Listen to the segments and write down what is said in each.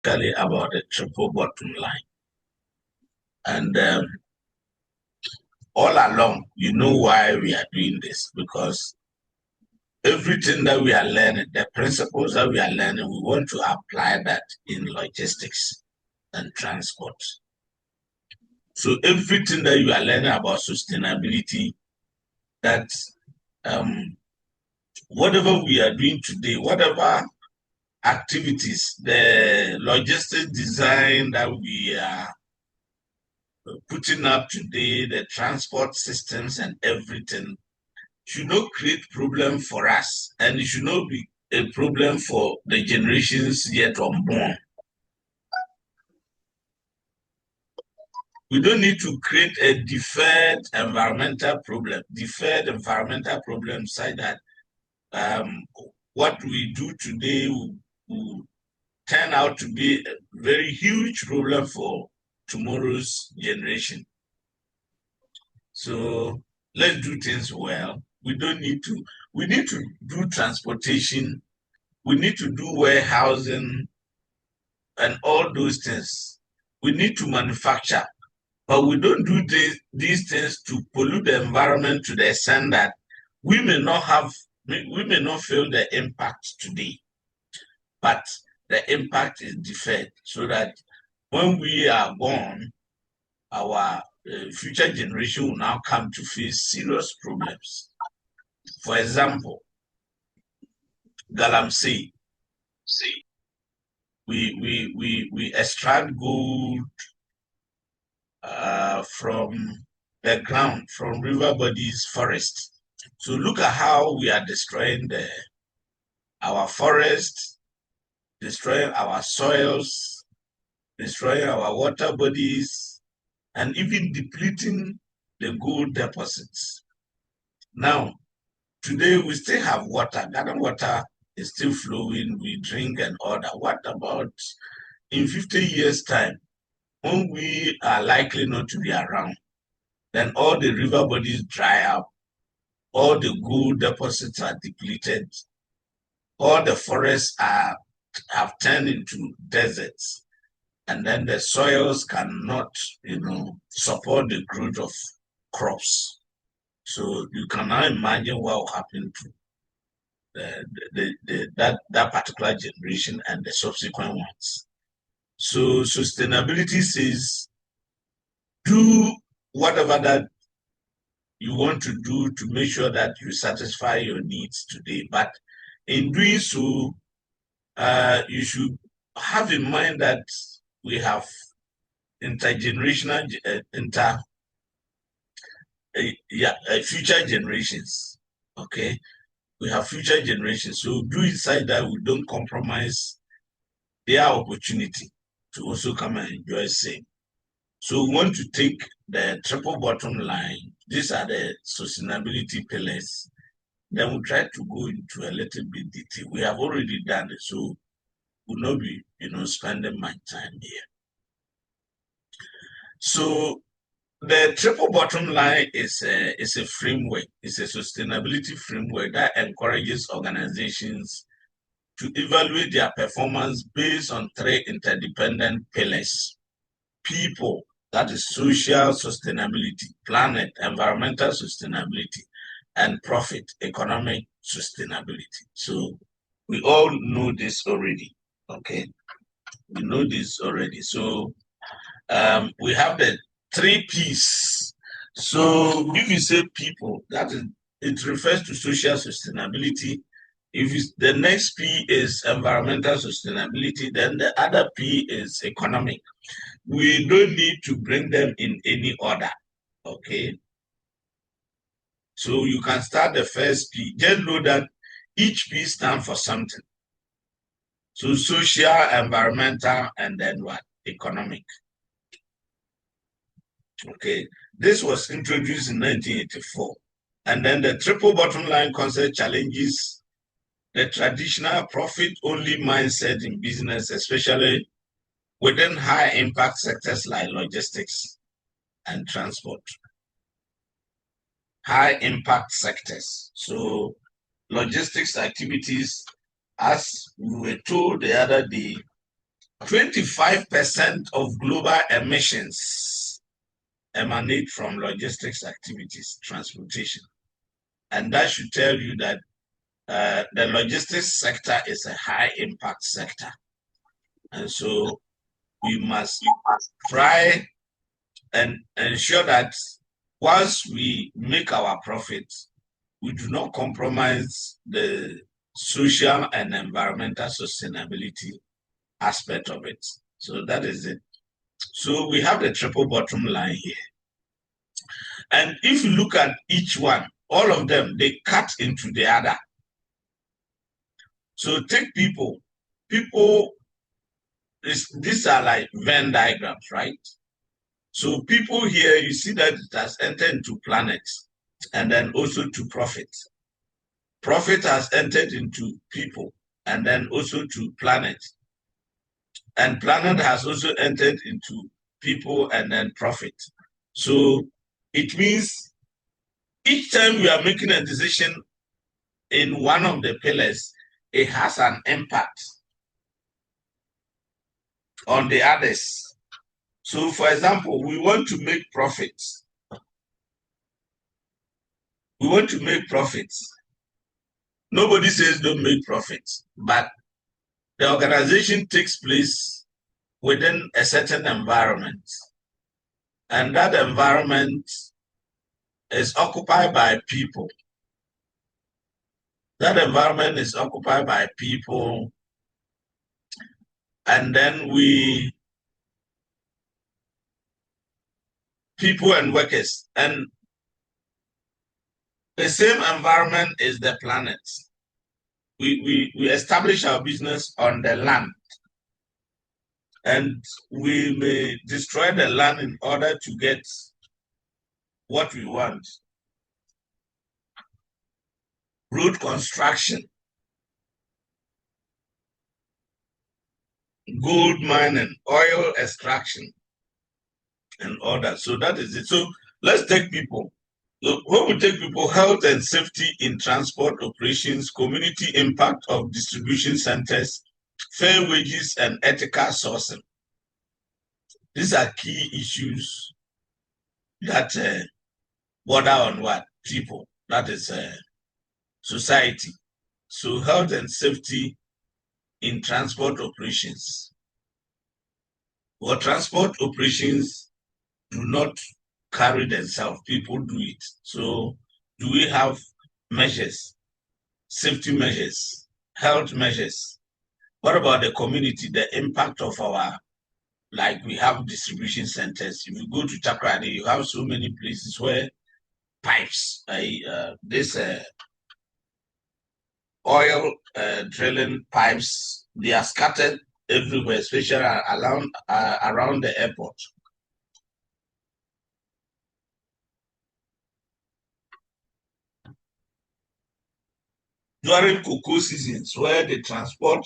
about the triple bottom line. And all along, you know why we are doing this, because everything that we are learning, the principles that we are learning, we want to apply that in logistics and transport. So everything that you are learning about sustainability, that whatever we are doing today, whatever activities, the logistics design that we are putting up today, the transport systems and everything, should not create problem for us, and it should not be a problem for the generations yet unborn. We don't need to create a deferred environmental problem such that what we do today will turn out to be a very huge problem for tomorrow's generation. So let's do things well. We need to do transportation. We need to do warehousing and all those things. We need to manufacture, but we don't do these things to pollute the environment to the extent that we may not feel the impact today, but the impact is deferred so that when we are gone, our future generation will now come to face serious problems. For example, galamsey. We extract gold from the ground, from river bodies, forest. So look at how we are destroying our forests, destroying our soils, destroying our water bodies, and even depleting the gold deposits. Now, today we still have water. Garden water is still flowing. We drink and all that. What about in 50 years' time, when we are likely not to be around? Then all the river bodies dry up, all the gold deposits are depleted, all the forests have turned into deserts, and then the soils cannot, support the growth of crops. So you can now imagine what will happen to that particular generation and the subsequent ones. So sustainability says, do whatever that you want to do to make sure that you satisfy your needs today. But in doing so, you should have in mind that we have intergenerational, future generations. Okay, we have future generations. So do it such that we don't compromise their opportunity to also come and enjoy same. So we want to take the triple bottom line. These are the sustainability pillars. Then we'll try to go into a little bit detail. We have already done it, so we'll not be, spending my time here. So the triple bottom line is a framework. It's a sustainability framework that encourages organizations to evaluate their performance based on 3 interdependent pillars: people, that is social sustainability; planet, environmental sustainability; and profit, economic sustainability. So we all know this already. Okay, we know this already. So we have the 3 P's. So if you say people, it refers to social sustainability. If the next P is environmental sustainability, then the other P is economic. We don't need to bring them in any order. Okay. So you can start the first P. Just know that each P stands for something. So social, environmental, and then what? Economic. Okay. This was introduced in 1984. And then the triple bottom line concept challenges the traditional profit-only mindset in business, especially within high-impact sectors like logistics and transport. High-impact sectors. So logistics activities, as we were told the other day, 25% of global emissions emanate from logistics activities, transportation. And that should tell you that the logistics sector is a high impact sector. And so we must try and ensure that once we make our profits, we do not compromise the social and environmental sustainability aspect of it. So that is it. So we have the triple bottom line here. And if you look at each one, all of them, they cut into the other. So take people. People, these are like Venn diagrams, right? So people here, you see that it has entered into planets and then also to profit. Profit has entered into people and then also to planet. And planet has also entered into people and then profit. So it means each time we are making a decision in one of the pillars, it has an impact on the others. So for example, we want to make profits. We want to make profits. Nobody says don't make profits, but the organization takes place within a certain environment. And that environment is occupied by people. That environment is occupied by people. And then people and workers. And the same environment is the planet. We establish our business on the land. And we may destroy the land in order to get what we want. Road construction, gold mining, oil extraction, and all that. So that is it. So let's take people. So when we take people, health and safety in transport operations, community impact of distribution centers, fair wages and ethical sourcing. These are key issues that border on what? People. That is society. So health and safety in transport operations. Well, transport operations do not carry themselves. People do it. So do we have measures, safety measures, health measures? What about the community, the impact of our, like we have distribution centers. If you go to Takrady, you have so many places where pipes, oil drilling pipes, they are scattered everywhere, especially around the airport. During cocoa seasons, where they transport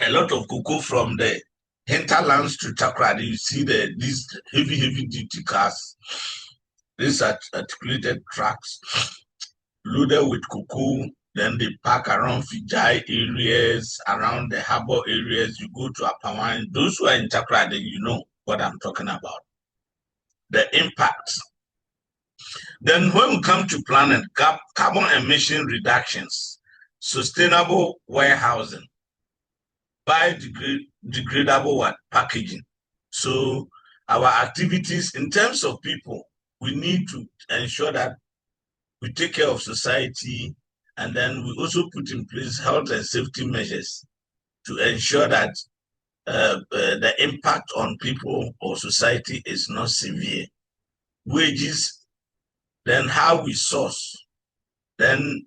a lot of cocoa from the hinterlands to Takrady, you see these heavy duty cars, these articulated trucks loaded with cocoa. Then they park around Fijai areas, around the harbor areas. You go to Apawan. Those who are in Takrady, you know what I'm talking about. The impact. Then when we come to planet, carbon emission reductions, sustainable warehousing, biodegradable packaging. So our activities in terms of people, we need to ensure that we take care of society, and then we also put in place health and safety measures to ensure that the impact on people or society is not severe. Wages, then how we source. Then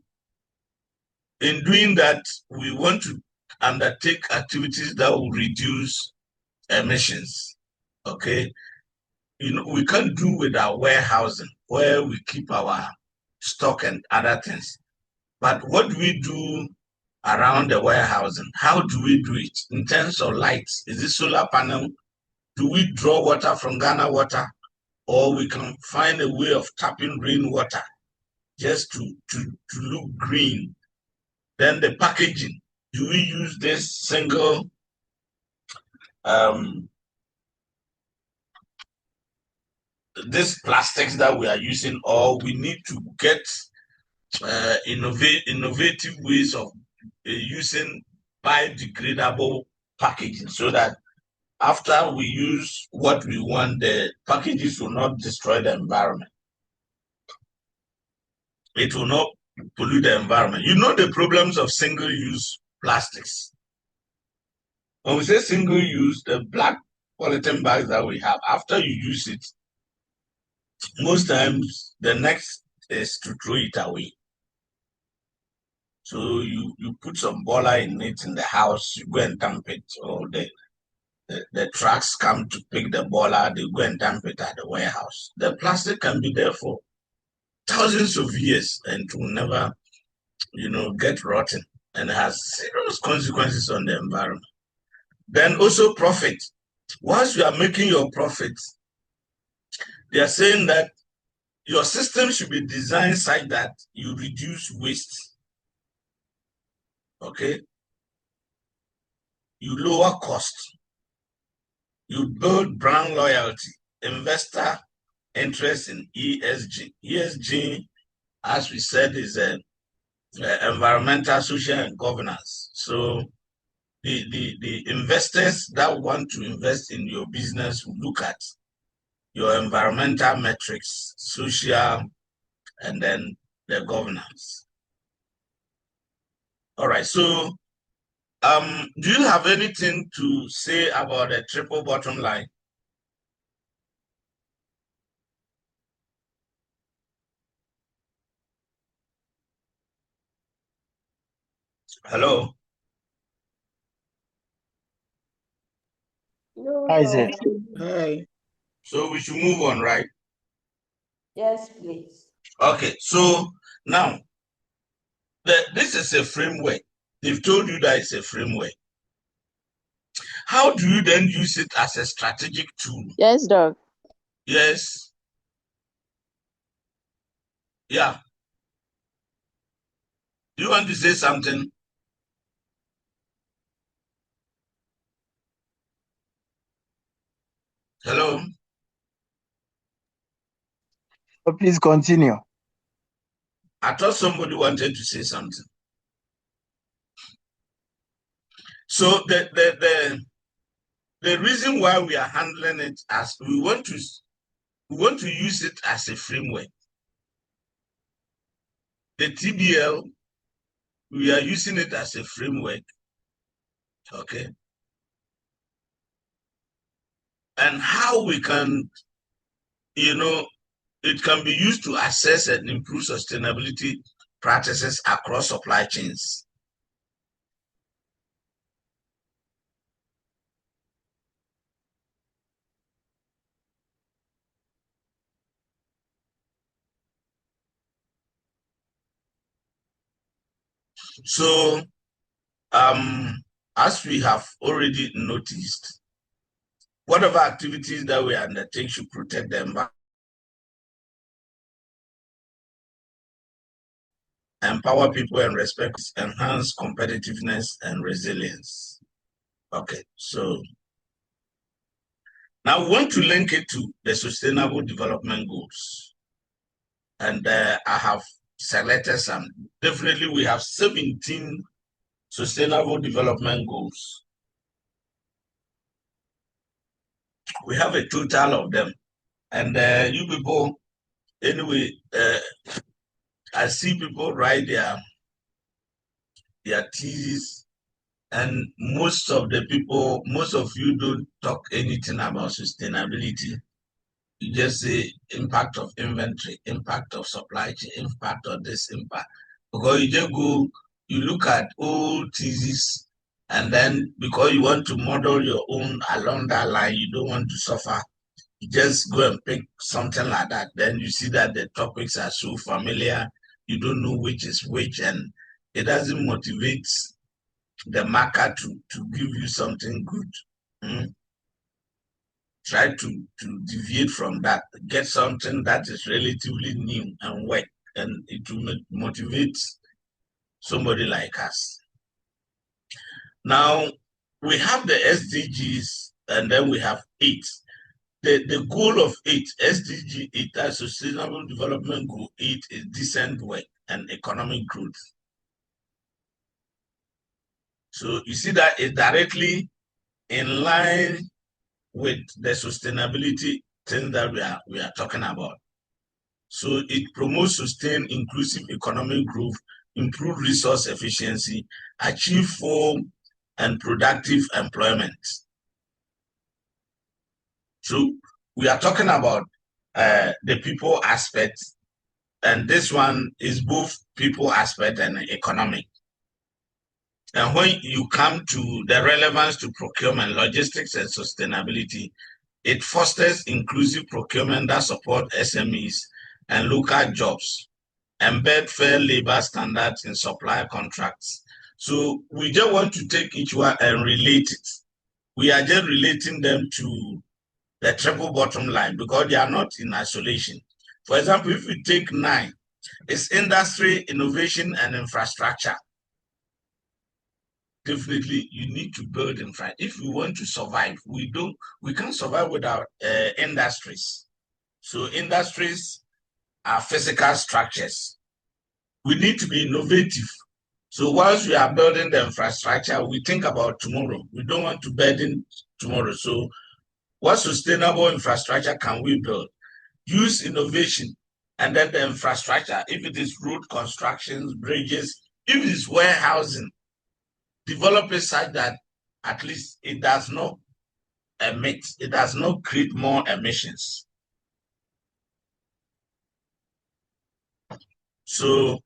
in doing that, we want to undertake activities that will reduce emissions. Okay, you know, we can't do with our warehousing where we keep our stock and other things. But what do we do around the warehousing? How do we do it in terms of lights? Is it solar panel? Do we draw water from Ghana water, or we can find a way of tapping rainwater just to look green? Then the packaging. Do we use this single these plastics that we are using, or we need to get innovative ways of using biodegradable packaging, so that after we use what we want, the packages will not destroy the environment. It will not pollute the environment. You know the problems of single-use plastics. When we say single-use, the black polythene bags that we have, after you use it, most times the next is to throw it away. So you put some baller in it in the house, you go and dump it, or the trucks come to pick the baller, they go and dump it at the warehouse. The plastic can be there for thousands of years and it will never, get rotten, and has serious consequences on the environment. Then also profit. Once you are making your profit, they are saying that your system should be designed such that you reduce waste. Okay? You lower cost. You build brand loyalty, investor interest in ESG. ESG, as we said, is environmental, social, and governance. So the investors that want to invest in your business will look at your environmental metrics, social, and then the governance. All right, so do you have anything to say about the triple bottom line? Hello? No, Isaac. Hi. So we should move on, right? Yes, please. Okay, so now, this is a framework. They've told you that it's a framework. How do you then use it as a strategic tool? Yes, Doc. Yes. Yeah. Do you want to say something? Hello? Oh, please continue. I thought somebody wanted to say something. So the reason why we are handling it as we want to use it as a framework. The TBL, we are using it as a framework. Okay. And how we can, it can be used to assess and improve sustainability practices across supply chains. So, as we have already noticed, whatever activities that we undertake should protect the environment, empower people and respect, enhance competitiveness and resilience. Okay, so now we want to link it to the Sustainable Development Goals. And I have selected some. Definitely, we have 17 Sustainable Development Goals. We have a total of them. And you people, anyway, I see people write their thesis, and most of you don't talk anything about sustainability. You just say impact of inventory, impact of supply chain, impact of this, impact. Because you just go, you look at old theses, and then because you want to model your own along that line, you don't want to suffer. You just go and pick something like that. Then you see that the topics are so familiar, you don't know which is which, and it doesn't motivate the marker to give you something good. Try to deviate from that, get something that is relatively new and work, and it will motivate somebody like us. Now, we have the SDGs and then we have 8. The goal of 8, SDG 8, that Sustainable Development Goal 8, is decent work and economic growth. So you see that is directly in line with the sustainability thing that we are talking about. So it promotes sustained inclusive economic growth, improve resource efficiency, achieve full and productive employment. So we are talking about the people aspect, and this one is both people aspect and economic. And when you come to the relevance to procurement, logistics, and sustainability, it fosters inclusive procurement that support SMEs and local jobs, embed fair labor standards in supply contracts. So we just want to take each one and relate it. We are just relating them to the triple bottom line because they are not in isolation. For example, if we take 9, it's industry, innovation, and infrastructure. Definitely, you need to build infrastructure. If we want to survive, we can't survive without industries. So industries are physical structures. We need to be innovative. So once we are building the infrastructure, we think about tomorrow. We don't want to burden tomorrow. So what sustainable infrastructure can we build? Use innovation, and then the infrastructure, if it is road constructions, bridges, if it is warehousing, develop it such that at least it does not emit, it does not create more emissions. So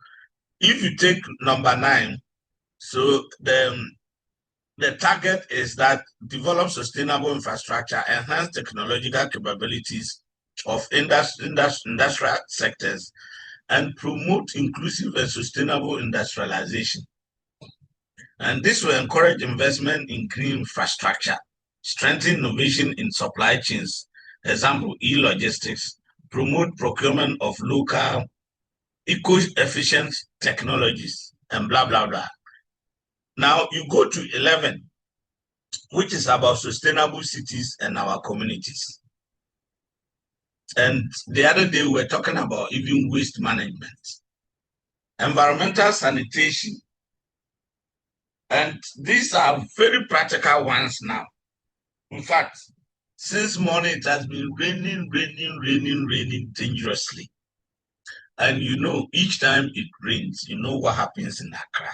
if you take number 9, so the target is that develop sustainable infrastructure, enhance technological capabilities of industrial sectors, and promote inclusive and sustainable industrialization. And this will encourage investment in green infrastructure, strengthen innovation in supply chains, example, e-logistics, promote procurement of local, eco-efficient technologies, and blah, blah, blah. Now you go to 11, which is about sustainable cities and our communities. And the other day we were talking about even waste management, environmental sanitation. And these are very practical ones now. In fact, since morning it has been raining dangerously. And you know, each time it rains, you know what happens in Accra.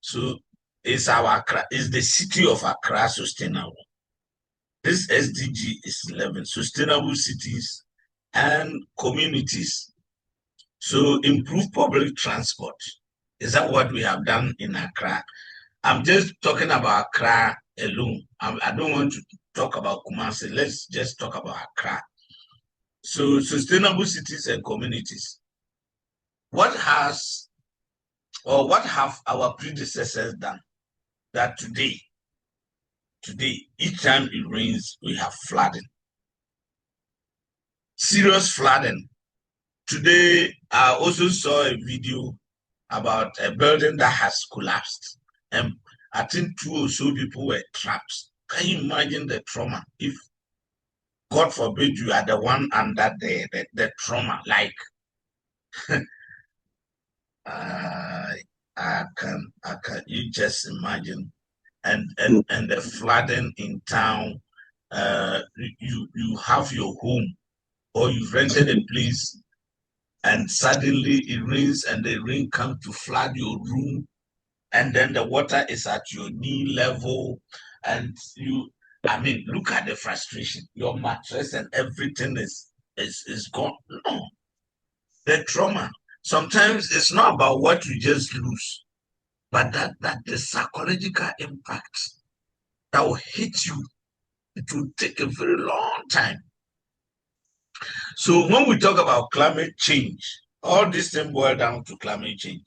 So is the city of Accra sustainable? This SDG is 11, sustainable cities and communities. So improve public transport. Is that what we have done in Accra? I'm just talking about Accra alone. I don't want to talk about Kumasi. Let's just talk about Accra. So sustainable cities and communities. What have our predecessors done that today, each time it rains, we have flooding? Serious flooding. Today, I also saw a video about a building that has collapsed. And I think 2 or so people were trapped. Can you imagine the trauma? If, God forbid, you are the one under the trauma, like, I can, you just imagine. And the flooding in town, you have your home, or you've rented a place, and suddenly it rains and the rain comes to flood your room, and then the water is at your knee level, and look at the frustration. Your mattress and everything is gone. No, the trauma. Sometimes it's not about what you just lose, but that the psychological impact that will hit you, it will take a very long time. So when we talk about climate change, all this thing boil down to climate change.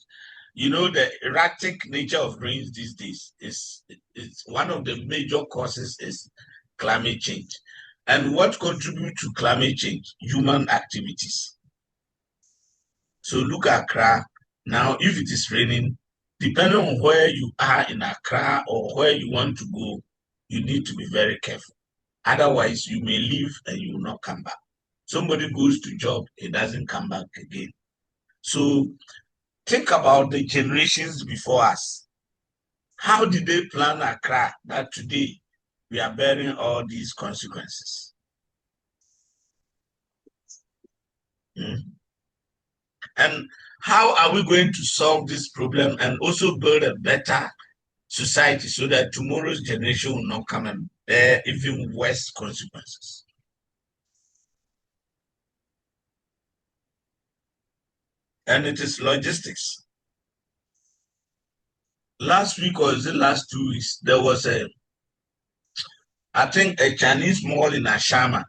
You know, the erratic nature of rains these days is one of the major causes is climate change. And what contributes to climate change? Human activities. So look at Accra. Now, if it is raining, depending on where you are in Accra or where you want to go, you need to be very careful. Otherwise, you may leave and you will not come back. Somebody goes to job, he doesn't come back again. So think about the generations before us. How did they plan Accra that today we are bearing all these consequences? And how are we going to solve this problem and also build a better society so that tomorrow's generation will not come and bear even worse consequences? And it is logistics. Last week, or is it last 2 weeks, there was I think a Chinese mall in Ashama,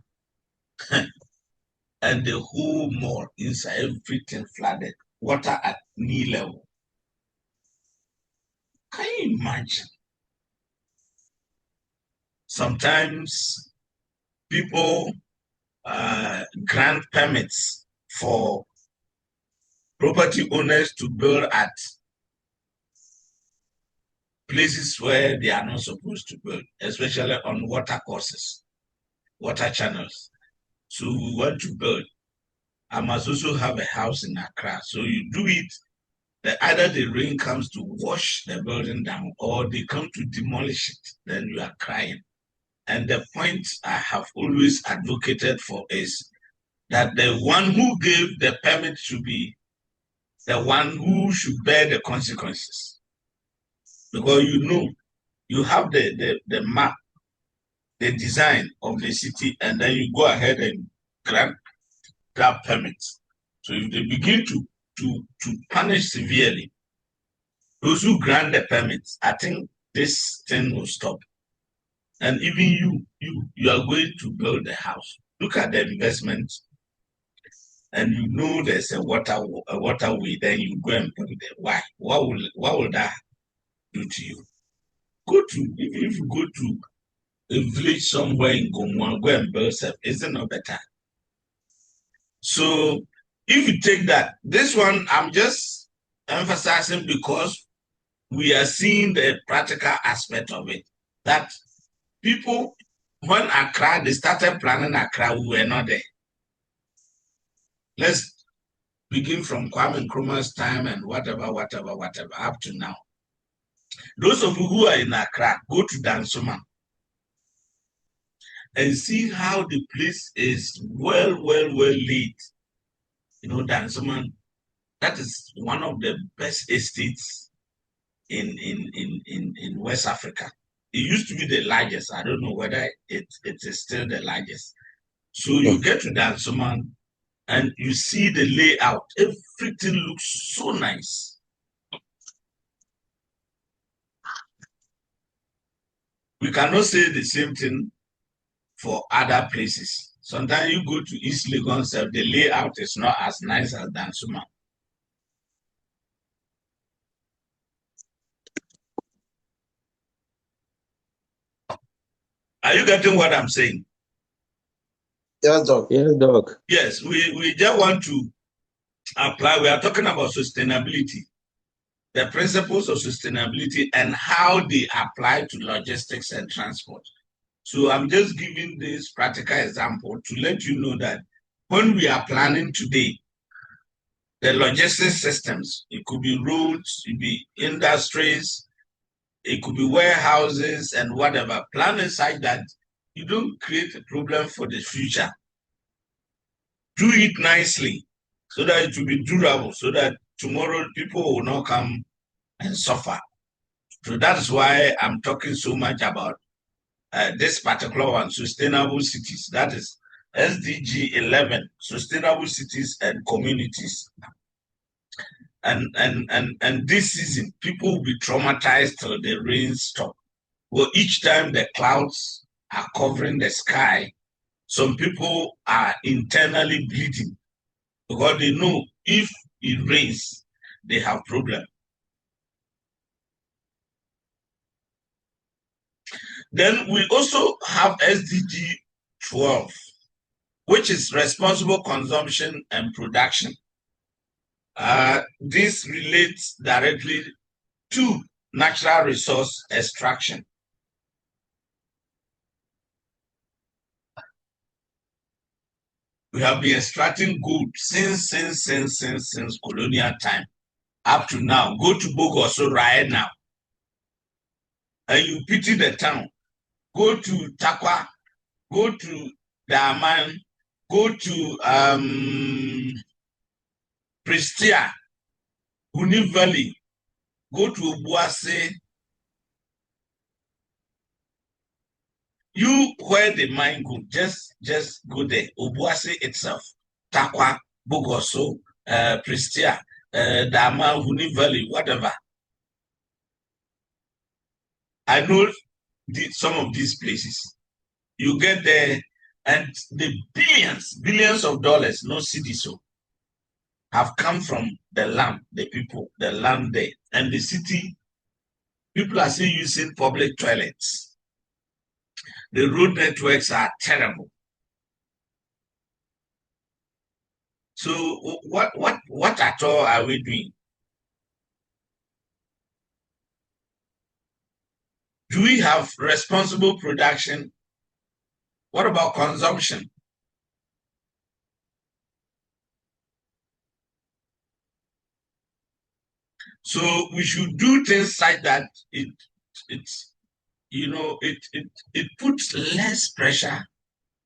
and the whole mall inside, everything flooded, water at knee level. Can you imagine? Sometimes people grant permits for property owners to build at places where they are not supposed to build, especially on water courses, water channels. So we want to build. I must also have a house in Accra. So you do it, either the rain comes to wash the building down or they come to demolish it, then you are crying. And the point I have always advocated for is that the one who gave the permit should be the one who should bear the consequences. Because you have the map, the design of the city, and then you go ahead and grant that permit. So if they begin to punish severely those who grant the permits, I think this thing will stop. And even you are going to build a house. Look at the investment, and you know there's a waterway. Then you go and build it. Why? What will that do to you? Even if you go to a village somewhere in Gomwa, go and build stuff. Is it not better? So if you take that, this one I'm just emphasizing because we are seeing the practical aspect of it. That people, when Accra, they started planning Accra, we were not there. Let's begin from Kwame Nkrumah's time and whatever, up to now. Those of you who are in Accra, go to Dansuma and see how the place is well laid. Dansuma, that is one of the best estates in West Africa. It used to be the largest. I don't know whether it is still the largest. So you get to Dansuma and you see the layout. Everything looks so nice. We cannot say the same thing for other places. Sometimes you go to East Legon, the layout is not as nice as Dansuma. Are you getting what I'm saying? Yes, Doc. Yes, Doc. Yes, we just want to apply. We are talking about sustainability, the principles of sustainability and how they apply to logistics and transport. So I'm just giving this practical example to let you know that when we are planning today, the logistics systems, it could be roads, it could be industries, it could be warehouses and whatever, plan inside that you don't create a problem for the future. Do it nicely so that it will be durable, so that tomorrow people will not come and suffer. So that's why I'm talking so much about this particular one, sustainable cities. That is SDG 11, sustainable cities and communities. And this season, people will be traumatized till the rain stop. Well, each time the clouds are covering the sky, some people are internally bleeding because they know if it rains, they have problem. Then we also have SDG 12, which is responsible consumption and production. This relates directly to natural resource extraction. We have been extracting gold since colonial time up to now. Go to Bogoso right now, and you pity the town. Go to Takwa, go to Daman, go to Prestia, Huni Valley, go to Obuase. You where the mine go, just go there. Obuase itself, Takwa, Bogoso, Prestia, Daman, Huni Valley, whatever. I know some of these places. You get there, and the billions of dollars, no city so, have come from the land, the people, the land there. And the city, people are still using public toilets. The road networks are terrible. So what at all are we doing? Do we have responsible production? What about consumption? So we should do things like that. It puts less pressure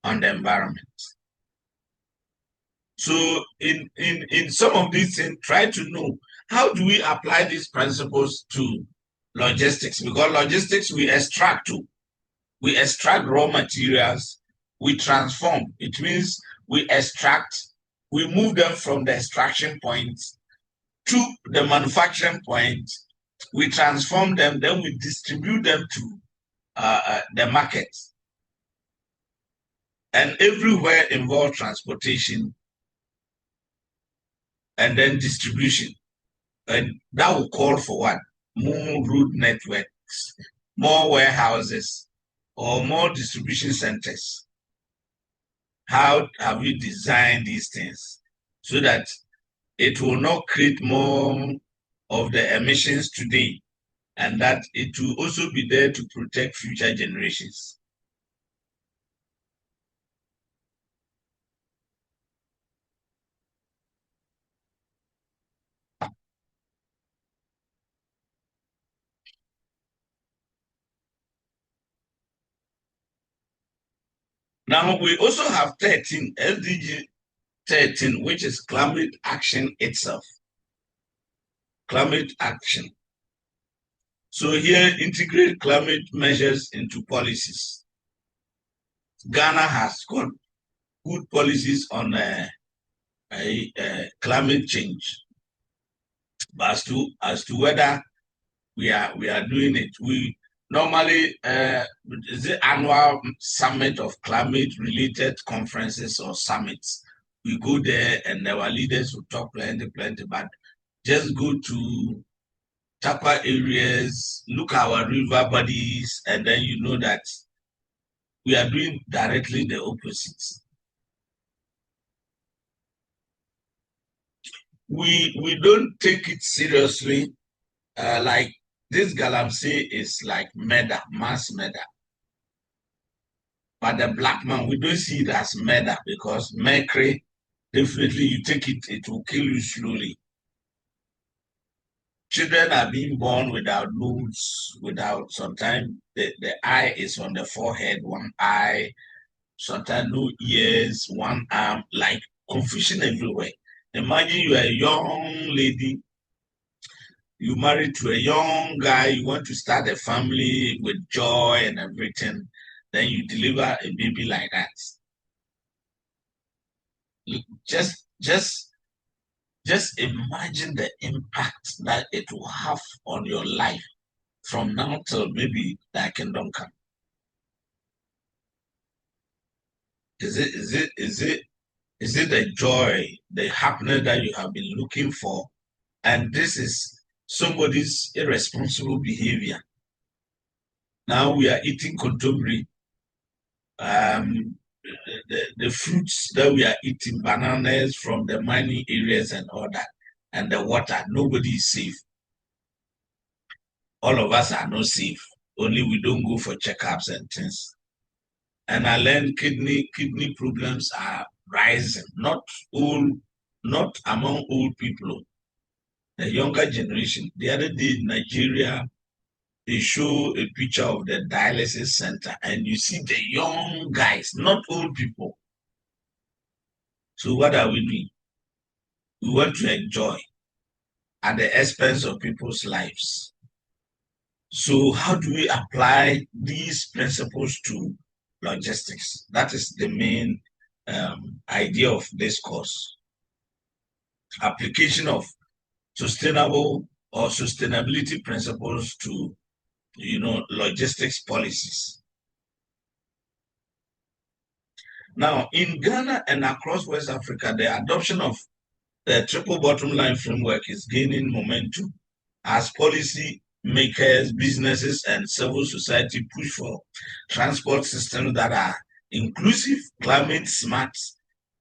on the environment. So in some of these things, try to know how do we apply these principles to logistics, because logistics we extract raw materials, we transform. It means we move them from the extraction point to the manufacturing point, we transform them, then we distribute them to the market. And everywhere involves transportation and then distribution. And that will call for what? More road networks, more warehouses, or more distribution centers. How have we designed these things so that it will not create more of the emissions today, and that it will also be there to protect future generations? Now, we also have 13, SDG 13, which is climate action itself. Climate action. So here, integrate climate measures into policies. Ghana has got good policies on climate change. But as to whether we are doing it, we normally the annual summit of climate-related conferences or summits. We go there and our leaders will talk plenty, but just go to Takwa areas, look at our river bodies, and then you know that we are doing directly the opposite. We don't take it seriously. Like this galamsey is like murder, mass murder. But the black man, we don't see it as murder, because mercury, definitely you take it, it will kill you slowly. Children are being born without nose, without, sometimes the eye is on the forehead, one eye, sometimes no ears, one arm, like confusion everywhere. Imagine you are a young lady, you married to a young guy, you want to start a family with joy and everything, then you deliver a baby like that. Just imagine the impact that it will have on your life from now till maybe thy kingdom come. Is it the joy, the happiness that you have been looking for? And this is somebody's irresponsible behavior. Now we are eating contemporary. The fruits that we are eating, bananas from the mining areas and all that, and the water, nobody is safe. All of us are not safe. Only we don't go for checkups and things. And I learned kidney problems are rising, not among old people, the younger generation. The other day in Nigeria, they show a picture of the dialysis center, and you see the young guys, not old people. So what are we doing? We want to enjoy at the expense of people's lives. So how do we apply these principles to logistics? That is the main idea of this course. Application of sustainable or sustainability principles to, logistics policies. Now, in Ghana and across West Africa, the adoption of the triple bottom line framework is gaining momentum as policy makers, businesses, and civil society push for transport systems that are inclusive, climate smart,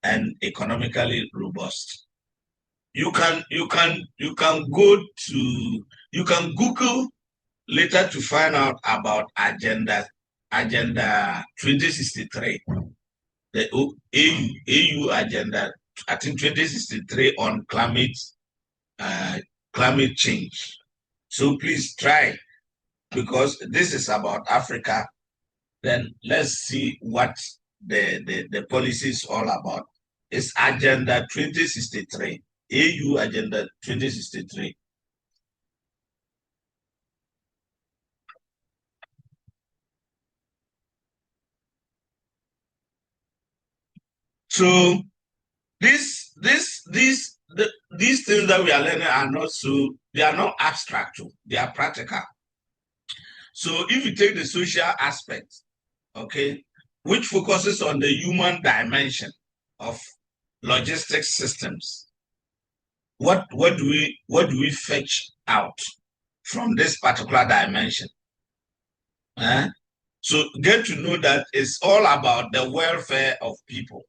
and economically robust. You can Google later to find out about Agenda 2063, the AU Agenda, I think 2063 on climate change. So please try, because this is about Africa. Then let's see what the policy is all about. It's Agenda 2063, AU Agenda 2063. So these things that we are learning are not abstract, they are practical. So if you take the social aspect, okay, which focuses on the human dimension of logistics systems, what do we fetch out from this particular dimension? So get to know that it's all about the welfare of people,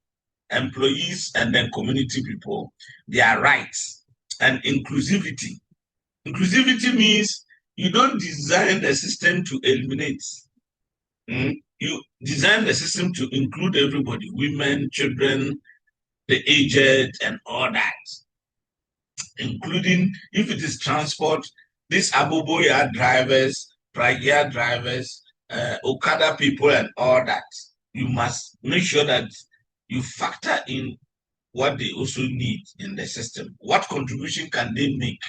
employees, and then community people, their rights, and inclusivity. Inclusivity means you don't design the system to eliminate. You design the system to include everybody, women, children, the aged, and all that. Including, if it is transport, these Aboboya drivers, Pragia drivers, Okada people, and all that. You must make sure that you factor in what they also need in the system. What contribution can they make?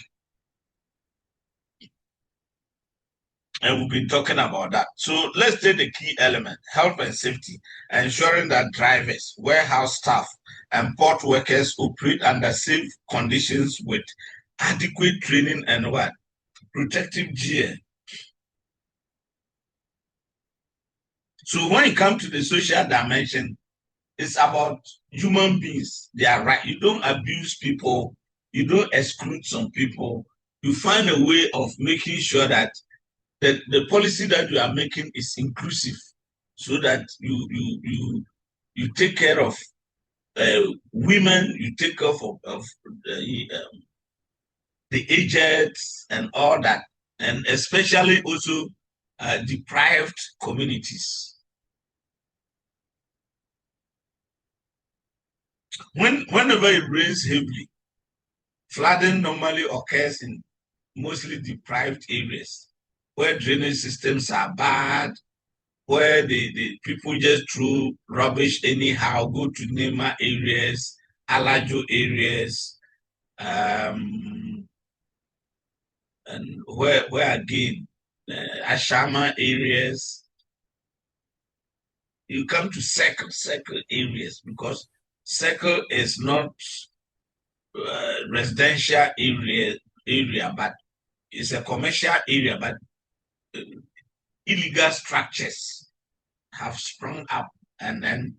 And we've been talking about that. So let's take the key element, health and safety, ensuring that drivers, warehouse staff, and port workers operate under safe conditions with adequate training and protective gear. So when it comes to the social dimension, it's about human beings. They are right. You don't abuse people. You don't exclude some people. You find a way of making sure that the policy that you are making is inclusive, so that you take care of women, you take care of the aged and all that, and especially also deprived communities. Whenever it rains heavily, flooding normally occurs in mostly deprived areas where drainage systems are bad, where the people just throw rubbish anyhow, go to Nema areas, Alajo areas, and where again, Ashama areas. You come to circle areas, because circle is not residential area, but it's a commercial area, but illegal structures have sprung up and then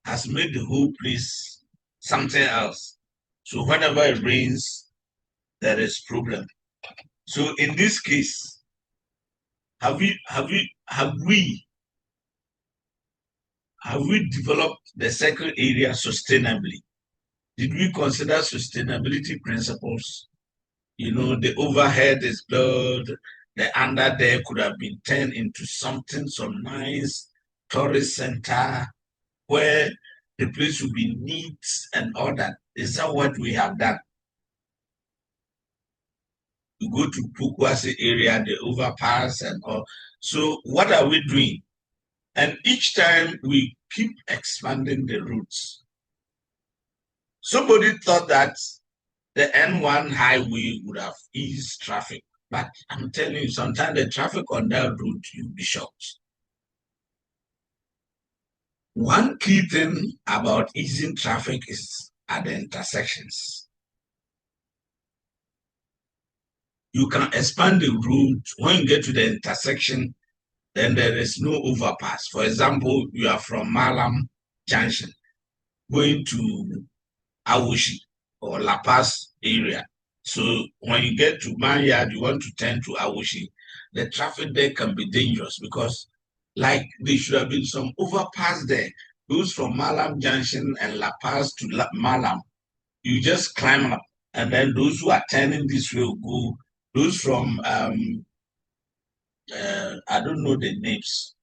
has made the whole place something else. So whenever it rains, there is problem. So in this case, have we developed the circle area sustainably? Did we consider sustainability principles? The overhead is built, the under there could have been turned into some nice tourist center where The place should be neat and all that. Is that what we have done? We go to Pukwasi area, the overpass and all. So what are we doing? And each time we keep expanding the routes. Somebody thought that the N1 highway would have eased traffic. But I'm telling you, sometimes the traffic on that route, you'll be shocked. One key thing about easing traffic is at the intersections. You can expand the route. When you get to the intersection, then there is no overpass. For example, you are from Malam Junction going to Awoshi or La Paz area. So when you get to Manyard, you want to turn to Awoshi, the traffic there can be dangerous because like there should have been some overpass there. Those from Malam Junction and La Paz to Malam, you just climb up. And then those who are turning this way will go. Those from, I don't know the names.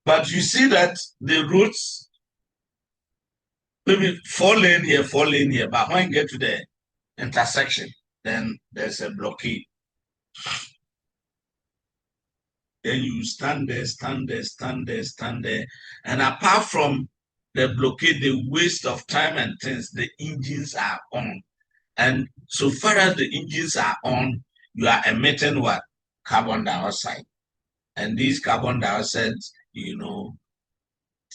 But you see that the roads, maybe 4 lane here, 4 lane here. But when you get to the intersection, then there's a blockade. Then you stand there, stand there, stand there, stand there. And apart from the blockade, the waste of time and things, the engines are on. And so far as the engines are on, you are emitting what? Carbon dioxide. And these carbon dioxides,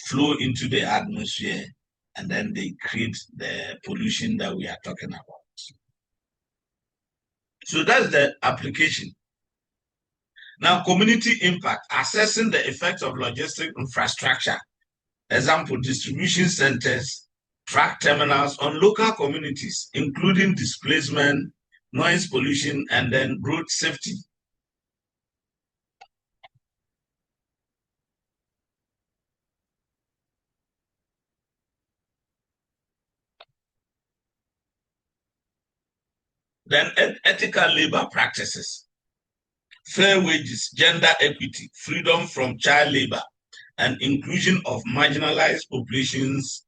flow into the atmosphere, and then they create the pollution that we are talking about. So that's the application. Now, community impact, assessing the effects of logistic infrastructure. Example, distribution centers, truck terminals on local communities, including displacement, noise pollution, and then road safety. Then ethical labor practices, fair wages, gender equity, freedom from child labor, and inclusion of marginalized populations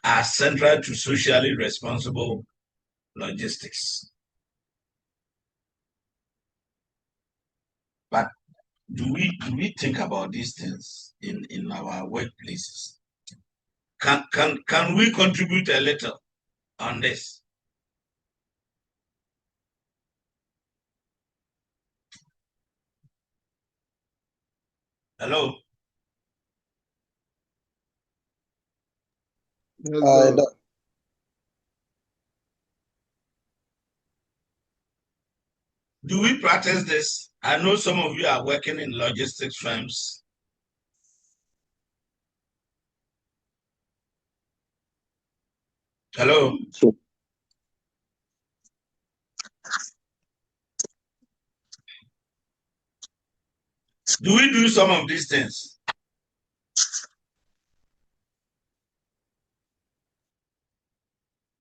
are central to socially responsible logistics. But do we think about these things in our workplaces? Can we contribute a little on this? Hello? Do we practice this? I know some of you are working in logistics firms. Hello? Do we do some of these things?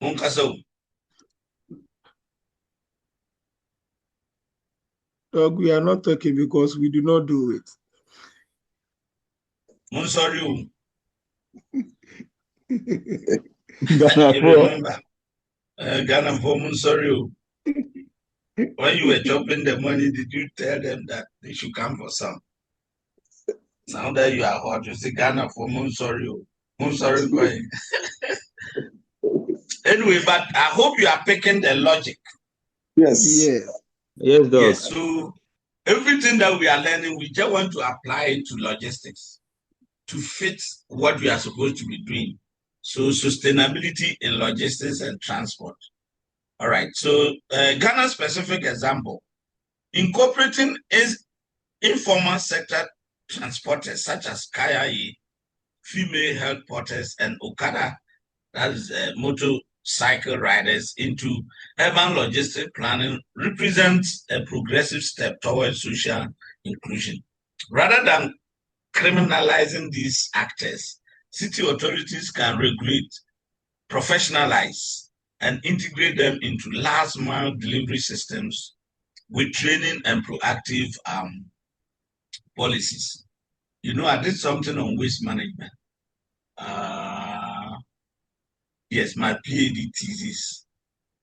Munkaso. We are not talking because we do not do it. Munsoriu. Ghana You remember? Ghana for Munsoriu. When you were chopping the money, did you tell them that they should come for some? Now that you are hot, you say Ghana for Munsoriu. Munsoriu going. Anyway, but I hope you are picking the logic. Yes. Yeah. Yes, Doc. Yes, so everything that we are learning, we just want to apply it to logistics to fit what we are supposed to be doing. So sustainability in logistics and transport. All right, so Ghana specific example, incorporating informal sector transporters such as Kaya, female health porters, and Okada, that is motorcycle riders, into urban logistic planning represents a progressive step towards social inclusion. Rather than criminalizing these actors, city authorities can regulate, professionalize, and integrate them into last mile delivery systems with training and proactive policies. You know, I did something on waste management. Yes, my PhD thesis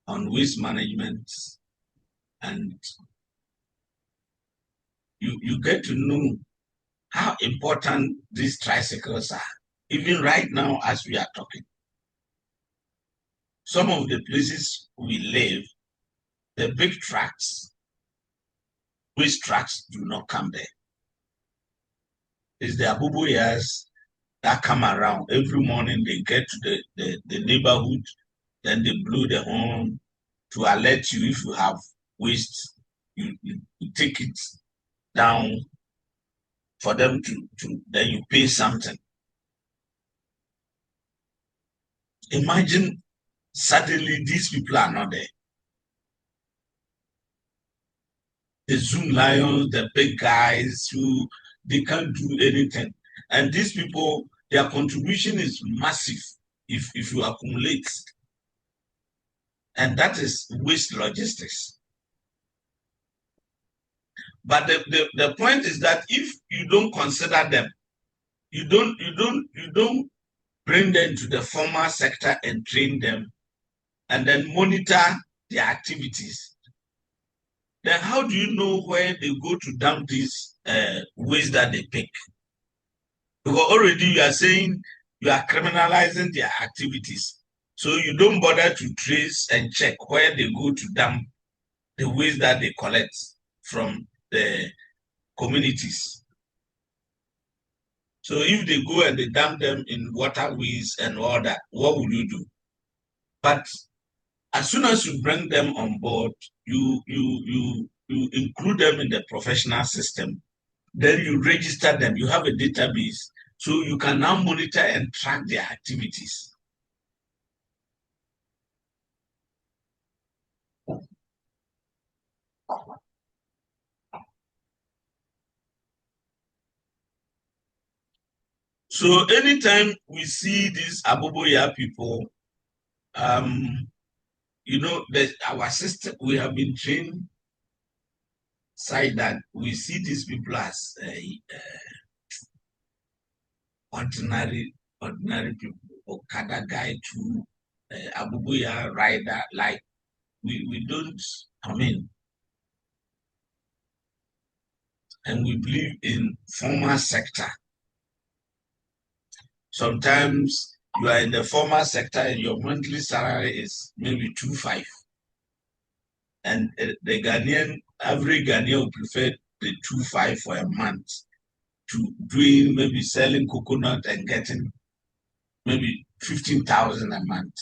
on waste management, and you get to know how important these tricycles are. Even right now, as we are talking, some of the places we live, the big trucks, waste trucks do not come there. It's the Abubuyas that come around every morning. They get to the neighborhood, then they blow the horn to alert you if you have waste. You take it down for them to then you pay something. Imagine suddenly these people are not there. The Zoom lions, the big guys who they can't do anything. And these people, their contribution is massive if you accumulate. And that is waste logistics. But the point is that if you don't consider them, you don't bring them to the formal sector and train them and then monitor their activities, then how do you know where they go to dump these waste that they pick? Because already you are saying you are criminalizing their activities. So you don't bother to trace and check where they go to dump the waste that they collect from the communities. So if they go and they dump them in waterways and all that, what will you do? But as soon as you bring them on board, you include them in the professional system, then you register them, you have a database, so you can now monitor and track their activities. So anytime we see these Aboboya people, you know, our system, we have been trained side that we see these people as ordinary people, Okada guy to Abubuya rider, like we don't, I mean, and we believe in formal sector. Sometimes you are in the formal sector and your monthly salary is maybe 2.5. And the Ghanaian, every Ghanaian will prefer the 2.5 for a month to doing maybe selling coconut and getting maybe 15,000 a month.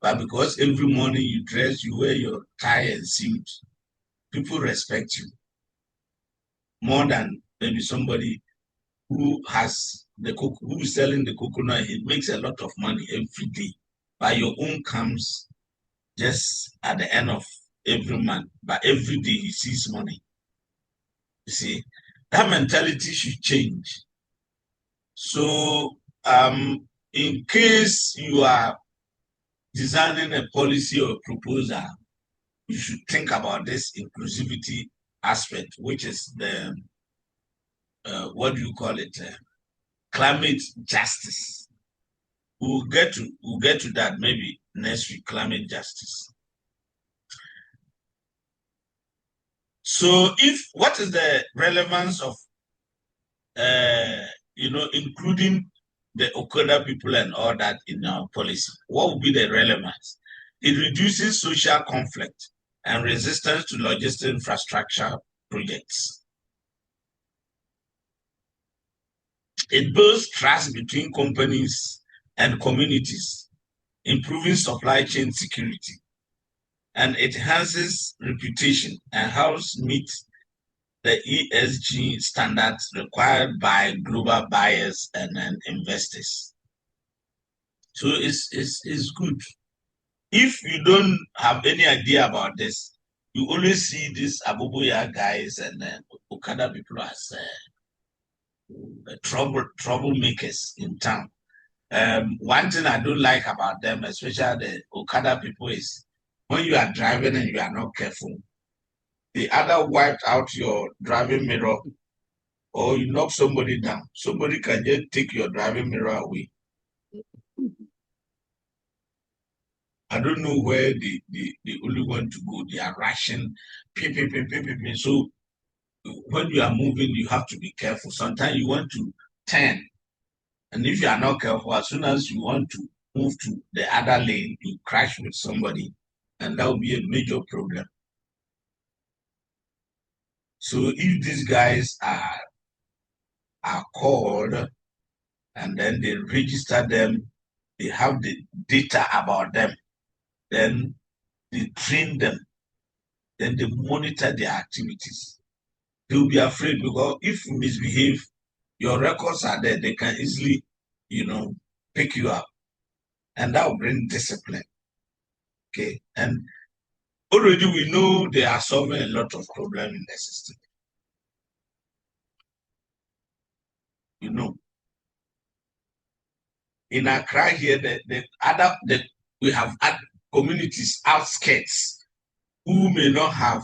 But because every morning you dress, you wear your tie and suit, people respect you more than maybe somebody who has who is selling the coconut. He makes a lot of money every day, but your own comes just at the end of every month. But every day he sees money. You see, that mentality should change. So, in case you are designing a policy or a proposal, you should think about this inclusivity aspect, which is the what do you call it? Climate justice. We'll get to that maybe next week. Climate justice. So, what is the relevance of including the Okada people and all that in our policy? What would be the relevance? It reduces social conflict and resistance to logistic infrastructure projects. It builds trust between companies and communities, improving supply chain security, and it enhances reputation and helps meet the ESG standards required by global buyers and investors. So it's good. If you don't have any idea about this, you always see these Abubuya guys and Okada people as troublemakers in town. One thing I don't like about them, especially the Okada people, is when you are driving and you are not careful, they either wiped out your driving mirror or you knock somebody down. Somebody can just take your driving mirror away. I don't know where they only want to go. They are rushing. So when you are moving, you have to be careful. Sometimes you want to turn. And if you are not careful, as soon as you want to move to the other lane, you crash with somebody. And that will be a major problem. So if these guys are called and then they register them, they have the data about them, then they train them, then they monitor their activities. They will be afraid because if you misbehave, your records are there, they can easily, pick you up. And that will bring discipline. Okay. And already we know they are solving a lot of problems in the system. In Accra here, we have communities outskirts who may not have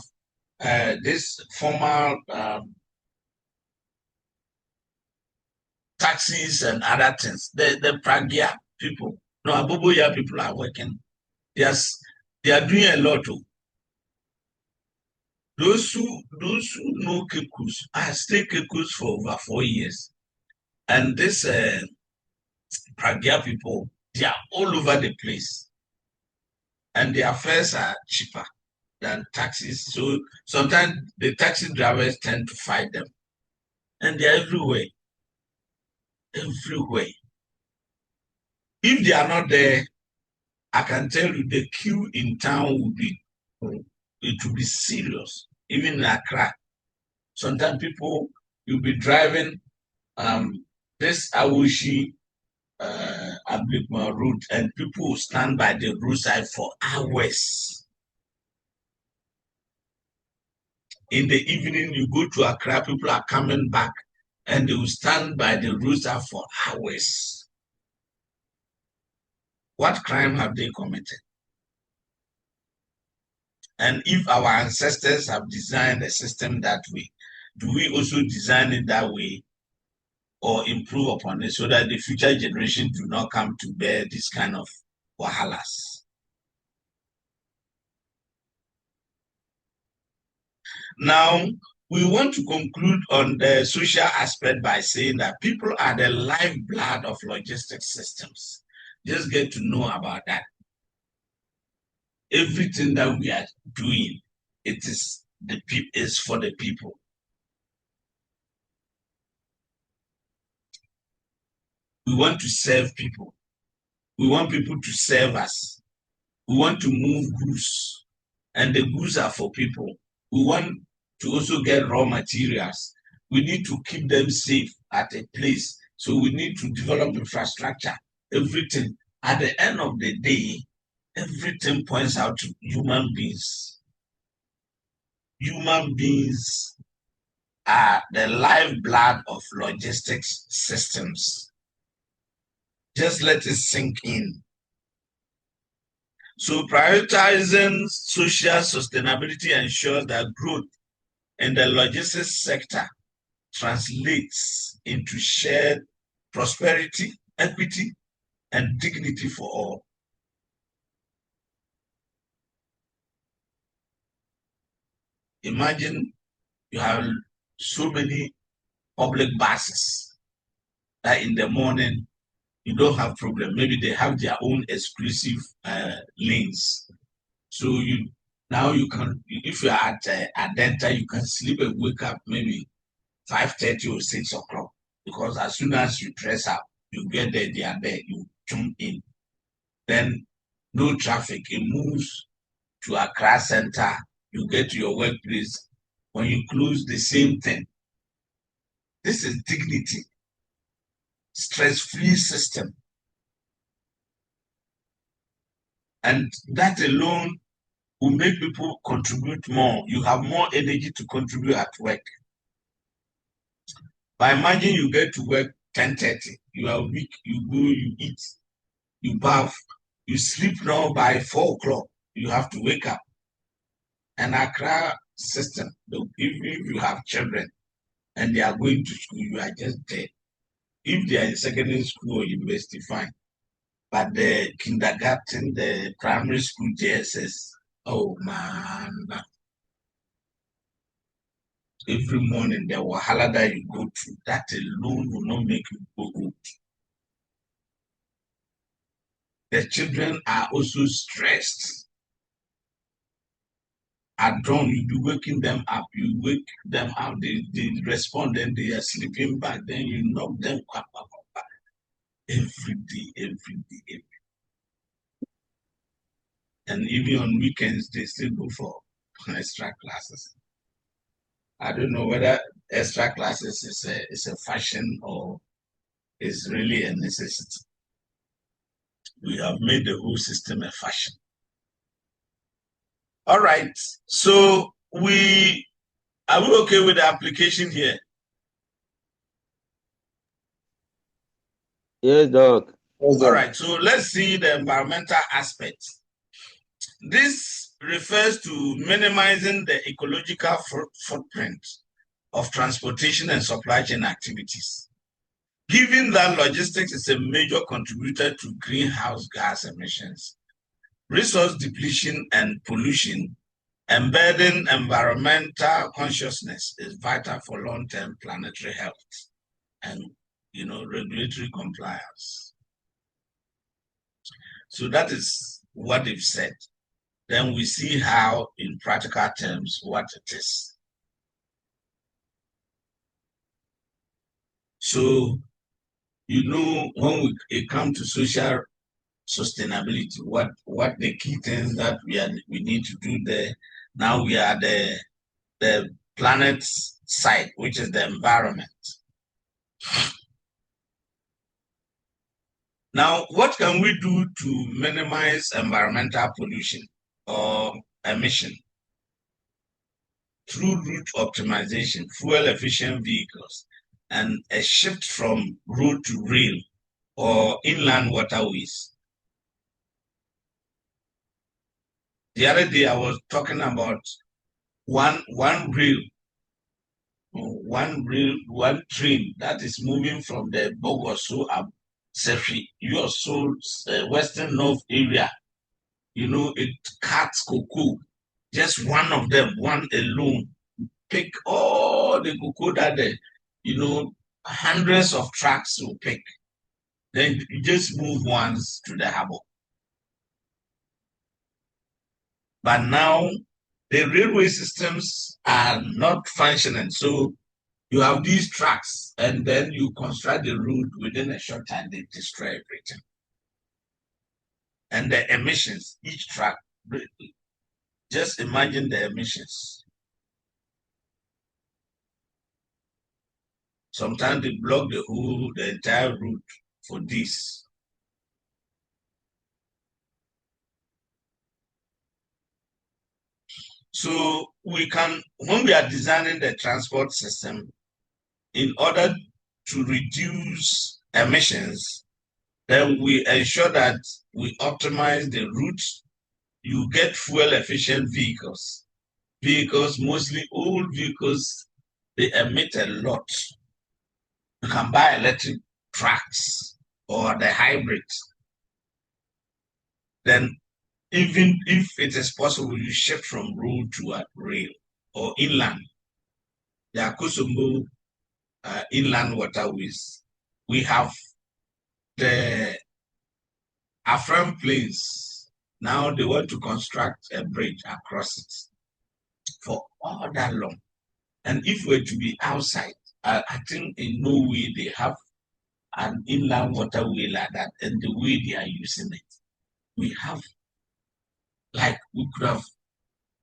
this formal taxis and other things. The Pragia people, no, Aboboya people are working. They are doing a lot too. Those who know Kekus, I stayed Kekus for over 4 years. And this Pragia people, they are all over the place. And their fares are cheaper than taxis. So sometimes the taxi drivers tend to fight them. And they're everywhere. Everywhere. If they are not there, I can tell you the queue in town will be serious. Even in Accra. Sometimes you'll be driving this Awoshi Ablikma route and people will stand by the roadside for hours. In the evening, you go to Accra, people are coming back and they will stand by the roadside for hours. What crime have they committed? And if our ancestors have designed a system that way, do we also design it that way or improve upon it so that the future generation do not come to bear this kind of wahalas? Now, we want to conclude on the social aspect by saying that people are the lifeblood of logistics systems. Just get to know about that. Everything that we are doing, it is for the people. We want to serve people. We want people to serve us. We want to move goods, and the goods are for people. We want to also get raw materials. We need to keep them safe at a place. So we need to develop infrastructure, everything. At the end of the day, everything points out to human beings. Human beings are the lifeblood of logistics systems. Just let it sink in. So prioritizing social sustainability ensures that growth in the logistics sector translates into shared prosperity, equity, and dignity for all. Imagine you have so many public buses that in the morning you don't have problem. Maybe they have their own exclusive lanes. So you can, if you are at Adenta, you can sleep and wake up maybe 5:30 or 6 o'clock, because as soon as you dress up, you get there, they are there, you jump in. Then no traffic, it moves to Accra Center, you get to your workplace. When you close, the same thing. This is dignity, stress-free system. And that alone will make people contribute more. You have more energy to contribute at work. But imagine you get to work 10:30. You are weak. You go, you eat, you bath, you sleep now by 4 o'clock. You have to wake up. And Accra system, if you have children and they are going to school, you are just there. If they are in secondary school or university, fine. But the kindergarten, the primary school JSS, oh man. Every morning, the wahala that you go through, that alone will not make you go good. The children are also stressed. At dawn, you be waking them up. You wake them up. They respond. Then they are sleeping back. Then you knock them up. Every day, every day, every day. And even on weekends, they still go for extra classes. I don't know whether extra classes is a fashion or is really a necessity. We have made the whole system a fashion. All right. So are we okay with the application here? Yes, Doc. All right. So let's see the environmental aspect. This refers to minimizing the ecological footprint of transportation and supply chain activities. Given that logistics is a major contributor to greenhouse gas emissions, resource depletion and pollution, embedding environmental consciousness is vital for long-term planetary health and regulatory compliance. So that is what they've said. Then we see how, in practical terms, what it is. So, when it comes to social sustainability, what the key things that we need to do there. Now we are the planet's side, which is the environment. Now, what can we do to minimize environmental pollution or emission? Through route optimization, fuel-efficient vehicles, and a shift from road to rail or inland waterways. The other day I was talking about one train that is moving from the Bogoso up Sefi, Western North area. It cuts cocoa. Just one of them, one alone, pick all the cocoa that hundreds of trucks will pick. Then you just move ones to the harbor. But now the railway systems are not functioning. So you have these tracks, and then you construct the road within a short time, they destroy everything. And the emissions, each track, just imagine the emissions. Sometimes they block the entire route for this. So when we are designing the transport system, in order to reduce emissions, then we ensure that we optimize the routes. You get fuel-efficient vehicles. Mostly old vehicles, they emit a lot. You can buy electric trucks or the hybrids. Then even if it is possible, you shift from road to rail or inland. The Akosombo inland waterways. We have the Afram Plains. Now they want to construct a bridge across it for all that long. And if we're to be outside, I think in no way they have an inland waterway like that, and the way they are using it. We could have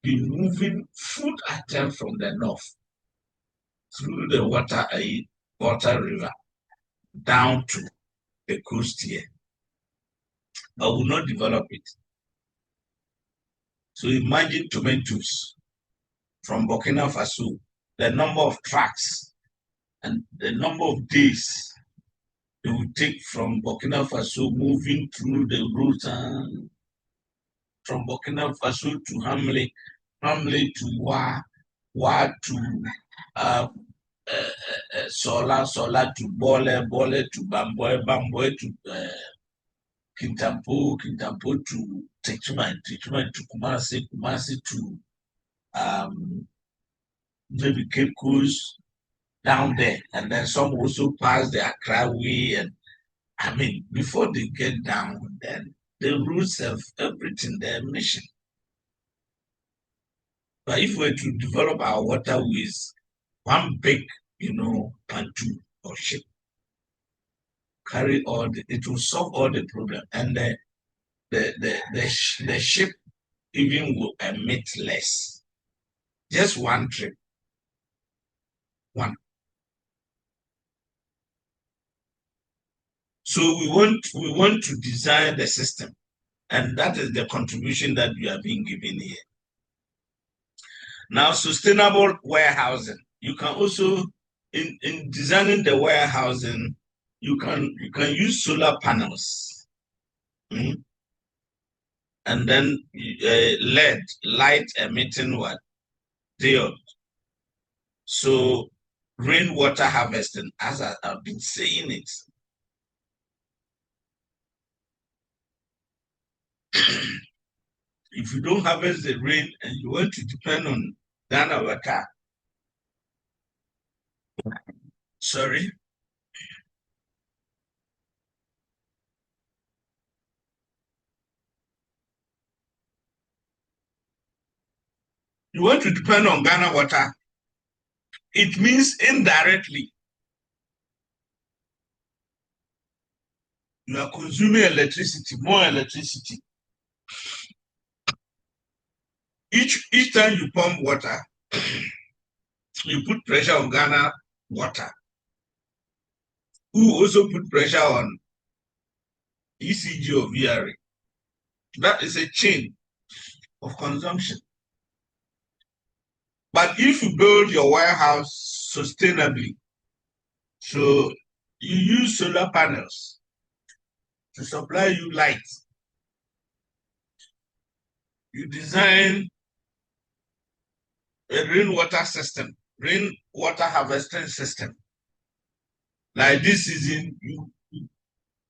been moving food items from the north through the water river down to the coast here, but will not develop it. So imagine tomatoes from Burkina Faso, the number of trucks and the number of days it will take from Burkina Faso moving through the route from Burkina Faso to Hamlet to Wa to Sola to Bole to Bamboy to Kintampo to Techman to Kumasi to maybe Cape Coast down there, and then some also pass the Accra way, and I mean before they get down, then the routes have everything, their mission. But if we were to develop our waterways, one big, pantu or ship carry it will solve all the problem, and the ship even will emit less. Just one trip, one. So we want to design the system, and that is the contribution that we are being given here. Now, sustainable warehousing. You can also, in designing the warehousing, you can use solar panels, and then LED, light emitting what? Diode. So rainwater harvesting, as I've been saying it. If you don't harvest the rain and you want to depend on Ghana water, sorry. You want to depend on Ghana water, it means indirectly you are consuming electricity, more electricity. Each time you pump water, you put pressure on Ghana water, who also put pressure on ECG or VRA. That is a chain of consumption. But if you build your warehouse sustainably, so you use solar panels to supply you light, you design a rainwater system, rainwater harvesting system. Like this season,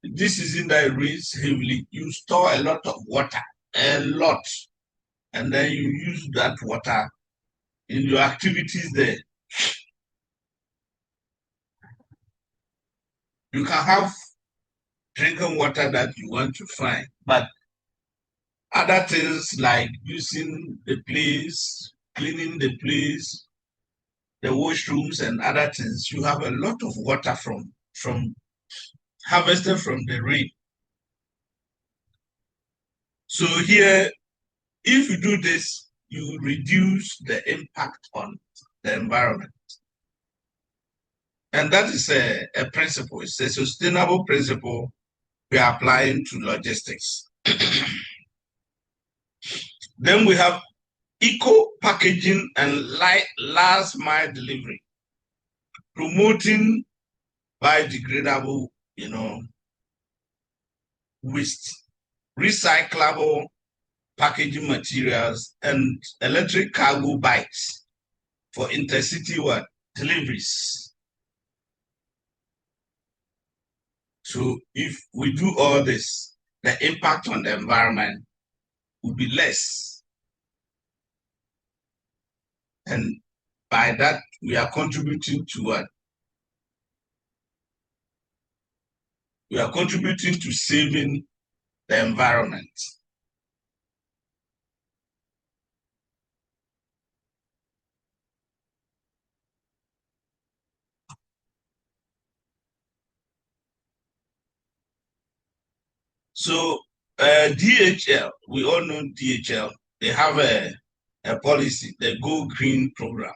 that it rains heavily, you store a lot of water, and then you use that water in your activities there. You can have drinking water that you want to find, but other things like using the place, cleaning the place, the washrooms and other things, you have a lot of water from harvested from the rain. So here, if you do this, you reduce the impact on the environment. And that is a principle. It's a sustainable principle we are applying to logistics. Then we have eco packaging and last mile delivery, promoting biodegradable, waste, recyclable packaging materials, and electric cargo bikes for intercity deliveries. So if we do all this, the impact on the environment will be less. And by that, we are contributing to what? We are contributing to saving the environment. So DHL, we all know DHL, they have a policy, the Go Green program,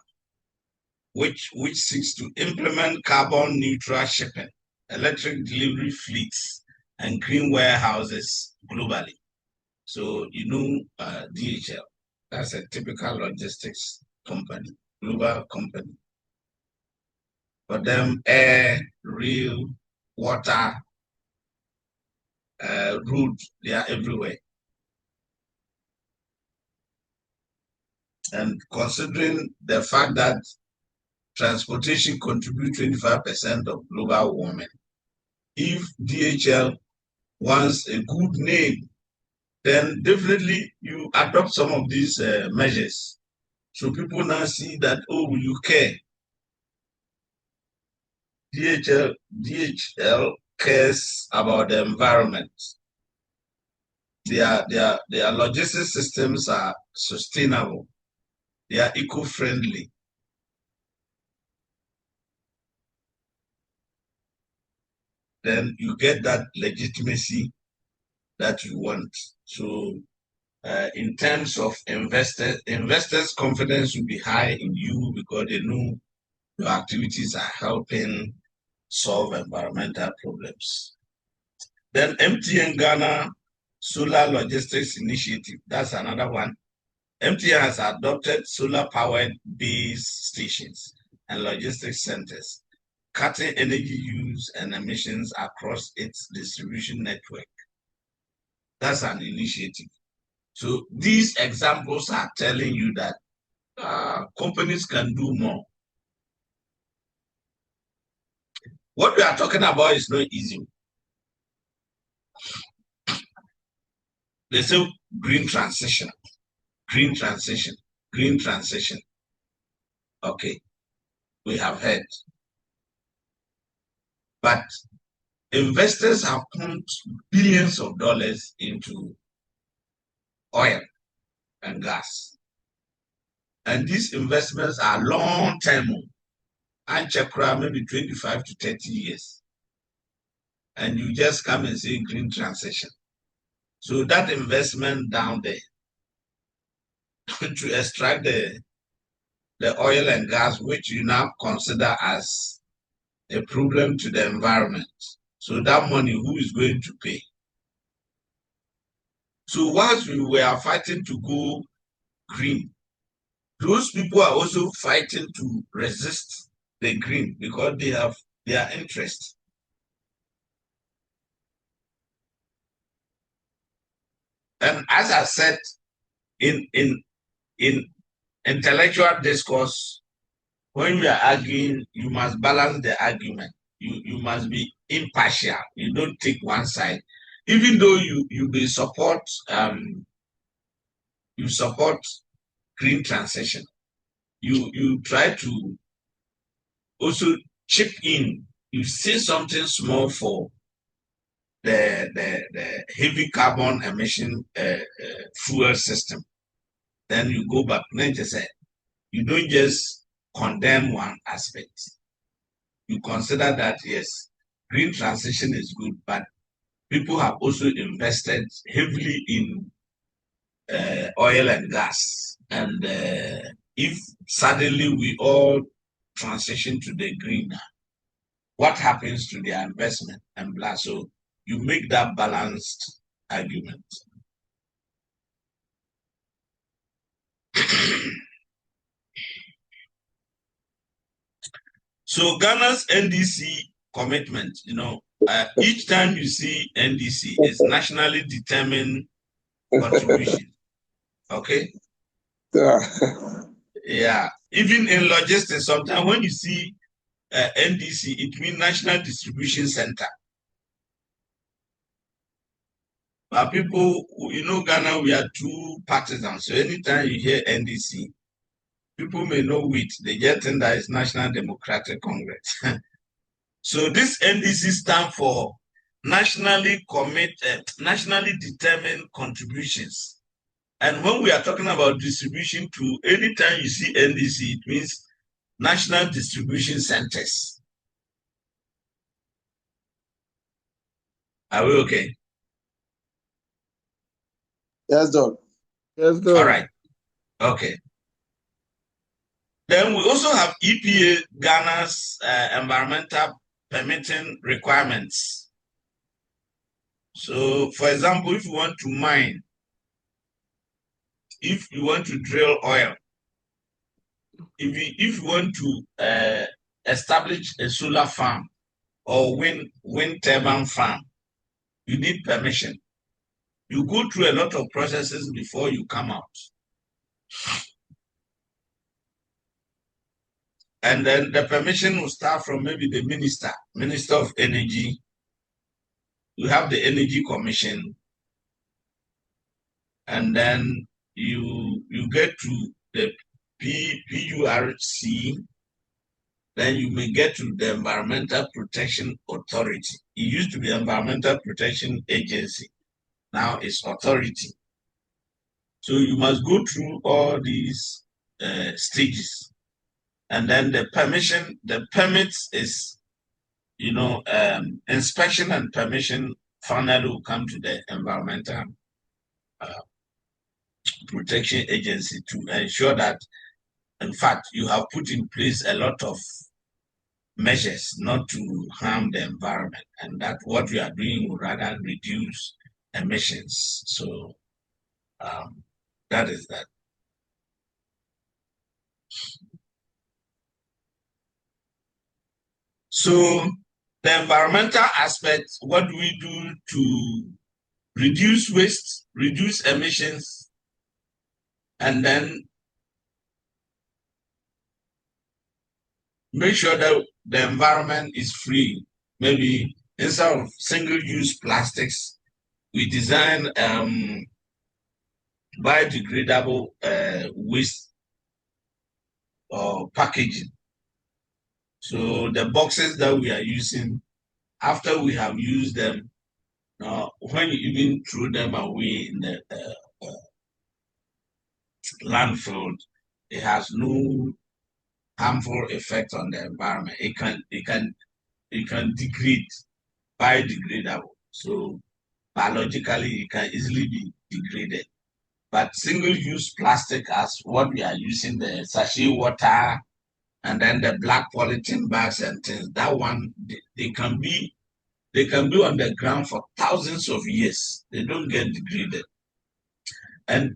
which seeks to implement carbon neutral shipping, electric delivery fleets, and green warehouses globally. So DHL, that's a typical logistics company, global company. For them, air, rail, water, road, they are everywhere. And considering the fact that transportation contributes 25% of global warming, if DHL wants a good name, then definitely you adopt some of these measures. So people now see that, oh, you care. DHL cares about the environment. Their logistics systems are sustainable. They are eco-friendly. Then you get that legitimacy that you want. So in terms of investors' confidence will be high in you because they know your activities are helping solve environmental problems. Then MTN Ghana Solar Logistics Initiative, that's another one. MTN has adopted solar-powered base stations and logistics centers, cutting energy use and emissions across its distribution network. That's an initiative. So these examples are telling you that companies can do more. What we are talking about is not easy. They say green transition, green transition, green transition. Okay, we have heard. But investors have pumped billions of dollars into oil and gas. And these investments are long-term, and check maybe 25 to 30 years. And you just come and say green transition. So that investment down there to extract the oil and gas, which you now consider as a problem to the environment. So that money, who is going to pay? So whilst we were fighting to go green, those people are also fighting to resist the green because they have their interest. And as I said, in intellectual discourse, when you are arguing, you must balance the argument. You must be impartial. You don't take one side. Even though you may support green transition, you try to also chip in. You say something small for the heavy carbon emission fuel system. Then you go back. You don't just condemn one aspect. You consider that, yes, green transition is good, but people have also invested heavily in oil and gas. And if suddenly we all transition to the green, what happens to their investment and blah? So you make that balanced argument. So Ghana's NDC commitment, each time you see NDC, it's nationally determined contribution. Okay? Yeah. Even in logistics, sometimes when you see NDC, it means National Distribution Center. But people, Ghana, we are too partisan. So anytime you hear NDC, people may know it. They just think that it's National Democratic Congress. So this NDC stands for nationally determined contributions. And when we are talking about distribution to, anytime you see NDC, it means National Distribution Centers. Are we okay? Yes, Doc. Yes, Doc. All right. Okay. Then we also have EPA Ghana's environmental permitting requirements. So, for example, if you want to mine, if you want to drill oil, if you want to establish a solar farm or wind turbine farm, you need permission. You go through a lot of processes before you come out. And then the permission will start from maybe the Minister of Energy. You have the Energy Commission. And then you get to the PURC. Then you may get to the Environmental Protection Authority. It used to be Environmental Protection Agency. Now it's authority. So you must go through all these stages. And then the permits is, inspection and permission finally will come to the Environmental Protection Agency to ensure that, in fact, you have put in place a lot of measures not to harm the environment, and that what we are doing will rather reduce emissions. So that is that. So the environmental aspect, what do we do to reduce waste, reduce emissions, and then make sure that the environment is free. Maybe instead of single-use plastics, we design biodegradable waste or packaging. So the boxes that we are using, after we have used them, when you even throw them away in the landfill, it has no harmful effect on the environment. It can degrade, biodegradable. So biologically, it can easily be degraded. But single-use plastic, as what we are using, the sachet water, and then the black polythene bags and things, that one, they can be on the ground for thousands of years. They don't get degraded. And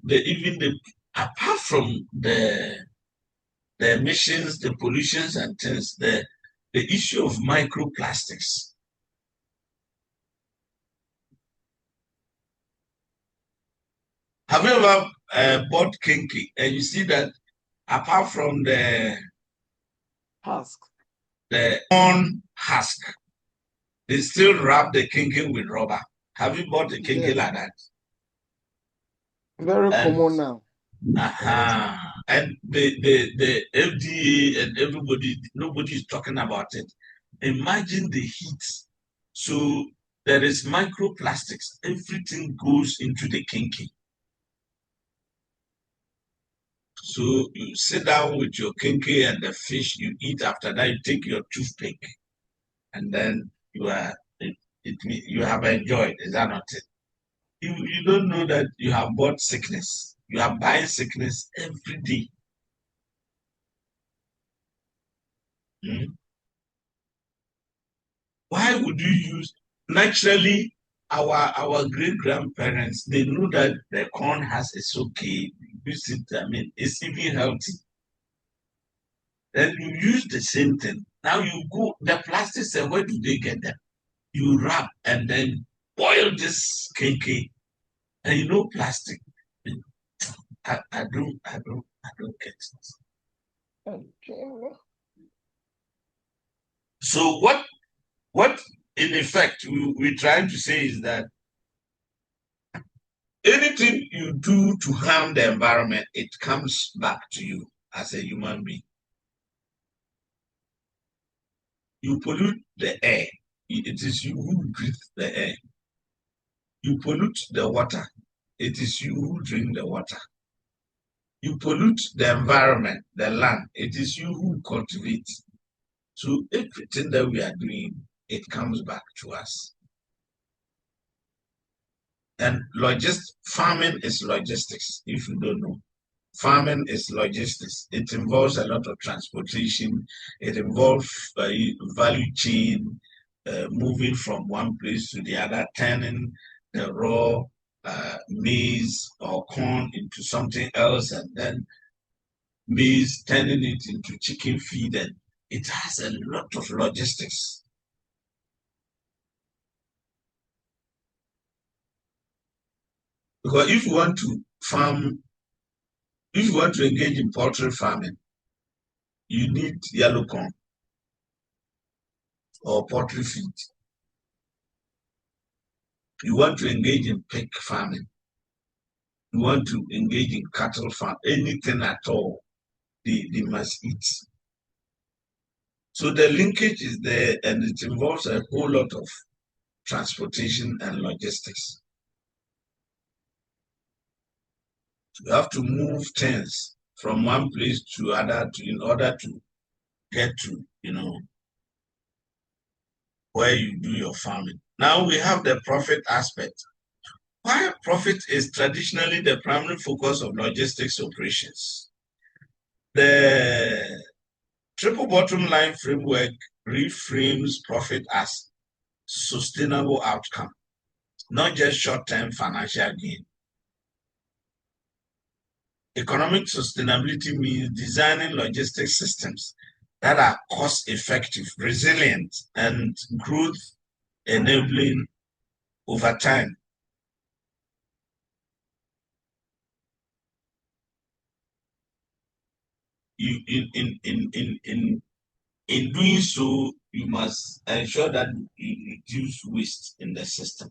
apart from the emissions, the pollutions and things, the issue of microplastics. Have you ever bought kinky and you see that apart from the husk, the corn husk, they still wrap the kinky with rubber? Have you bought a kinky like that? Very common now. And the FDA and nobody is talking about it. Imagine the heat. So there is microplastics. Everything goes into the kinky. So you sit down with your kinky and the fish you eat. After that, you take your toothpick, and then you have enjoyed. Is that not it? You don't know that you have bought sickness. You are buying sickness every day. Why would you use naturally? Our great grandparents, they knew that the corn has it's okay. Use it, it's even healthy. Then you use the same thing. Now you go, the plastics, where do they get them? You wrap and then boil this kinky. And plastic. I don't get it. So what in effect we're trying to say is that anything you do to harm the environment, it comes back to you as a human being. You pollute the air. It is you who breathe the air. You pollute the water. It is you who drink the water. You pollute the environment, the land. It is you who cultivate. So everything that we are doing, it comes back to us. And farming is logistics, if you don't know. Farming is logistics. It involves a lot of transportation. It involves value chain, moving from one place to the other, turning the raw maize or corn into something else, and then maize, turning it into chicken feed. And it has a lot of logistics. Because if you want to farm, if you want to engage in poultry farming, you need yellow corn or poultry feed. You want to engage in pig farming, you want to engage in cattle farm, anything at all, they must eat. So the linkage is there, and it involves a whole lot of transportation and logistics. You have to move things from one place to other in order to get to, where you do your farming. Now we have the profit aspect. While profit is traditionally the primary focus of logistics operations, the triple bottom line framework reframes profit as sustainable outcome, not just short-term financial gain. Economic sustainability means designing logistics systems that are cost-effective, resilient, and growth-enabling over time. In doing so, you must ensure that you reduce waste in the system.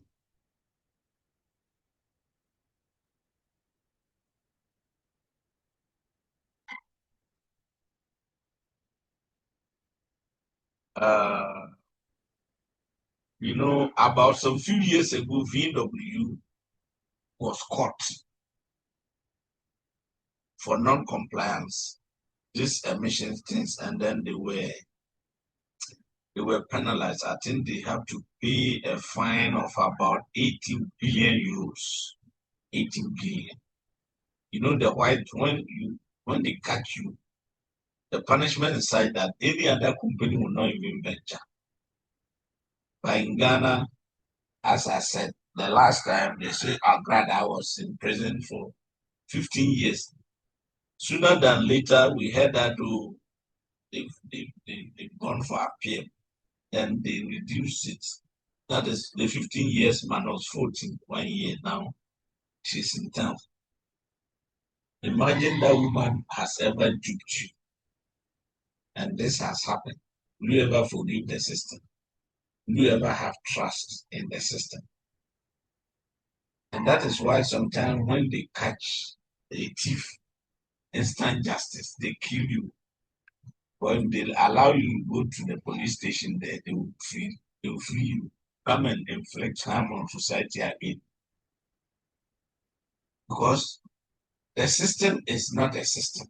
About some few years ago, VW was caught for non-compliance, these emissions things, and then they were penalized. I think they have to pay a fine of about 18 billion euros. 18 billion. When they catch you, the punishment is such that any other company will not even venture. But in Ghana, as I said, the last time they say Agrada was in prison for 15 years. Sooner than later, we heard that they've gone for appeal. Then they reduced it. That is the 15 years minus 14, 1 year now. She's in town. Imagine that woman has ever duped you. And this has happened. Will you ever forgive the system? Will you ever have trust in the system? And that is why sometimes when they catch a thief, instant justice, they kill you. When they allow you to go to the police station there, they will free you. Come and inflict harm on society again. Because the system is not a system.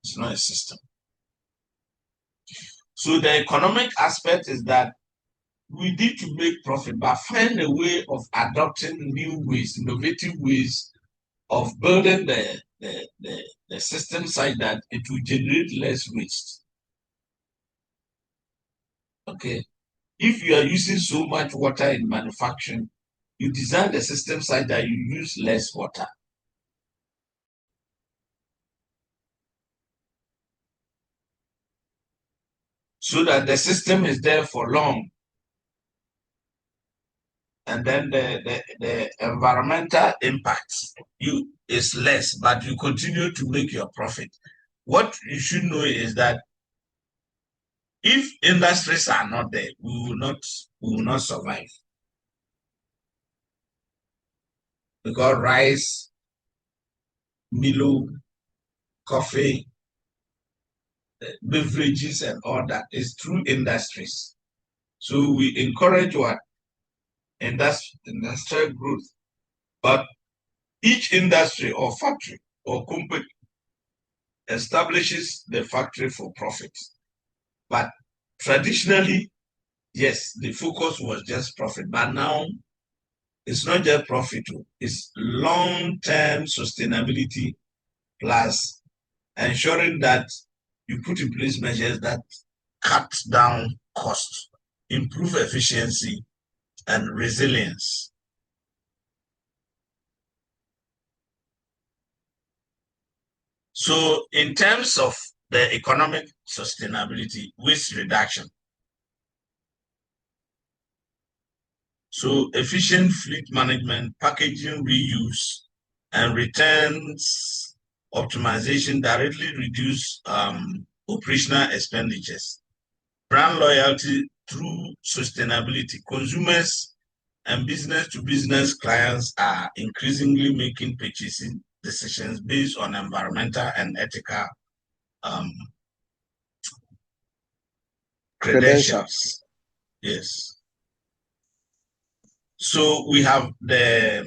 It's not a system. So the economic aspect is that we need to make profit, but find a way of adopting new ways, innovative ways of building the system such that it will generate less waste. Okay. If you are using so much water in manufacturing, you design the system such that you use less water. So that the system is there for long. And then the environmental impact is less, but you continue to make your profit. What you should know is that if industries are not there, we will not survive. Because rice, Milo, coffee, beverages, and all that is through industries. So we encourage what? Industrial growth. But each industry or factory or company establishes the factory for profit. But traditionally, yes, the focus was just profit. But now it's not just profit, it's long-term sustainability plus ensuring that you put in place measures that cut down costs, improve efficiency, and resilience. So in terms of the economic sustainability, waste reduction. So efficient fleet management, packaging reuse, and returns optimization directly reduce operational expenditures. Brand loyalty through sustainability. Consumers and business-to-business clients are increasingly making purchasing decisions based on environmental and ethical credentials. Yes. So we have the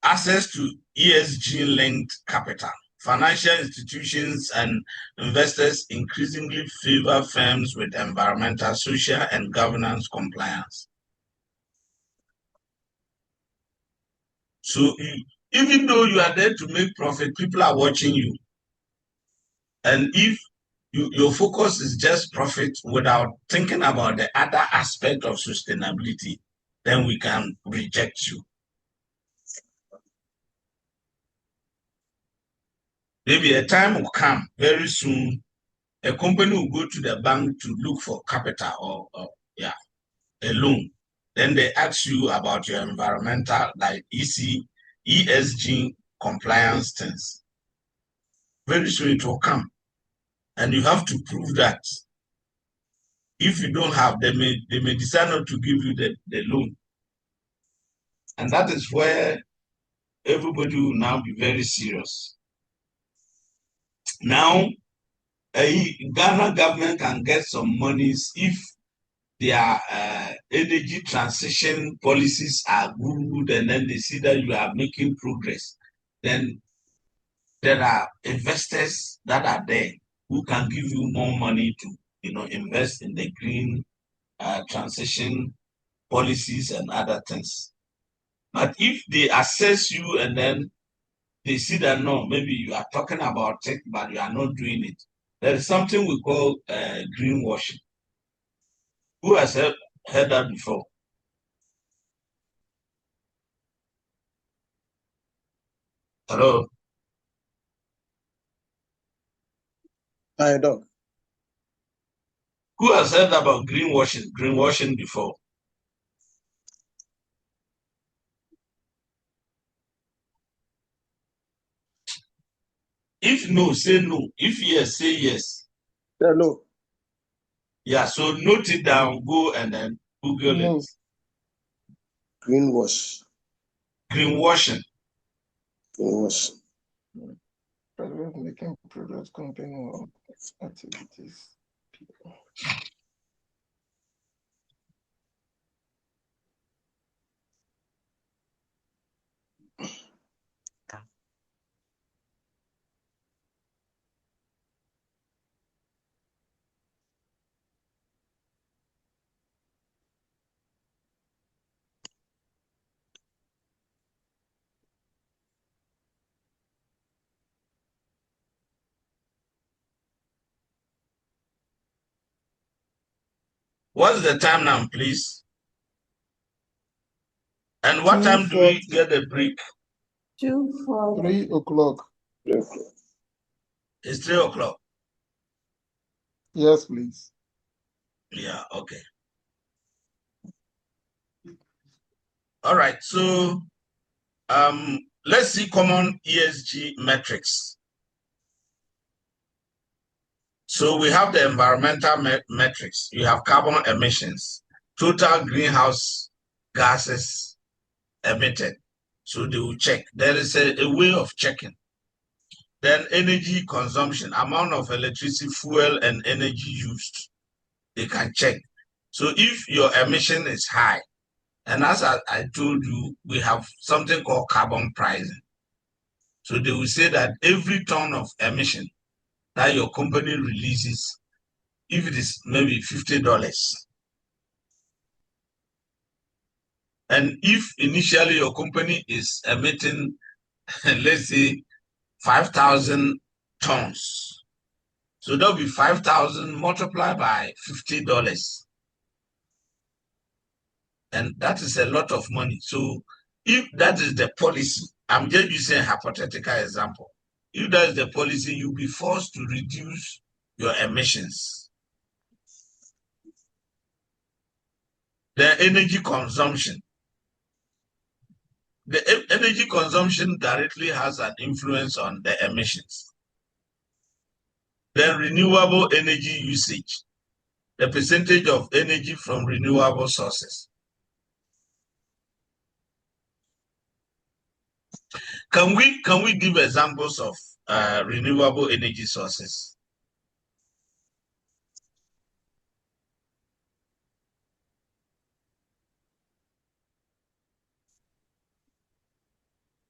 access to ESG-linked capital. Financial institutions and investors increasingly favor firms with environmental, social, and governance compliance. So even though you are there to make profit, people are watching you. And if your focus is just profit without thinking about the other aspect of sustainability, then we can reject you. Maybe a time will come very soon, a company will go to the bank to look for capital or a loan. Then they ask you about your environmental, like ESG compliance things. Very soon it will come. And you have to prove that. If you don't have, they may decide not to give you the loan. And that is where everybody will now be very serious. Now, Ghana government can get some monies if their energy transition policies are good, and then they see that you are making progress. Then there are investors that are there who can give you more money to invest in the green transition policies and other things. But if they assess you and then they see that no, maybe you are talking about it, but you are not doing it, there is something we call greenwashing. Who has heard that before? Hello? I don't. Who has heard about greenwashing before? If no, say no. If yes, say yes. Yeah, no. Yeah, so note it down, go and then Google it. Greenwashing. Greenwashing. Making product company activities. What's the time now, please? And what time do we get the break? 3 o'clock. It's 3 o'clock. Yes, please. Yeah, okay. All right, so let's see common ESG metrics. So we have the environmental metrics. You have carbon emissions, total greenhouse gases emitted. So they will check. There is a way of checking. Then energy consumption, amount of electricity, fuel, and energy used. They can check. So if your emission is high, and as I told you, we have something called carbon pricing. So they will say that every ton of emission that your company releases, if it is maybe $50, and if initially your company is emitting, let's say, 5,000 tons, so that'll be 5,000 multiplied by $50. And that is a lot of money. So if that is the policy, I'm just using a hypothetical example. if that is the policy, you'll be forced to reduce your emissions. The energy consumption. The energy consumption directly has an influence on the emissions. Then renewable energy usage, the percentage of energy from renewable sources. Can we give examples of renewable energy sources?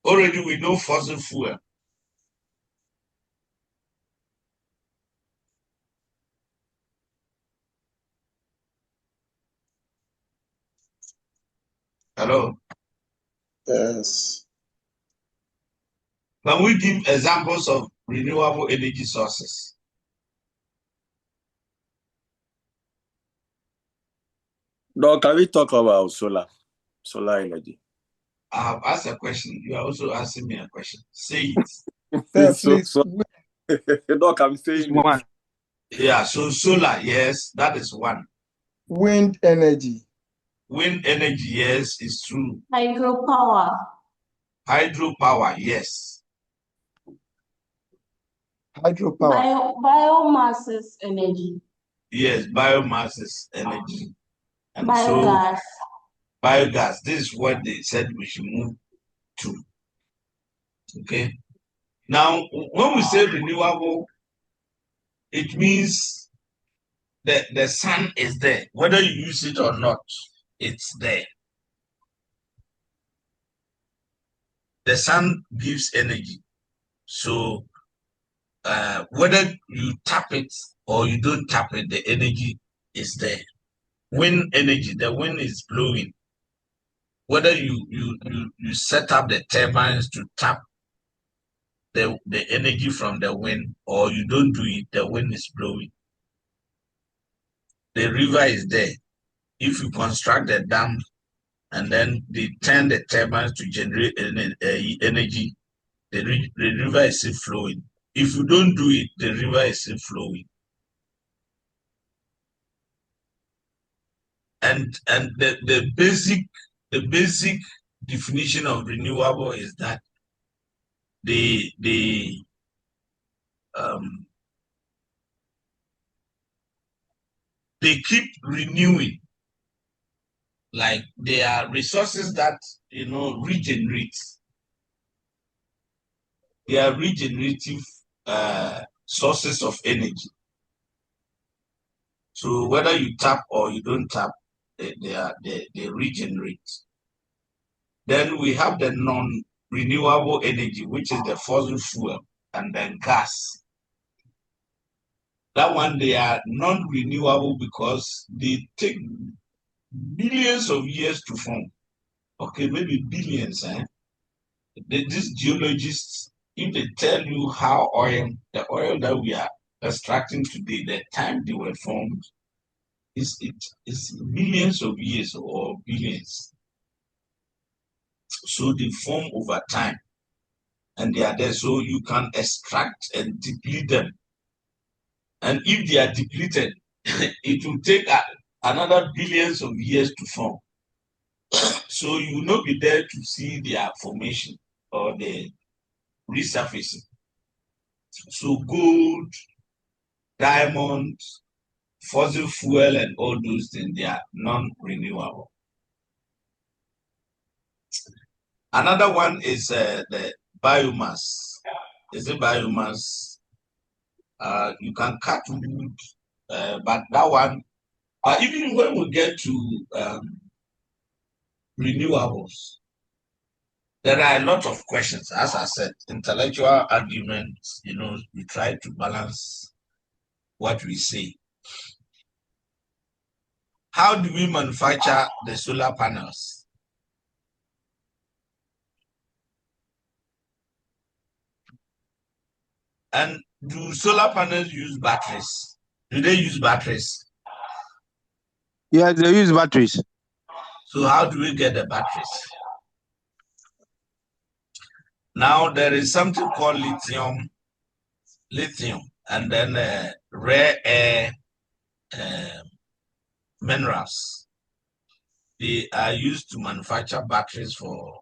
Already we know fossil fuel. Hello? Yes. Can we give examples of renewable energy sources? No, can we talk about solar energy? I have asked a question. You are also asking me a question. Say it. Please. Doc, I'm saying one. Yeah, so solar, yes, that is one. Wind energy. Wind energy, yes, is true. Hydropower. Hydropower, yes. Hydropower. Biomass is energy. Yes, biomass is energy. And Biogas. so biogas, this is what they said we should move to. Okay. Now, when we say renewable, it means that the sun is there. Whether you use it or not, it's there. The sun gives energy. So whether you tap it or you don't tap it, the energy is there. Wind energy, the wind is blowing. Whether you set up the turbines to tap the energy from the wind or you don't do it, the wind is blowing. The river is there. If you construct a dam and then they turn the turbines to generate energy, the river is still flowing. If you don't do it, the river is still flowing. And the basic definition of renewable is that they keep renewing, like they are resources that regenerate. They are regenerative sources of energy. So whether you tap or you don't tap, they regenerate. Then we have the non-renewable energy, which is the fossil fuel, and then gas. That one, they are non-renewable because they take billions of years to form. Okay, maybe billions. These geologists, if they tell you how the oil that we are extracting today, the time they were formed, it's millions of years or billions. So they form over time, and they are there. So you can extract and deplete them. And if they are depleted, it will take another billions of years to form. So you will not be there to see their formation or the resurfacing. So gold, diamond, fossil fuel, and all those things, they are non-renewable. Another one is the biomass. Is it biomass? You can cut wood, but that one, even when we get to renewables, there are a lot of questions. As I said, intellectual arguments, we try to balance what we say. How do we manufacture the solar panels? And do solar panels use batteries? Do they use batteries? Yes, they use batteries. So how do we get the batteries? Now there is something called lithium lithium, and then rare earth minerals. They are used to manufacture batteries for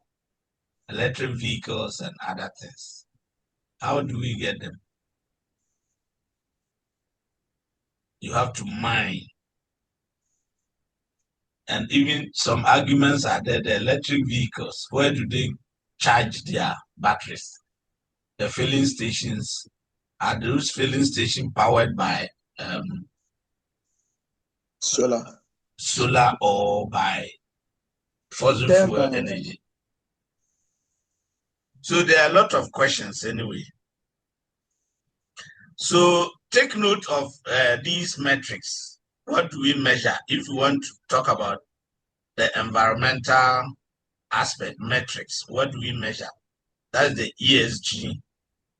electric vehicles and other things. How do we get them? You have to mine. And even some arguments are there, the electric vehicles, where do they charge their batteries? The filling stations, are those filling stations powered by solar or by fossil fuel energy? So there are a lot of questions anyway. So take note of these metrics. What do we measure if we want to talk about the environmental aspect metrics? What do we measure? That's the ESG.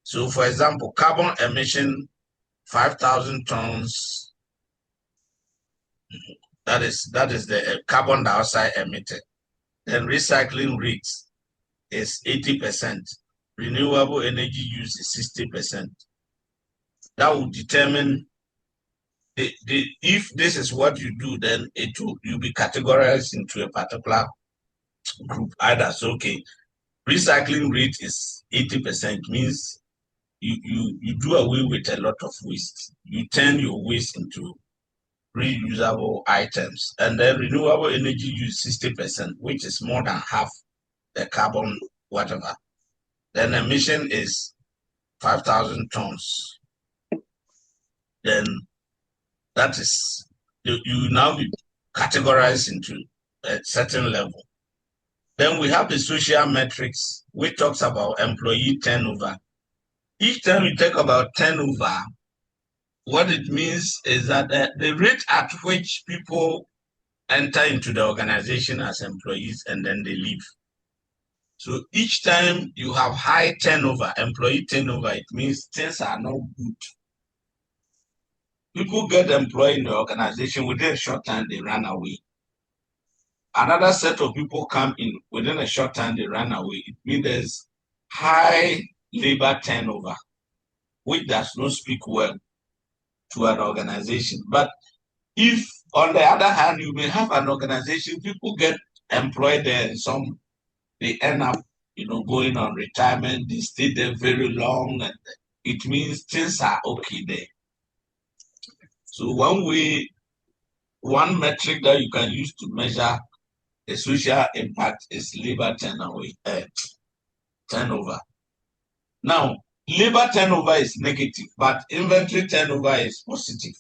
So for example, carbon emission, 5,000 tons. That is the carbon dioxide emitted. Then recycling rates is 80%. Renewable energy use is 60%. That will determine if this is what you do, then you'll be categorized into a particular group. Either so, okay, recycling rate is 80%, means you do away with a lot of waste. You turn your waste into reusable items. And then renewable energy use 60%, which is more than half the carbon, whatever. Then emission is 5,000 tons. Then that is, you now be categorized into a certain level. Then we have the social metrics, which talks about employee turnover. Each time we talk about turnover, what it means is that the rate at which people enter into the organization as employees and then they leave. So each time you have high turnover, employee turnover, it means things are not good. People get employed in the organization, within a short time they run away. Another set of people come in, within a short time they run away. It means there's high labor turnover, which does not speak well to an organization. But if, on the other hand, you may have an organization, people get employed there, and some, they end up, going on retirement, they stay there very long, and it means things are okay there. So one metric that you can use to measure the social impact is labor turnover. Now, labor turnover is negative, but inventory turnover is positive.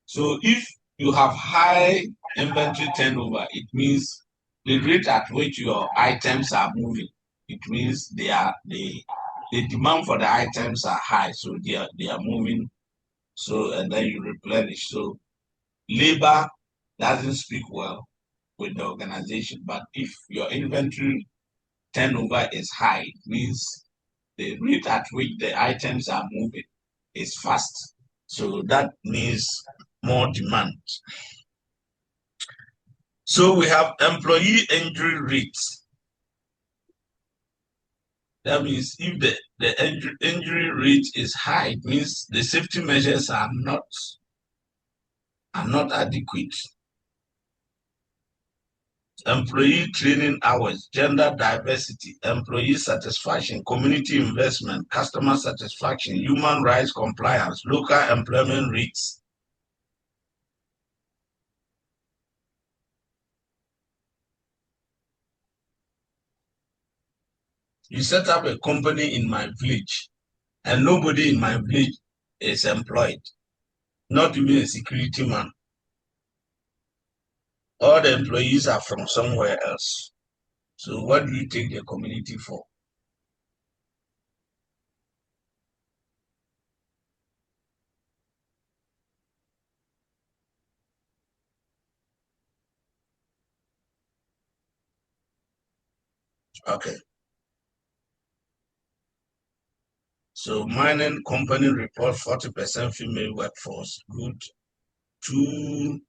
So if you have high inventory turnover, it means the rate at which your items are moving. It means the demand for the items are high, so they are moving. So, and then you replenish. So labor doesn't speak well with the organization, but if your inventory turnover is high, it means the rate at which the items are moving is fast. So that means more demand. So we have employee injury rates. That means if the injury rate is high, it means the safety measures are not adequate. Employee training hours, gender diversity, employee satisfaction, community investment, customer satisfaction, human rights compliance, local employment rates. You set up a company in my village and nobody in my village is employed, not even a security man. All the employees are from somewhere else. So what do you take the community for? Okay. So mining company report 40% female workforce. Good. 2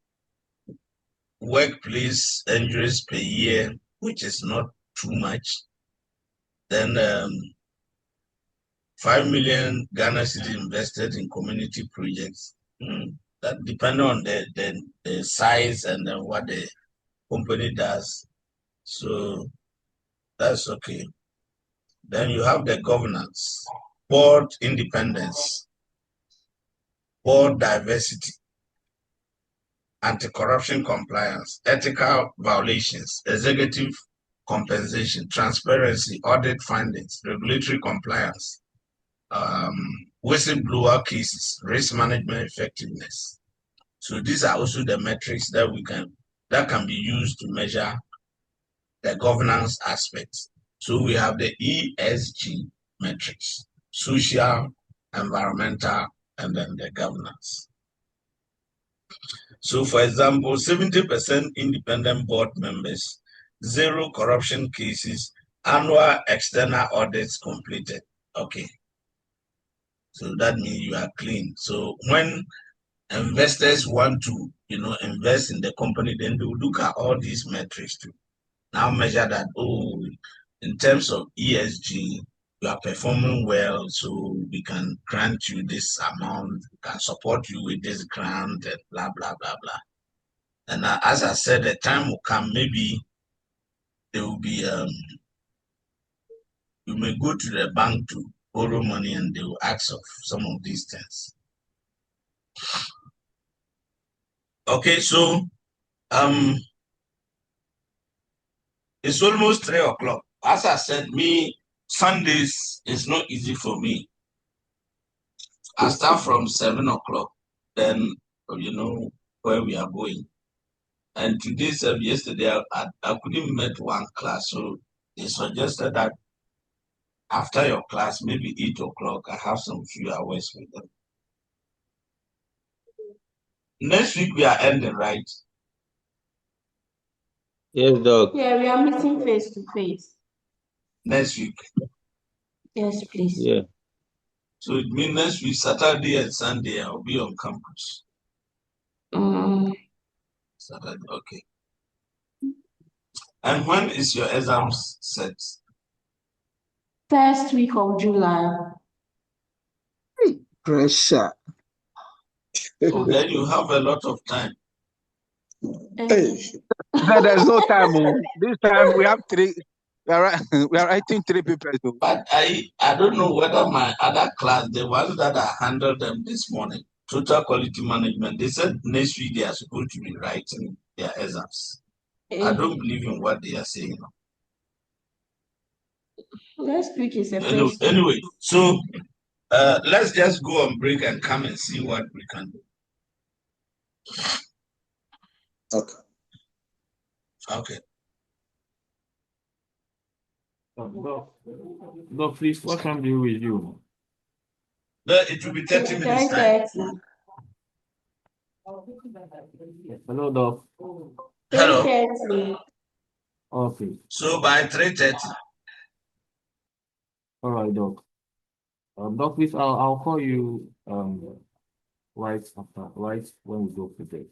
workplace injuries per year, which is not too much. Then 5 million Ghana cedis invested in community projects. That depends on the size and then what the company does. So that's okay. Then you have the governance, board independence, board diversity, anti-corruption compliance, ethical violations, executive compensation, transparency, audit findings, regulatory compliance, whistleblower cases, risk management effectiveness. So these are also the metrics that can be used to measure the governance aspects. So we have the ESG metrics, social, environmental, and then the governance. So for example, 70% independent board members, 0 corruption cases, annual external audits completed. Okay. So that means you are clean. So when investors want to, invest in the company, then they will look at all these metrics to now measure that, in terms of ESG, you are performing well, so we can grant you this amount, we can support you with this grant, and blah, blah, blah, blah. And as I said, the time will come, maybe there will be, you may go to the bank to borrow money and they will ask of some of these things. Okay, so it's almost 3 o'clock. As I said, Sundays is not easy for me. I start from 7 o'clock, then where we are going. And today, yesterday, I couldn't meet one class, so they suggested that after your class, maybe 8 o'clock, I have some few hours with them. Next week, we are ending, right? Yes, Doc. Yeah, we are meeting face to face. Next week. Yes, please. Yeah. So it means next week, Saturday and Sunday, I'll be on campus. Saturday, okay. And when is your exams set? First week of July. Pressure. So then you have a lot of time. Hey. There's no time. This time we have 3. We are writing 3 papers. But I don't know whether my other class, the ones that I handled them this morning, total quality management, they said next week they are supposed to be writing their exams. I don't believe in what they are saying. Next week is a first. Anyway, so let's just go on break and come and see what we can do. Okay. Okay. Doc, please, what time do we do? It will be 30 minutes time. Hello, Doc. Hello. 3:30. Okay. So by 3:30. All right, Doc. Doc, please, I'll call you right when we go to bed.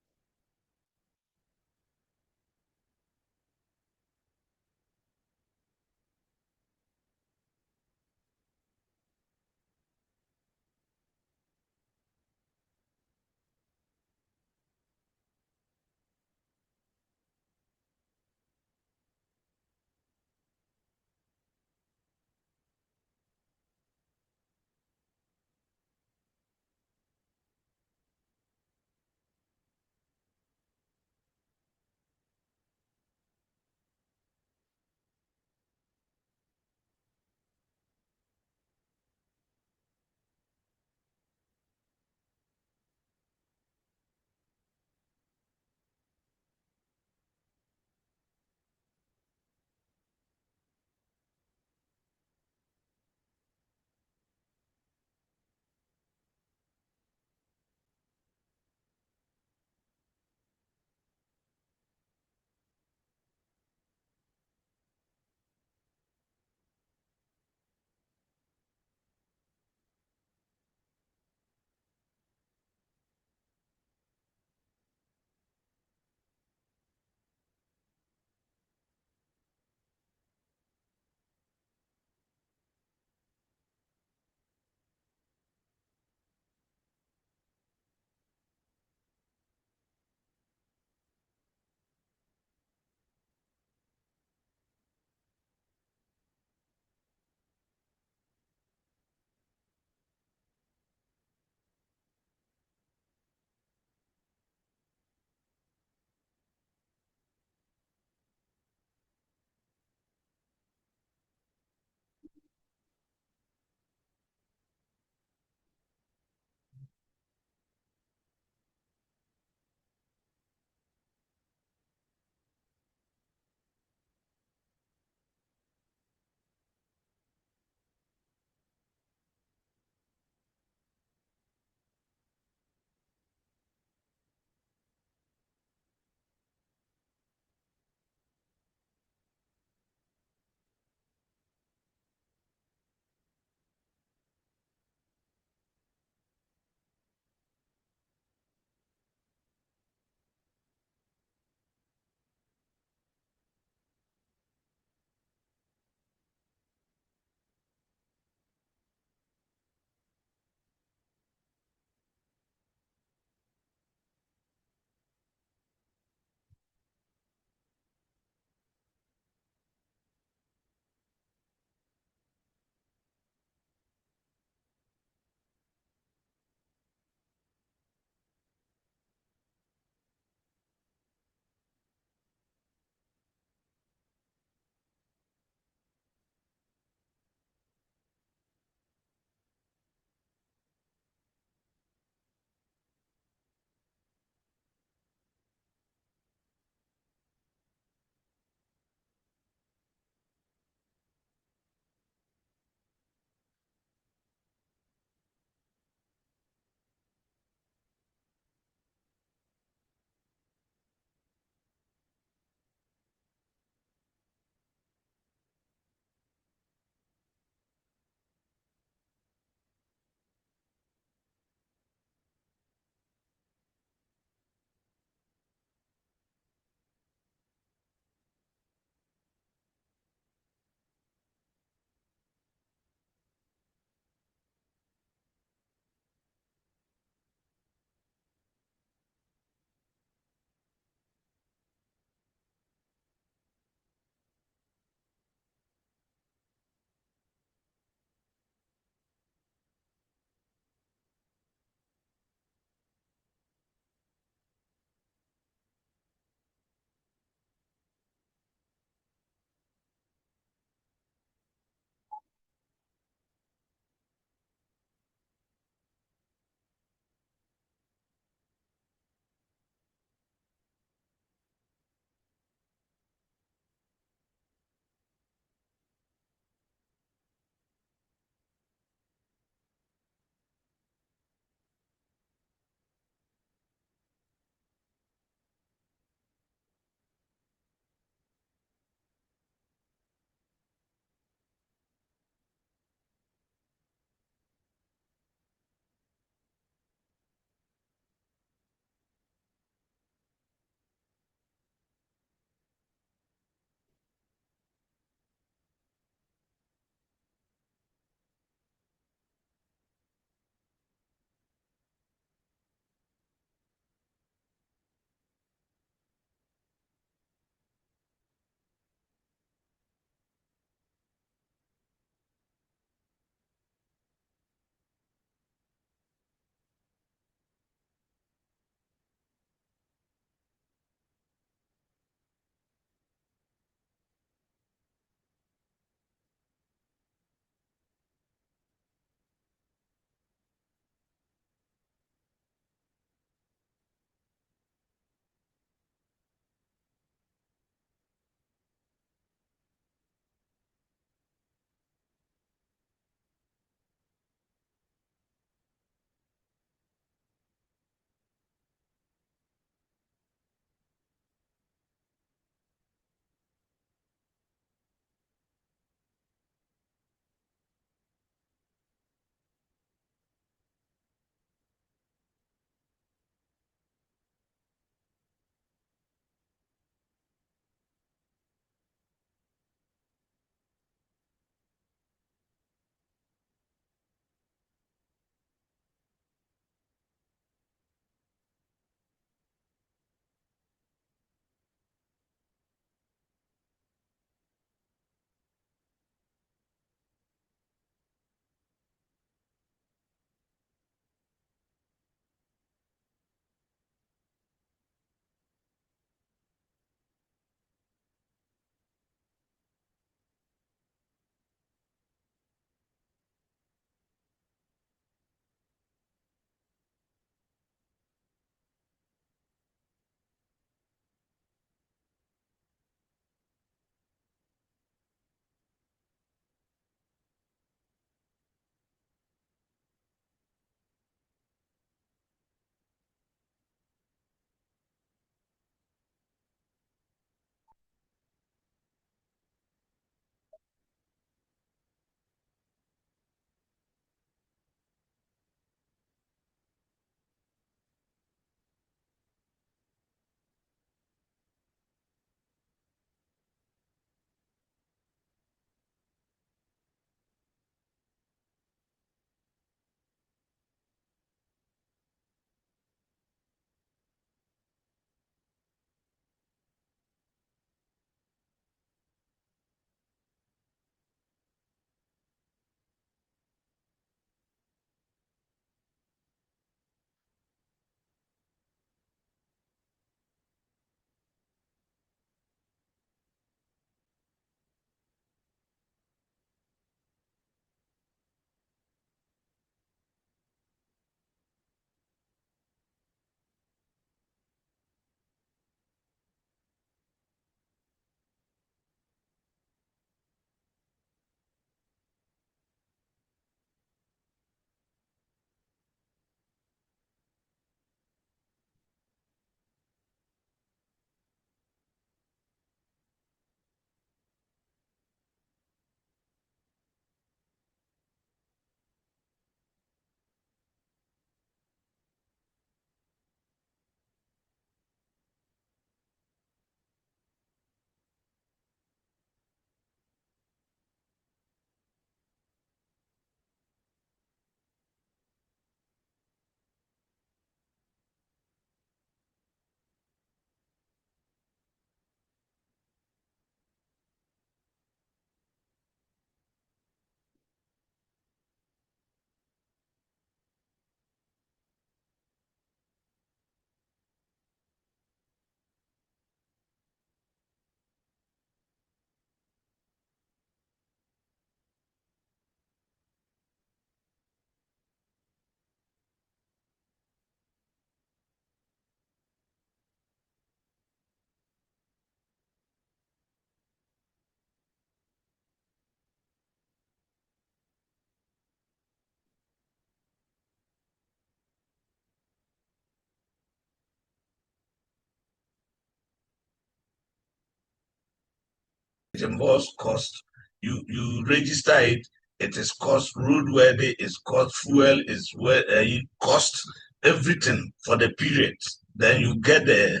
involves cost. You register it. It is cost roadworthy. It's cost fuel. It's where it cost everything for the period. Then you get the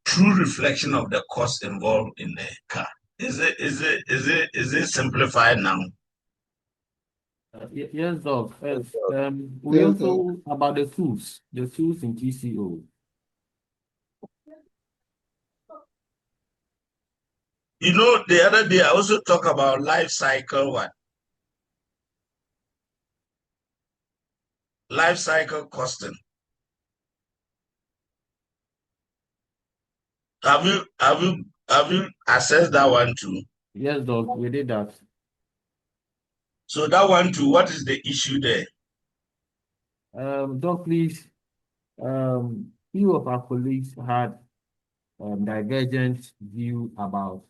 true reflection of the cost involved in the car. Is it simplified now? Yes, Doc. We Yes, also about the tools in TCO. You know, the other day I also talk about life cycle what? Life cycle costing. Have you assessed that one too? Yes, Doc, we did that. So that one too, what is the issue there? Doc, please. Few of our colleagues had divergent view about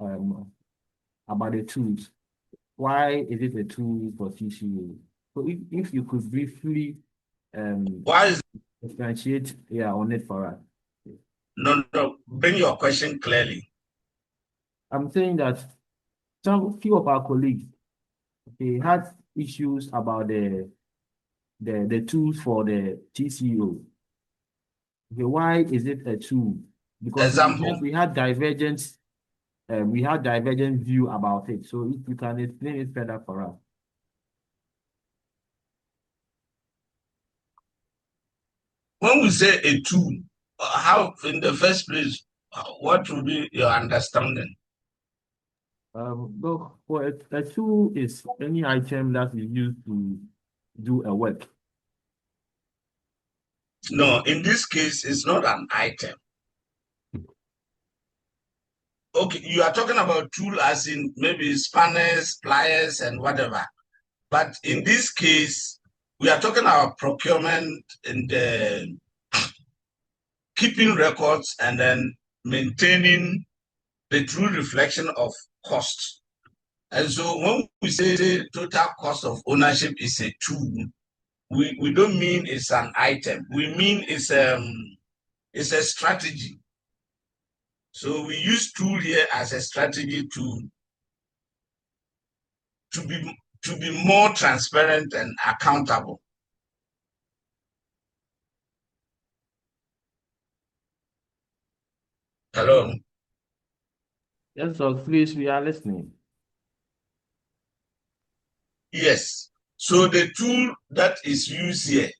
the tools. Why is it a tool for TCU? So if you could briefly Why is differentiate on it for us. no, bring your question clearly. I'm saying that few of our colleagues, they had issues about the tools for the TCO. Okay, why is it a tool? Because Example. we had divergent view about it. So if you can explain it further for us. When we say a tool, how in the first place, what would be your understanding? Look, for a tool is any item that is used to do a work. No, in this case, it's not an item. Okay, you are talking about tool as in maybe spanners, pliers, and whatever. But in this case, we are talking about procurement and keeping records and then maintaining the true reflection of cost. And so when we say total cost of ownership is a tool, we don't mean it's an item. We mean it's a strategy. So we use tool here as a strategy to be more transparent and accountable. Hello. Yes, so please, we are listening. Yes. So the tool that is used here,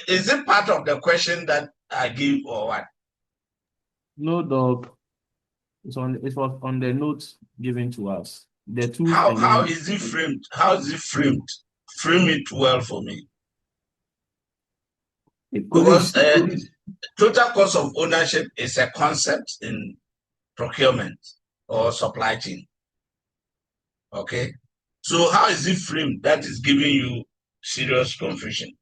is it part of the question that I gave or what? No, Doc. It was on the notes given to us. The tools How is it framed? How is it framed? Frame it well for me. Because total cost of ownership is a concept in procurement or supply chain. Okay. So how is it framed that is giving you serious confusion?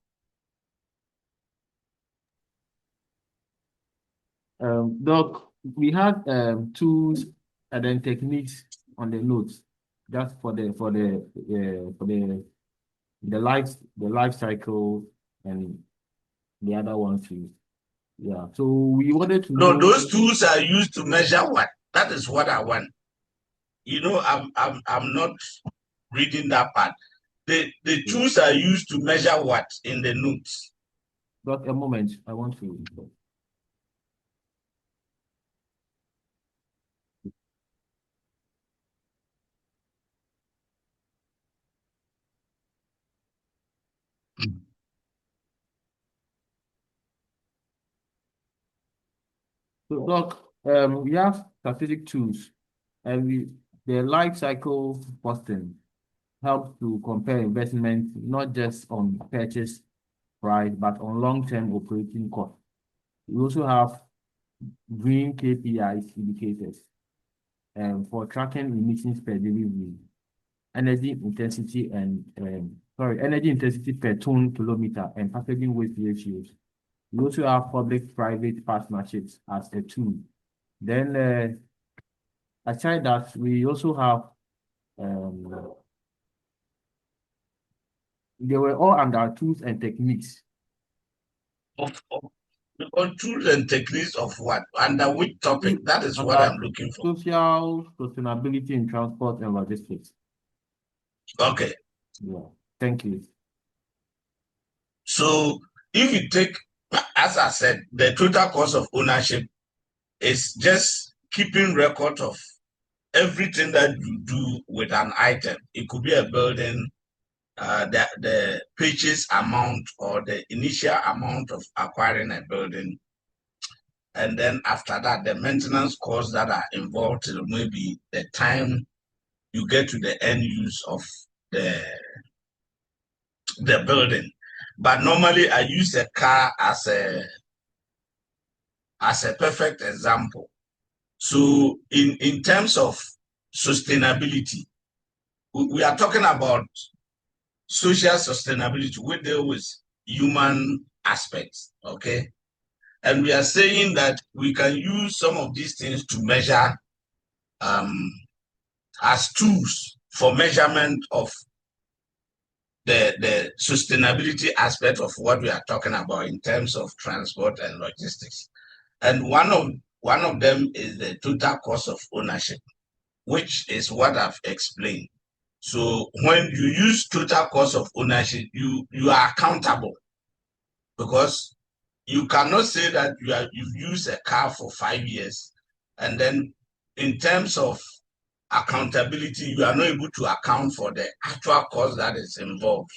Doc, we had tools and then techniques on the notes just for the life cycle and the other ones too. Yeah. So we wanted to know. No, those tools are used to measure what? That is what I want. You know, I'm not reading that part. The tools are used to measure what in the notes? Doc, a moment. I want to. So, Doc, we have strategic tools, and the life cycle costing helps to compare investment not just on purchase price, but on long-term operating cost. We also have green KPIs indicators for tracking emissions per delivery, energy intensity per ton kilometer, and packaging waste ratios. We also have public-private partnerships as a tool. Then, aside that, we also have they were all under tools and techniques. Because tools and techniques of what? Under which topic? That is what I'm looking for. Social sustainability in transport and logistics. Okay. Yeah. Thank you. So if you take, as I said, the total cost of ownership is just keeping record of everything that you do with an item. It could be a building, the purchase amount or the initial amount of acquiring a building. And then after that, the maintenance costs that are involved, maybe the time you get to the end use of the building. But normally I use a car as a perfect example. So in terms of sustainability, we are talking about social sustainability. We deal with human aspects, okay? And we are saying that we can use some of these things to measure as tools for measurement of the sustainability aspect of what we are talking about in terms of transport and logistics. And one of them is the total cost of ownership, which is what I've explained. So when you use total cost of ownership, you are accountable, because you cannot say that you've used a car for 5 years and then in terms of accountability, you are not able to account for the actual cost that is involved.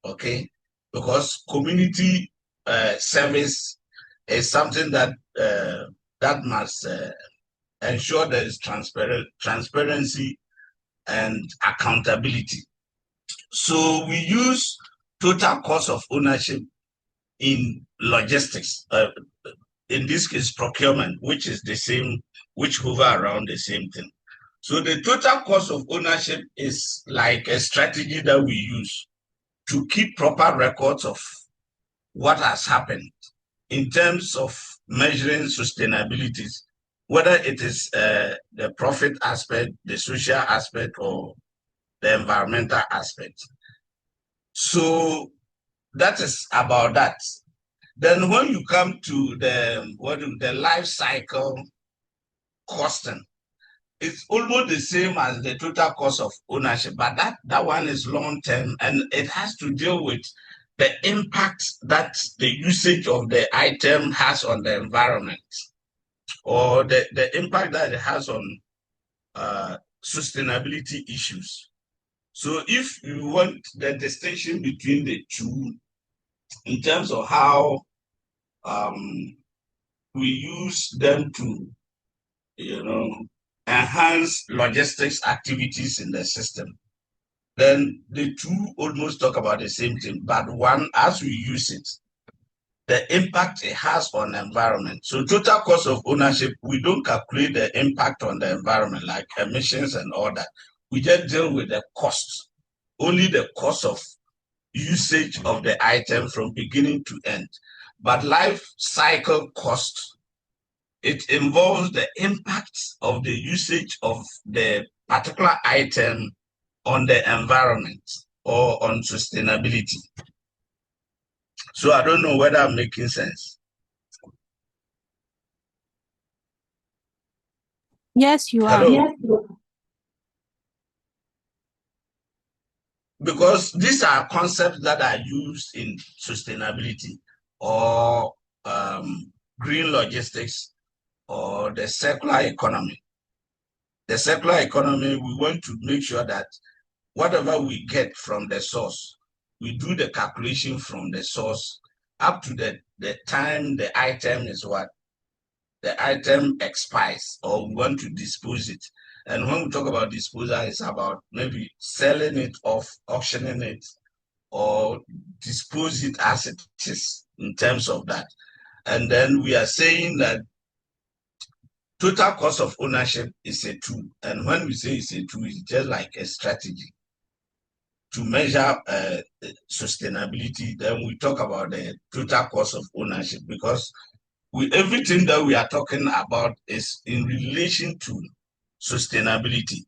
Okay, because community service is something that that must ensure there is transparency and accountability. So we use total cost of ownership in logistics. In this case, procurement, which is the same, which hover around the same thing. So the total cost of ownership is like a strategy that we use to keep proper records of what has happened in terms of measuring sustainability, whether it is the profit aspect, the social aspect, or the environmental aspect. So that is about that. Then when you come to the life cycle costing, it's almost the same as the total cost of ownership, but that one is long term, and it has to deal with the impact that the usage of the item has on the environment, or the impact that it has on sustainability issues. So if you want the distinction between the two in terms of how we use them to, enhance logistics activities in the system, then the two almost talk about the same thing, but one, as we use it, the impact it has on the environment. So total cost of ownership, we don't calculate the impact on the environment like emissions and all that. We just deal with the cost, only the cost of usage of the item from beginning to end. But life cycle cost, it involves the impact of the usage of the particular item on the environment or on sustainability. So I don't know whether I'm making sense. Yes, you are. Hello? Because these are concepts that are used in sustainability or green logistics or the circular economy. The circular economy, we want to make sure that whatever we get from the source, we do the calculation from the source up to the time the item is what? The item expires, or we want to dispose it. And when we talk about disposal, it's about maybe selling it off, auctioning it, or dispose it as it is in terms of that. And then we are saying that total cost of ownership is a tool. And when we say it's a tool, it's just like a strategy to measure sustainability. Then we talk about the total cost of ownership, because everything that we are talking about is in relation to sustainability,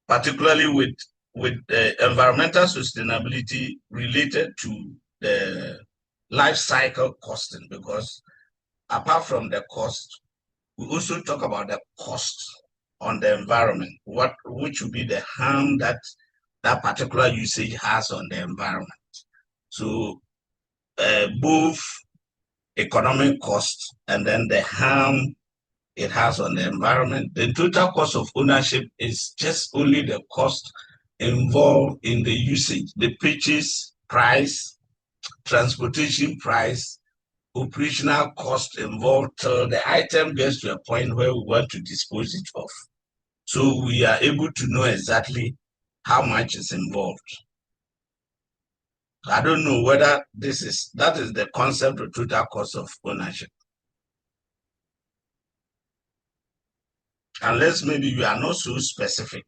particularly with the environmental sustainability related to the life cycle costing, because apart from the cost, we also talk about the cost on the environment, which would be the harm that that particular usage has on the environment. So both economic cost and then the harm it has on the environment. The total cost of ownership is just only the cost involved in the usage, the purchase price, transportation price, operational cost involved till the item gets to a point where we want to dispose it of. So we are able to know exactly how much is involved. I don't know whether that is the concept of total cost of ownership. Unless maybe you are not so specific,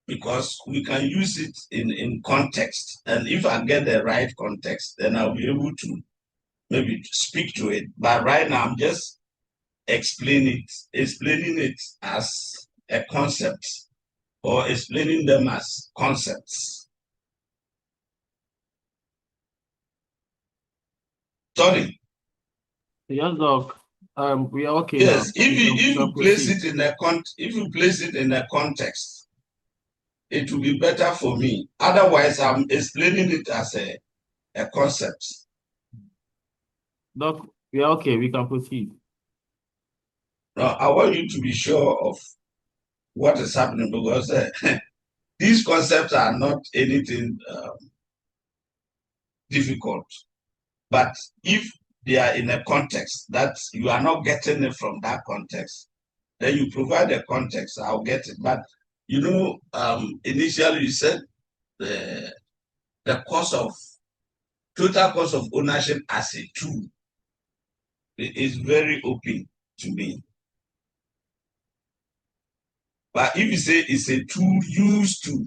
because we can use it in context. And if I get the right context, then I'll be able to maybe speak to it. But right now, I'm just explaining it as a concept, or explaining them as concepts. Sorry. Yes, Doc. We are okay Yes, now. if you place Proceed. it in a context, it will be better for me. Otherwise, I'm explaining it as a concept. Doc, we are okay. We can proceed. Now, I want you to be sure of what is happening, because these concepts are not anything difficult. But if they are in a context that you are not getting it from that context, then you provide the context, I'll get it. But initially you said the total cost of ownership as a tool is very open to me. But if you say it's a tool used to,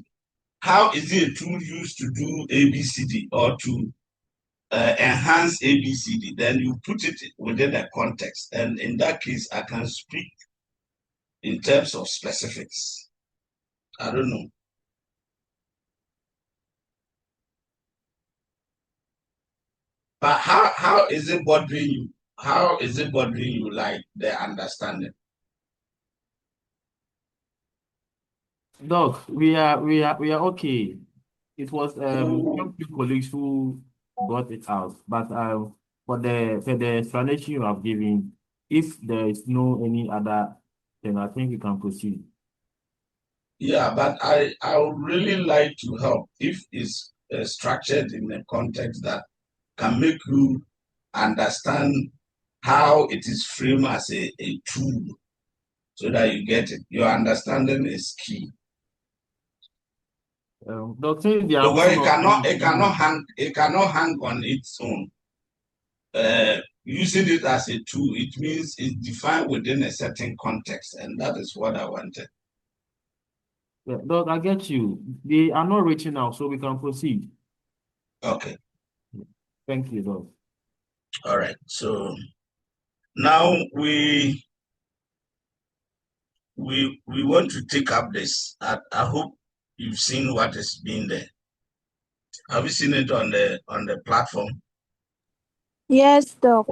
how is it a tool used to do ABCD or to enhance ABCD? Then you put it within a context. And in that case, I can speak in terms of specifics. I don't know. But how is it bothering you? How is it bothering you, like the understanding? Doc, we are okay. It was some few colleagues who brought it out, but for the explanation you have given, if there is no any other, then I think you can proceed. Yeah, but I would really like to help if it's structured in a context that can make you understand how it is framed as a tool, so that you get it. Your understanding is key. Doctor, they are Because also it cannot hang on its own. Using it as a tool, it means it's defined within a certain context, and that is what I wanted. Yeah, Doc, I get you. They are not reaching out, so we can proceed. Okay. Thank you, Doc. All right. So now we want to take up this. I hope you've seen what is being there. Have you seen it on the platform? Yes, Doc.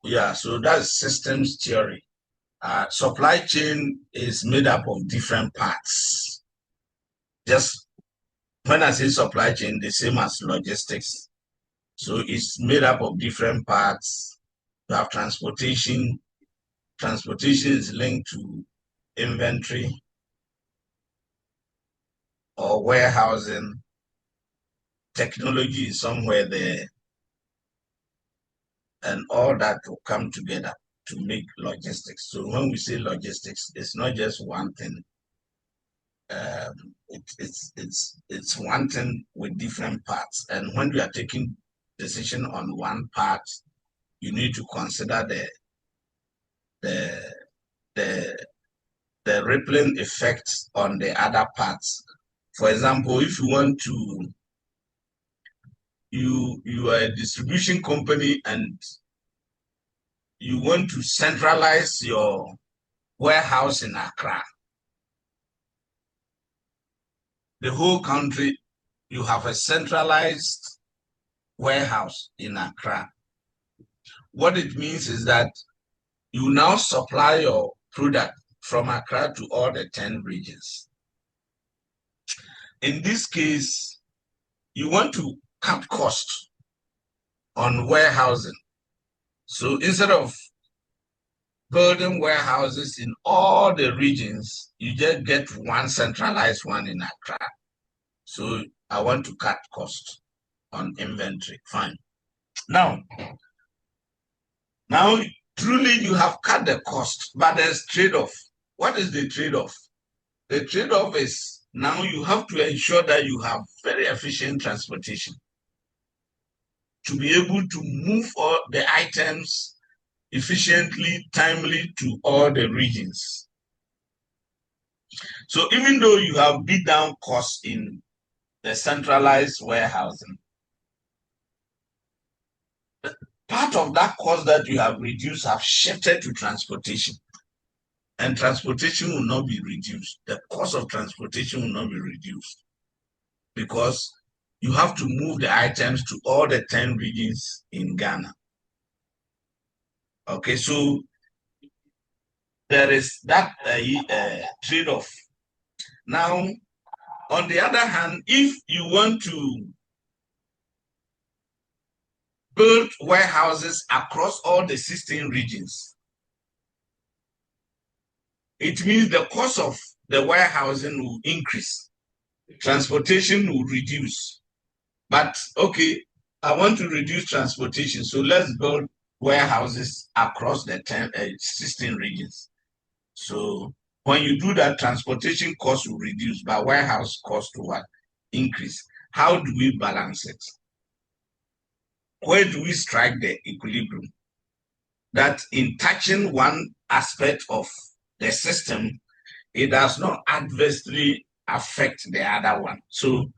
Yeah. So that's systems theory. Supply chain is made up of different parts. Just when I say supply chain, the same as logistics. So it's made up of different parts. You have transportation. Transportation is linked to inventory or warehousing. Technology is somewhere there. And all that will come together to make logistics. So when we say logistics, it's not just one thing. It's one thing with different parts. And when you are taking decision on one part, you need to consider the rippling effects on the other parts. For example, if you want to, you are a distribution company and you want to centralize your warehouse in Accra. The whole country, you have a centralized warehouse in Accra. What it means is that you now supply your product from Accra to all the 10 regions. In this case, you want to cut costs on warehousing. So instead of building warehouses in all the regions, you just get one centralized one in Accra. So I want to cut costs on inventory. Fine. Now, truly you have cut the cost, but there's trade-off. What is the trade-off? The trade-off is now you have to ensure that you have very efficient transportation to be able to move all the items efficiently, timely to all the regions. So even though you have beat down costs in the centralized warehousing, part of that cost that you have reduced have shifted to transportation. And transportation will not be reduced. The cost of transportation will not be reduced because you have to move the items to all the 10 regions in Ghana. Okay, so there is that trade-off. Now, on the other hand, if you want to build warehouses across all the 16 regions, it means the cost of the warehousing will increase. Transportation will reduce. But okay, I want to reduce transportation, so let's build warehouses across the 16 regions. So when you do that, transportation costs will reduce, but warehouse costs will increase. How do we balance it? Where do we strike the equilibrium? That in touching one aspect of the system, it does not adversely affect the other one. So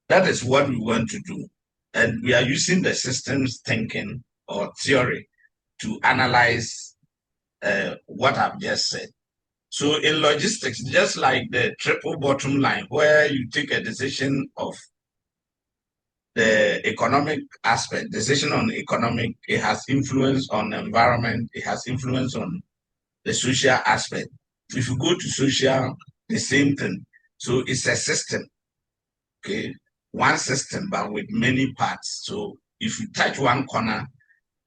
that is what we want to do. And we are using the systems thinking or theory to analyze what I've just said. So in logistics, just like the triple bottom line, where you take a decision of the economic aspect, decision on economic, it has influence on the environment, it has influence on the social aspect. If you go to social, the same thing. So it's a system, okay? One system, but with many parts. So if you touch one corner,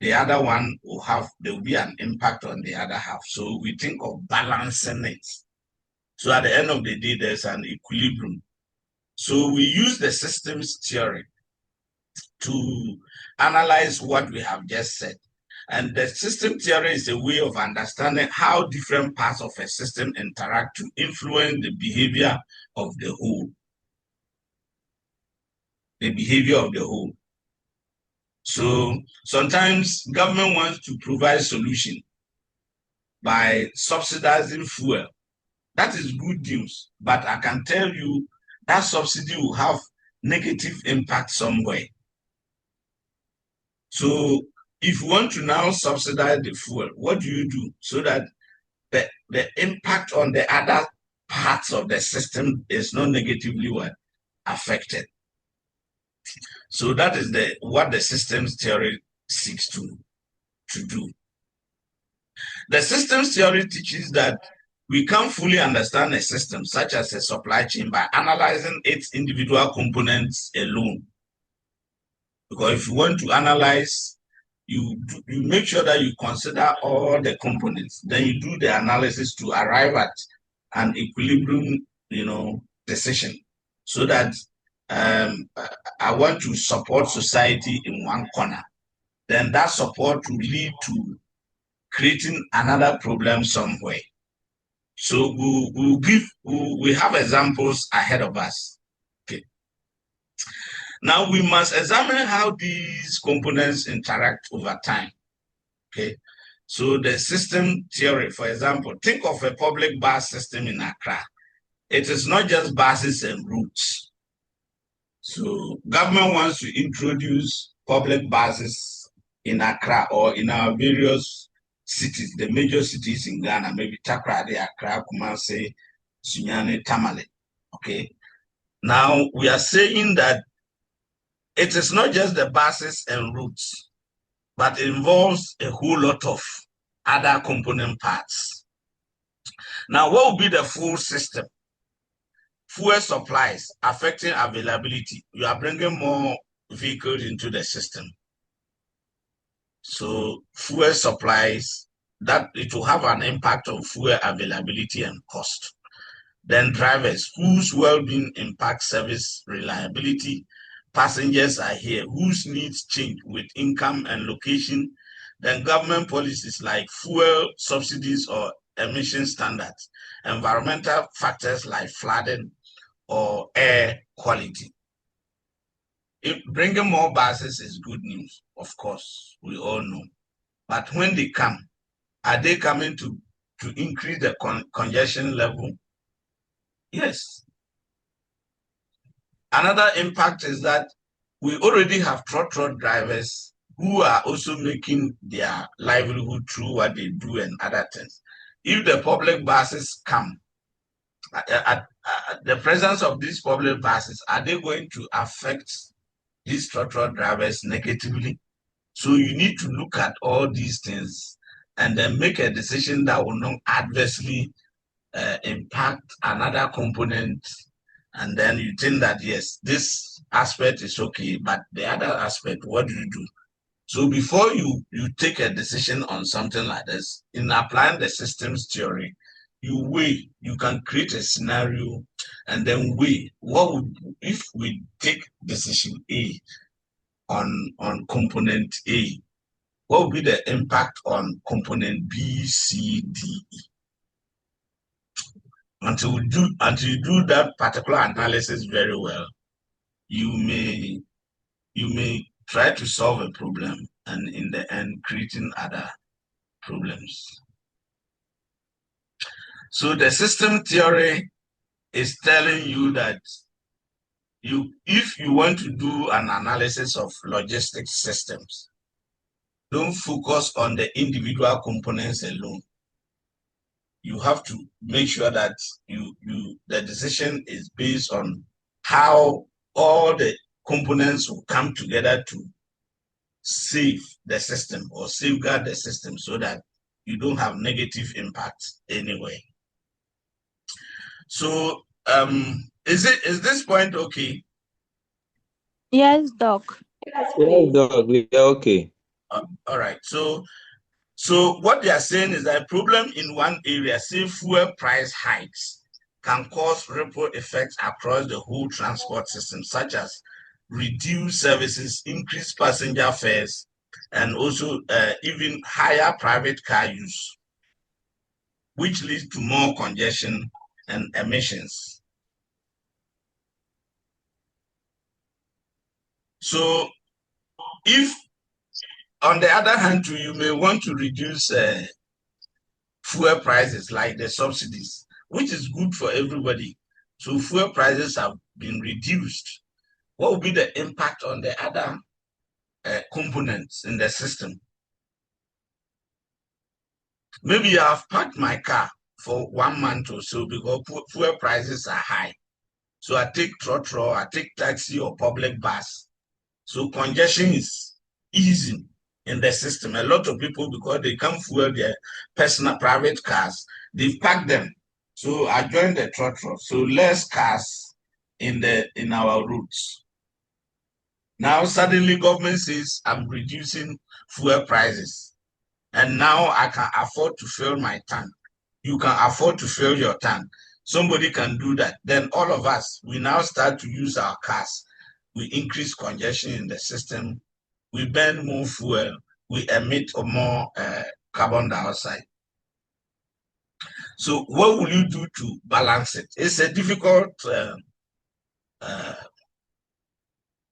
the other one there will be an impact on the other half. So we think of balancing it. So at the end of the day, there's an equilibrium. So we use the systems theory to analyze what we have just said. And the system theory is a way of understanding how different parts of a system interact to influence the behavior of the whole. The behavior of the whole. So sometimes government wants to provide solution by subsidizing fuel. That is good news, but I can tell you that subsidy will have negative impact somewhere. So if you want to now subsidize the fuel, what do you do so that the impact on the other parts of the system is not negatively affected? So that is what the systems theory seeks to do. The systems theory teaches that we can't fully understand a system such as a supply chain by analyzing its individual components alone. Because if you want to analyze, you make sure that you consider all the components, then you do the analysis to arrive at an equilibrium, decision, so that I want to support society in one corner. Then that support will lead to creating another problem somewhere. So we have examples ahead of us. Okay. Now we must examine how these components interact over time. Okay. So the system theory, for example, think of a public bus system in Accra. It is not just buses and routes. So government wants to introduce public buses in Accra or in our various cities, the major cities in Ghana, maybe Takoradi, Accra, Kumasi, Sunyani, Tamale. Okay. Now we are saying that it is not just the buses and routes, but it involves a whole lot of other component parts. Now, what will be the full system? Fuel supplies affecting availability. You are bringing more vehicles into the system. So fuel supplies, that it will have an impact on fuel availability and cost. Then drivers, whose well-being impacts service reliability. Passengers are here, whose needs change with income and location. Then government policies like fuel subsidies or emission standards. Environmental factors like flooding or air quality. Bringing more buses is good news, of course, we all know. But when they come, are they coming to increase the congestion level? Yes. Another impact is that we already have truck drivers who are also making their livelihood through what they do and other things. If the public buses come, the presence of these public buses, are they going to affect these truck drivers negatively? So you need to look at all these things and then make a decision that will not adversely impact another component. And then you think that, yes, this aspect is okay, but the other aspect, what do you do? So before you take a decision on something like this, in applying the systems theory, you weigh, you can create a scenario and then weigh what would, if we take decision A on component A, what will be the impact on component B, C, D, E? Until you do that particular analysis very well, you may try to solve a problem and in the end creating other problems. So the system theory is telling you that if you want to do an analysis of logistics systems, don't focus on the individual components alone. You have to make sure that the decision is based on how all the components will come together to save the system or safeguard the system so that you don't have negative impact anyway. So is this point okay? Yes, Doc. Yes, Yeah, please. dog, we are okay. All right. So what they are saying is that a problem in one area, say fuel price hikes, can cause ripple effects across the whole transport system, such as reduced services, increased passenger fares, and also even higher private car use, which leads to more congestion and emissions. So if, on the other hand, too, you may want to reduce fuel prices like the subsidies, which is good for everybody. So fuel prices have been reduced. What will be the impact on the other components in the system? Maybe I have parked my car for 1 month or so because fuel prices are high. So I take trotro, I take taxi or public bus. So congestion is easing in the system. A lot of people, because they can't fuel their personal private cars, they've packed them. So I joined the trotro. So less cars in our routes. Now suddenly government says I'm reducing fuel prices. And now I can afford to fill my tank. You can afford to fill your tank. Somebody can do that. Then all of us, we now start to use our cars. We increase congestion in the system. We burn more fuel. We emit more carbon dioxide. So what will you do to balance it? It's a difficult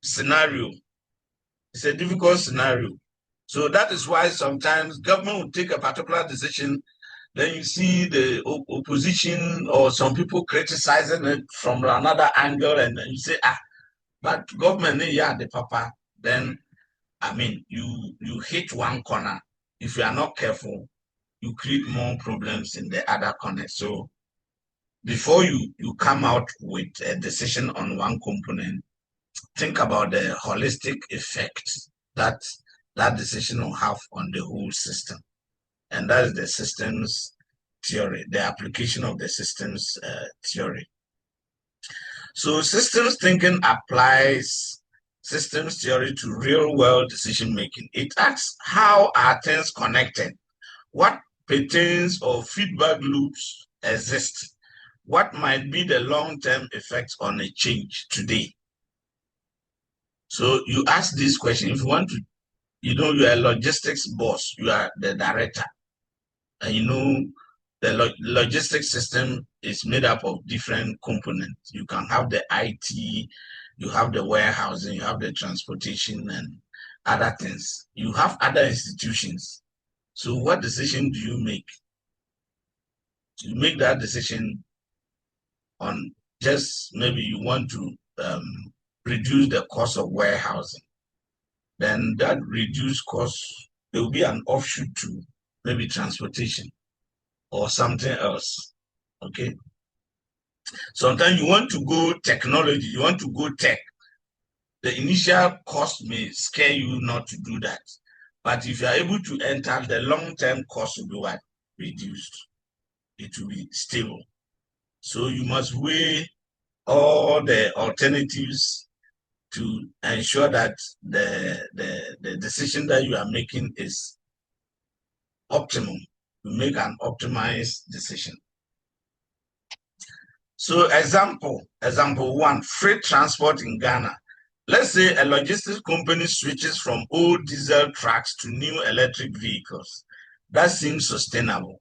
scenario. It's a difficult scenario. So that is why sometimes government will take a particular decision. Then you see the opposition or some people criticizing it from another angle, and then you say, but government, yeah, the papa. Then, I mean, you hit one corner. If you are not careful, you create more problems in the other corner. So before you come out with a decision on one component, think about the holistic effect that that decision will have on the whole system. And that is the systems theory, the application of the systems theory. So systems thinking applies systems theory to real world decision making. It asks, how are things connected? What patterns or feedback loops exist? What might be the long-term effects on a change today? So you ask this question. If you want to, you know, you are a logistics boss, you are the director, and you know the logistics system is made up of different components. You can have the IT, you have the warehousing, you have the transportation and other things. You have other institutions. So what decision do you make? You make that decision on just maybe you want to reduce the cost of warehousing. Then that reduced cost, there will be an offshoot to maybe transportation or something else. Okay. Sometimes you want to go technology, you want to go tech. The initial cost may scare you not to do that. But if you are able to enter, the long-term cost will be what? Reduced. It will be stable. So you must weigh all the alternatives to ensure that the decision that you are making is optimum. You make an optimized decision. So example one, freight transport in Ghana. Let's say a logistics company switches from old diesel trucks to new electric vehicles. That seems sustainable.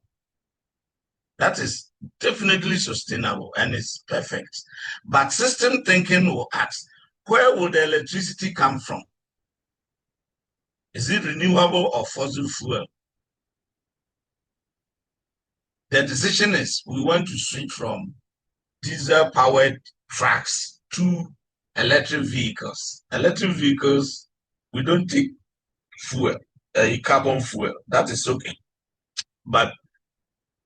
That is definitely sustainable and it's perfect. But system thinking will ask, where will the electricity come from? Is it renewable or fossil fuel? The decision is we want to switch from diesel-powered trucks to electric vehicles. Electric vehicles, we don't take fuel, carbon fuel. That is okay. But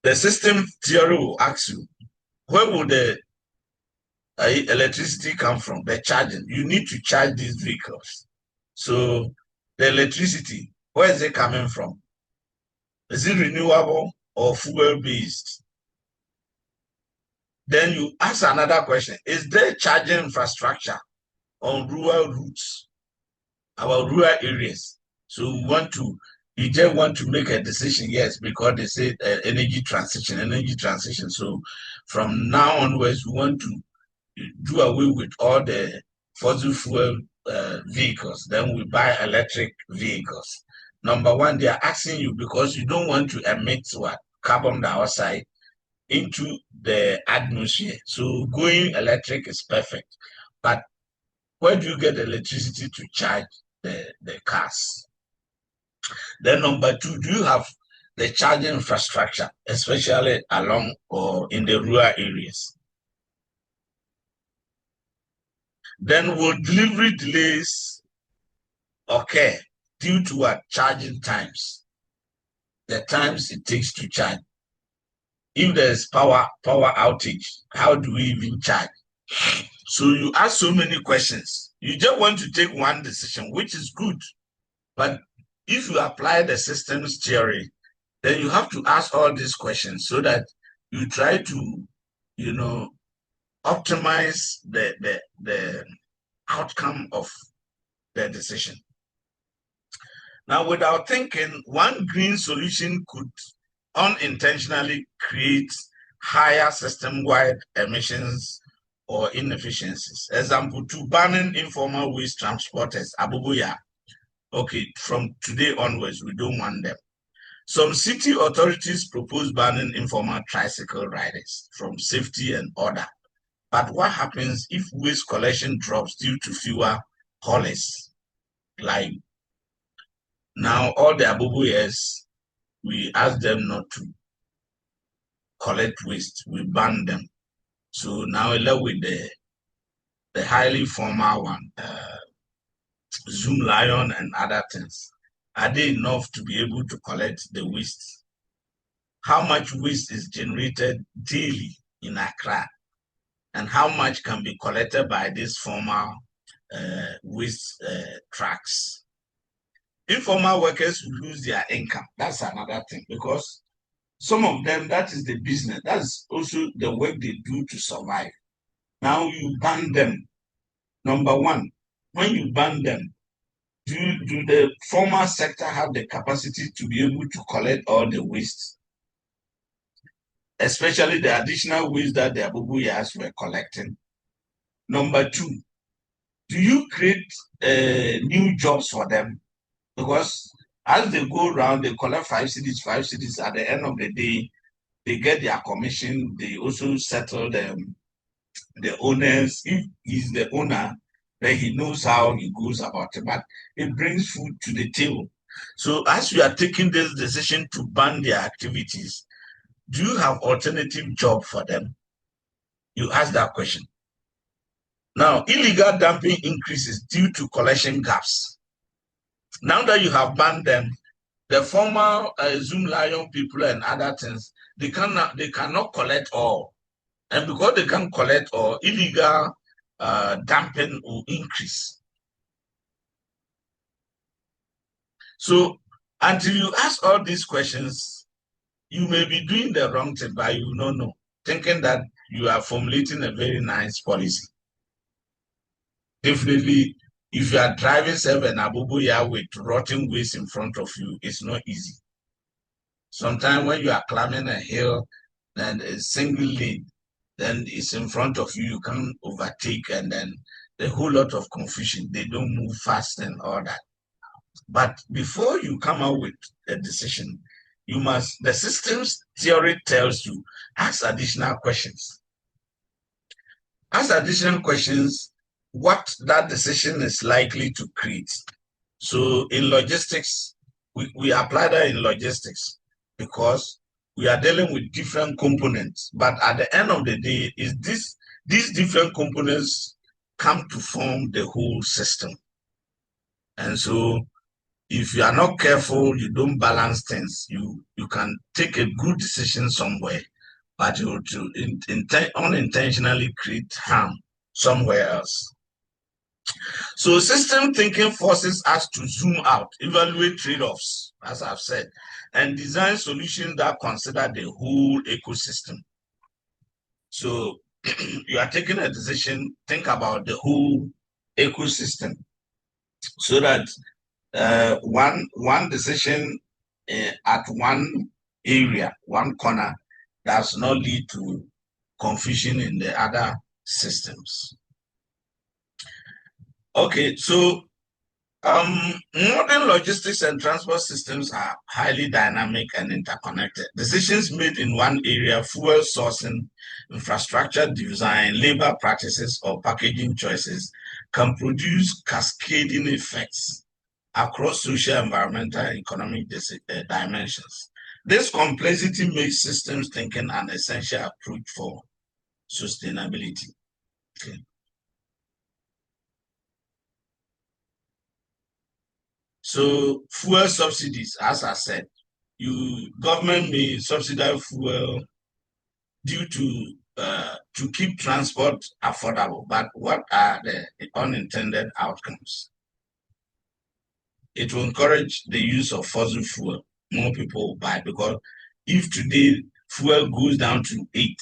the system theory will ask you, where will the electricity come from? The charging. You need to charge these vehicles. So the electricity, where is it coming from? Is it renewable or fuel-based? Then you ask another question. Is there charging infrastructure on rural routes, our rural areas? So you just want to make a decision, yes, because they say energy transition. So from now onwards, we want to do away with all the fossil fuel vehicles. Then we buy electric vehicles. Number one, they are asking you because you don't want to emit what? Carbon dioxide into the atmosphere. So going electric is perfect. But where do you get electricity to charge the cars? Then number two, do you have the charging infrastructure, especially along or in the rural areas? Then will delivery delays occur due to what? Charging times, the times it takes to charge. If there's power outage, how do we even charge? So you ask so many questions. You just want to take one decision, which is good. But if you apply the systems theory, then you have to ask all these questions so that you try to, you know, optimize the outcome of the decision. Now, without thinking, one green solution could unintentionally create higher system-wide emissions or inefficiencies. Example 2, banning informal waste transporters, Abubuya. Okay, from today onwards, we don't want them. Some city authorities propose banning informal tricycle riders from safety and order. But what happens if waste collection drops due to fewer haulers? Like now, all the Abubuyas, we ask them not to collect waste, we ban them. So now along with the highly formal one, Zoom Lion and other things, are they enough to be able to collect the waste? How much waste is generated daily in Accra? And how much can be collected by this formal waste trucks. Informal workers will lose their income. That's another thing, because some of them, that is the business. That's also the work they do to survive. Now you ban them. Number one, when you ban them, do the formal sector have the capacity to be able to collect all the waste, especially the additional waste that the Abubuyas were collecting? Number two, do you create new jobs for them? Because as they go around, they collect 5 cedis, 5 cedis. At the end of the day, they get their commission. They also settle them, the owners. If he's the owner, then he knows how he goes about it. But it brings food to the table. So as you are taking this decision to ban their activities, do you have alternative job for them? You ask that question. Now, illegal dumping increases due to collection gaps. Now that you have banned them, the former Zoom Lion people and other things, they cannot collect all. And because they can't collect all, illegal dumping will increase. So until you ask all these questions, you may be doing the wrong thing, but you don't know, thinking that you are formulating a very nice policy. Definitely, if you are driving 7 Abubuya with rotten waste in front of you, it's not easy. Sometimes when you are climbing a hill and a single lane, then it's in front of you, you can't overtake, and then a whole lot of confusion. They don't move fast and all that. But before you come out with a decision, you must, the systems theory tells you, ask additional questions. Ask additional questions, what that decision is likely to create. So in logistics, we apply that in logistics because we are dealing with different components. But at the end of the day, is these different components come to form the whole system. And so if you are not careful, you don't balance things, you can take a good decision somewhere, but you unintentionally create harm somewhere else. So system thinking forces us to zoom out, evaluate trade-offs, as I've said, and design solutions that consider the whole ecosystem. So you are taking a decision, think about the whole ecosystem, so that one decision at one area, one corner, does not lead to confusion in the other systems. Okay, so modern logistics and transport systems are highly dynamic and interconnected. Decisions made in one area, fuel sourcing, infrastructure design, labor practices, or packaging choices, can produce cascading effects across social, environmental, and economic dimensions. This complexity makes systems thinking an essential approach for sustainability. Okay. So fuel subsidies, as I said, government may subsidize fuel due to keep transport affordable. But what are the unintended outcomes? It will encourage the use of fossil fuel. More people will buy, because if today fuel goes down to 8,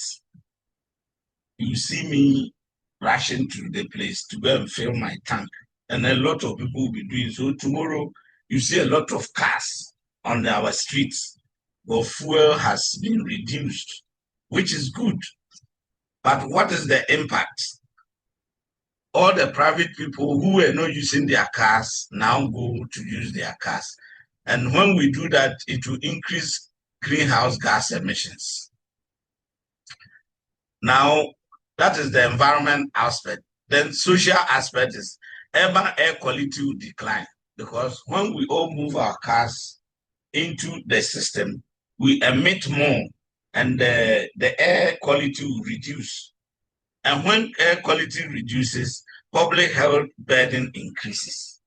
you see me rushing to the place to go and fill my tank. And a lot of people will be doing so. Tomorrow, you see a lot of cars on our streets, but fuel has been reduced, which is good. But what is the impact? All the private people who were not using their cars now go to use their cars. And when we do that, it will increase greenhouse gas emissions. Now, that is the environment aspect. Then social aspect is urban air quality will decline, because when we all move our cars into the system, we emit more, and the air quality will reduce. And when air quality reduces, public health burden increases.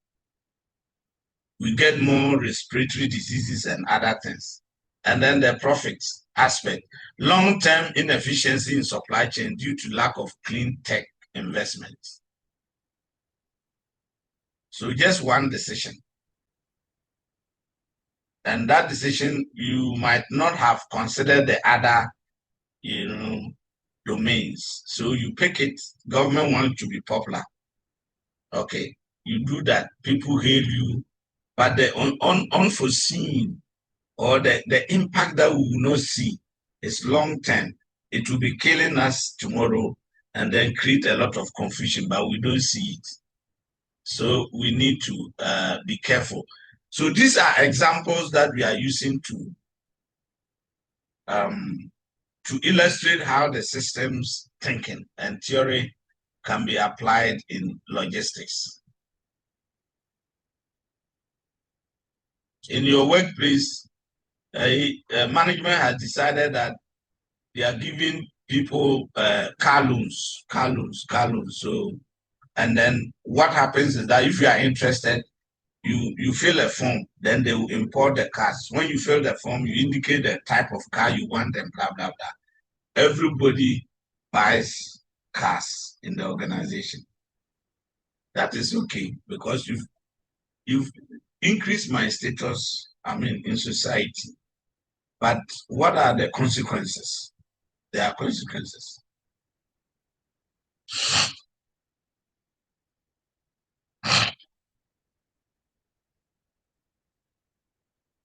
We get more respiratory diseases and other things. And then the profits aspect, long-term inefficiency in supply chain due to lack of clean tech investments. So just one decision. And that decision, you might not have considered the other, domains. So you pick it, government wants to be popular. Okay, you do that. People hail you, but the unforeseen or the impact that we will not see is long term. It will be killing us tomorrow and then create a lot of confusion, but we don't see it. So we need to be careful. So these are examples that we are using to illustrate how the systems thinking and theory can be applied in logistics. In your workplace, management has decided that they are giving people car loans. So, and then what happens is that if you are interested, you fill a form, then they will import the cars. When you fill the form, you indicate the type of car you want and blah, blah, blah. Everybody buys cars in the organization. That is okay because you've increased my status, in society. But what are the consequences? There are consequences.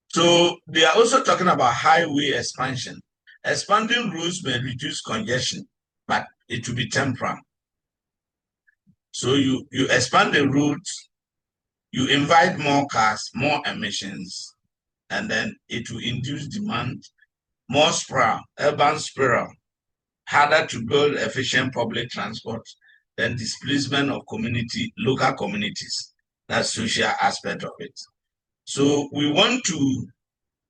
So they are also talking about highway expansion. Expanding roads may reduce congestion, but it will be temporary. So you expand the routes, you invite more cars, more emissions, and then it will induce demand, more sprawl, urban sprawl, harder to build efficient public transport, then displacement of local communities. That's social aspect of it. So we want to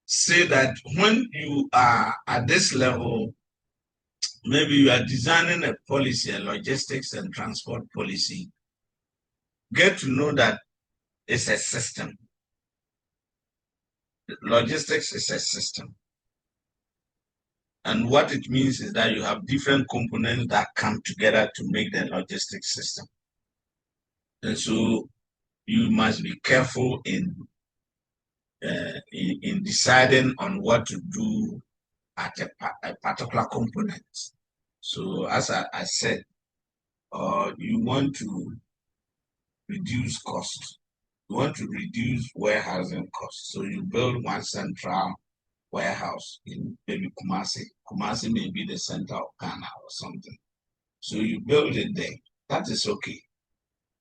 say that when you are at this level, maybe you are designing a policy, a logistics and transport policy, get to know that it's a system. Logistics is a system. And what it means is that you have different components that come together to make the logistics system. And so you must be careful in deciding on what to do at a particular component. So as I said, you want to reduce cost. You want to reduce warehousing costs. So you build one central warehouse in maybe Kumasi. Kumasi may be the center of Ghana or something. So you build it there. That is okay.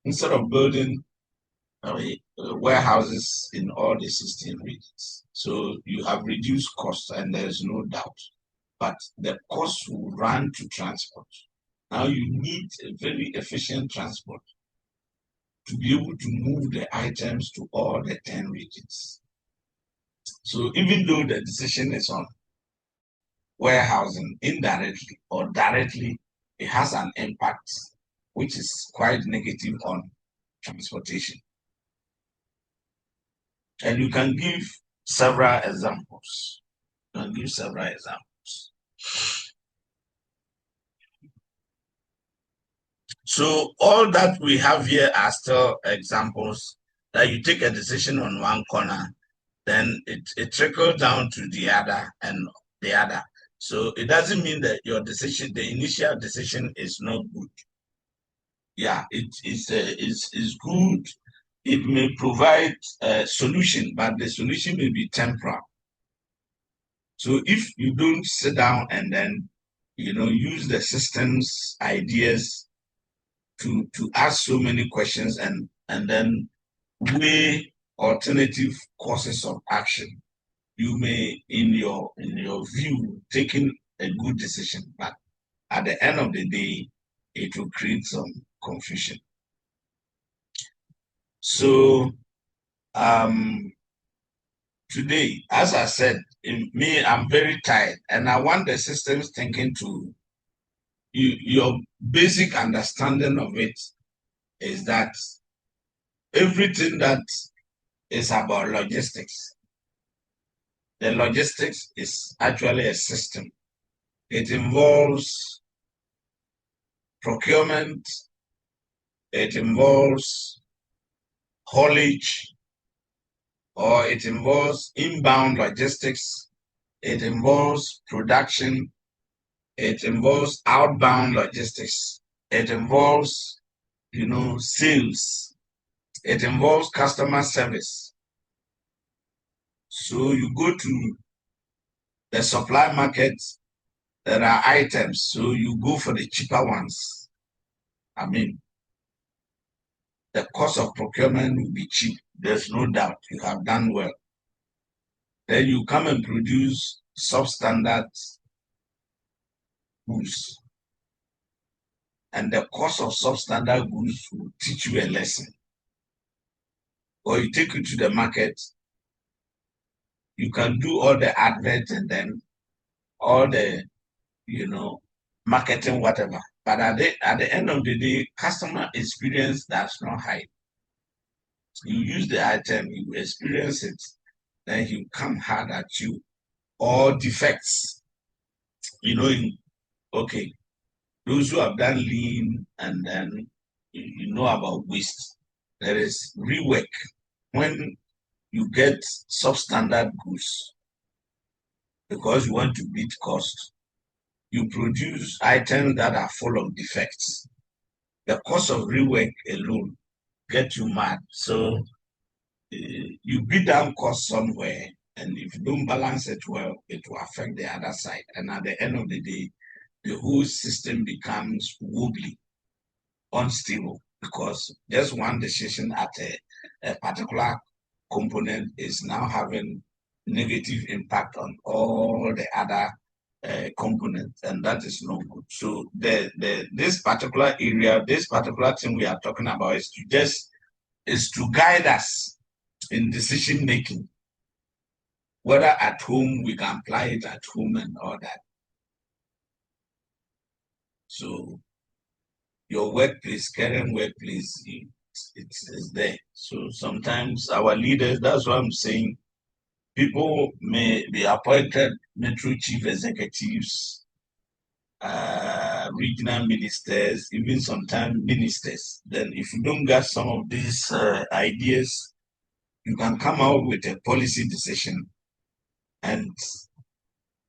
Instead of building warehouses in all the 16 regions. So you have reduced costs and there is no doubt. But the cost will run to transport. Now you need a very efficient transport to be able to move the items to all the 10 regions. So even though the decision is on warehousing, indirectly or directly, it has an impact which is quite negative on transportation. And you can give several examples. So all that we have here are still examples that you take a decision on one corner, then it trickles down to the other and the other. So it doesn't mean that your decision, the initial decision, is not good. Yeah, it is good. It may provide a solution, but the solution may be temporal. So if you don't sit down and then, use the system's ideas to ask so many questions and then weigh alternative courses of action, you may, in your view, taking a good decision, but at the end of the day, it will create some confusion. So today, as I said, I'm very tired, and I want the systems thinking to your basic understanding of it is that everything that is about logistics, the logistics is actually a system. It involves procurement, it involves haulage, or it involves inbound logistics, it involves production, it involves outbound logistics, it involves, sales, it involves customer service. So you go to the supply market, there are items, so you go for the cheaper ones. I mean, the cost of procurement will be cheap. There's no doubt. You have done well. Then you come and produce substandard goods. And the cost of substandard goods will teach you a lesson. Or you take it to the market, you can do all the adverts and then all the, marketing, whatever. But at the end of the day, customer experience does not hide. You use the item, you experience it, then he will come hard at you. Or defects, okay, those who have done lean and then you know about waste. There is rework. When you get substandard goods because you want to beat cost, you produce items that are full of defects. The cost of rework alone gets you mad. So you beat down cost somewhere, and if you don't balance it well, it will affect the other side. And at the end of the day, the whole system becomes wobbly, unstable, because just one decision at a particular component is now having negative impact on all the other components, and that is not good. So this particular area, this particular thing we are talking about is to guide us in decision making, whether at home we can apply it at home and all that. So your workplace, current workplace, it's there. So sometimes our leaders, that's what I'm saying, people may be appointed metro chief executives, regional ministers, even sometimes ministers. Then if you don't get some of these ideas, you can come out with a policy decision, and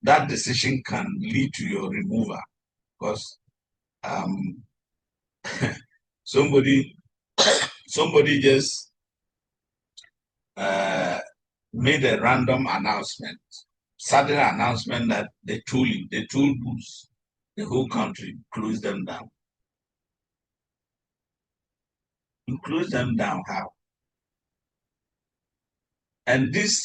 that decision can lead to your removal, because somebody just made a random announcement, sudden announcement that the toll booths, the whole country, close them down. You close them down how? And these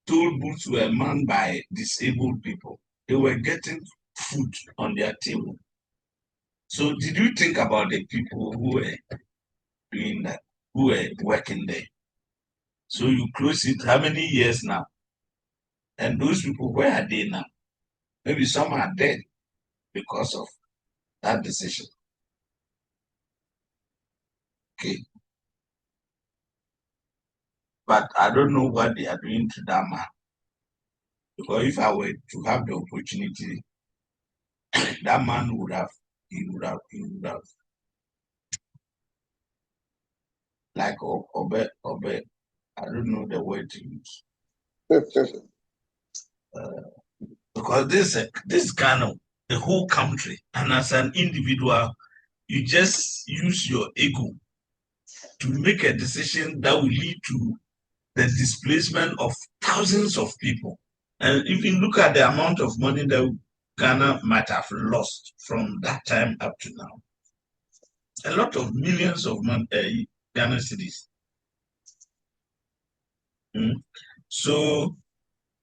toll booths were manned by disabled people. They were getting food on their table. So did you think about the people who were doing that, who were working there? So you close it, how many years now? And those people, where are they now? Maybe some are dead because of that decision. Okay. But I don't know what they are doing to that man. Because if I were to have the opportunity, that man would have, like Obe, I don't know the word to use. Because this kind of the whole country, and as an individual, you just use your ego to make a decision that will lead to the displacement of thousands of people. And if you look at the amount of money that Ghana might have lost from that time up to now, a lot of millions of Ghana cedis. So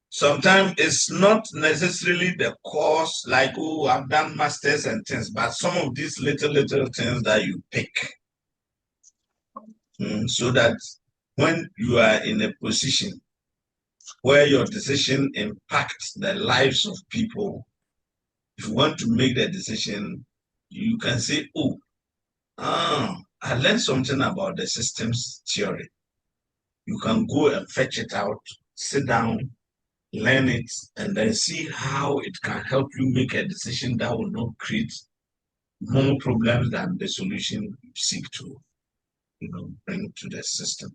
sometimes it's not necessarily the course, like, oh, I've done masters and things, but some of these little things that you pick. So that when you are in a position where your decision impacts the lives of people, if you want to make the decision, you can say, oh, I learned something about the systems theory. You can go and fetch it out, sit down, learn it, and then see how it can help you make a decision that will not create more problems than the solution you seek to, bring to the system.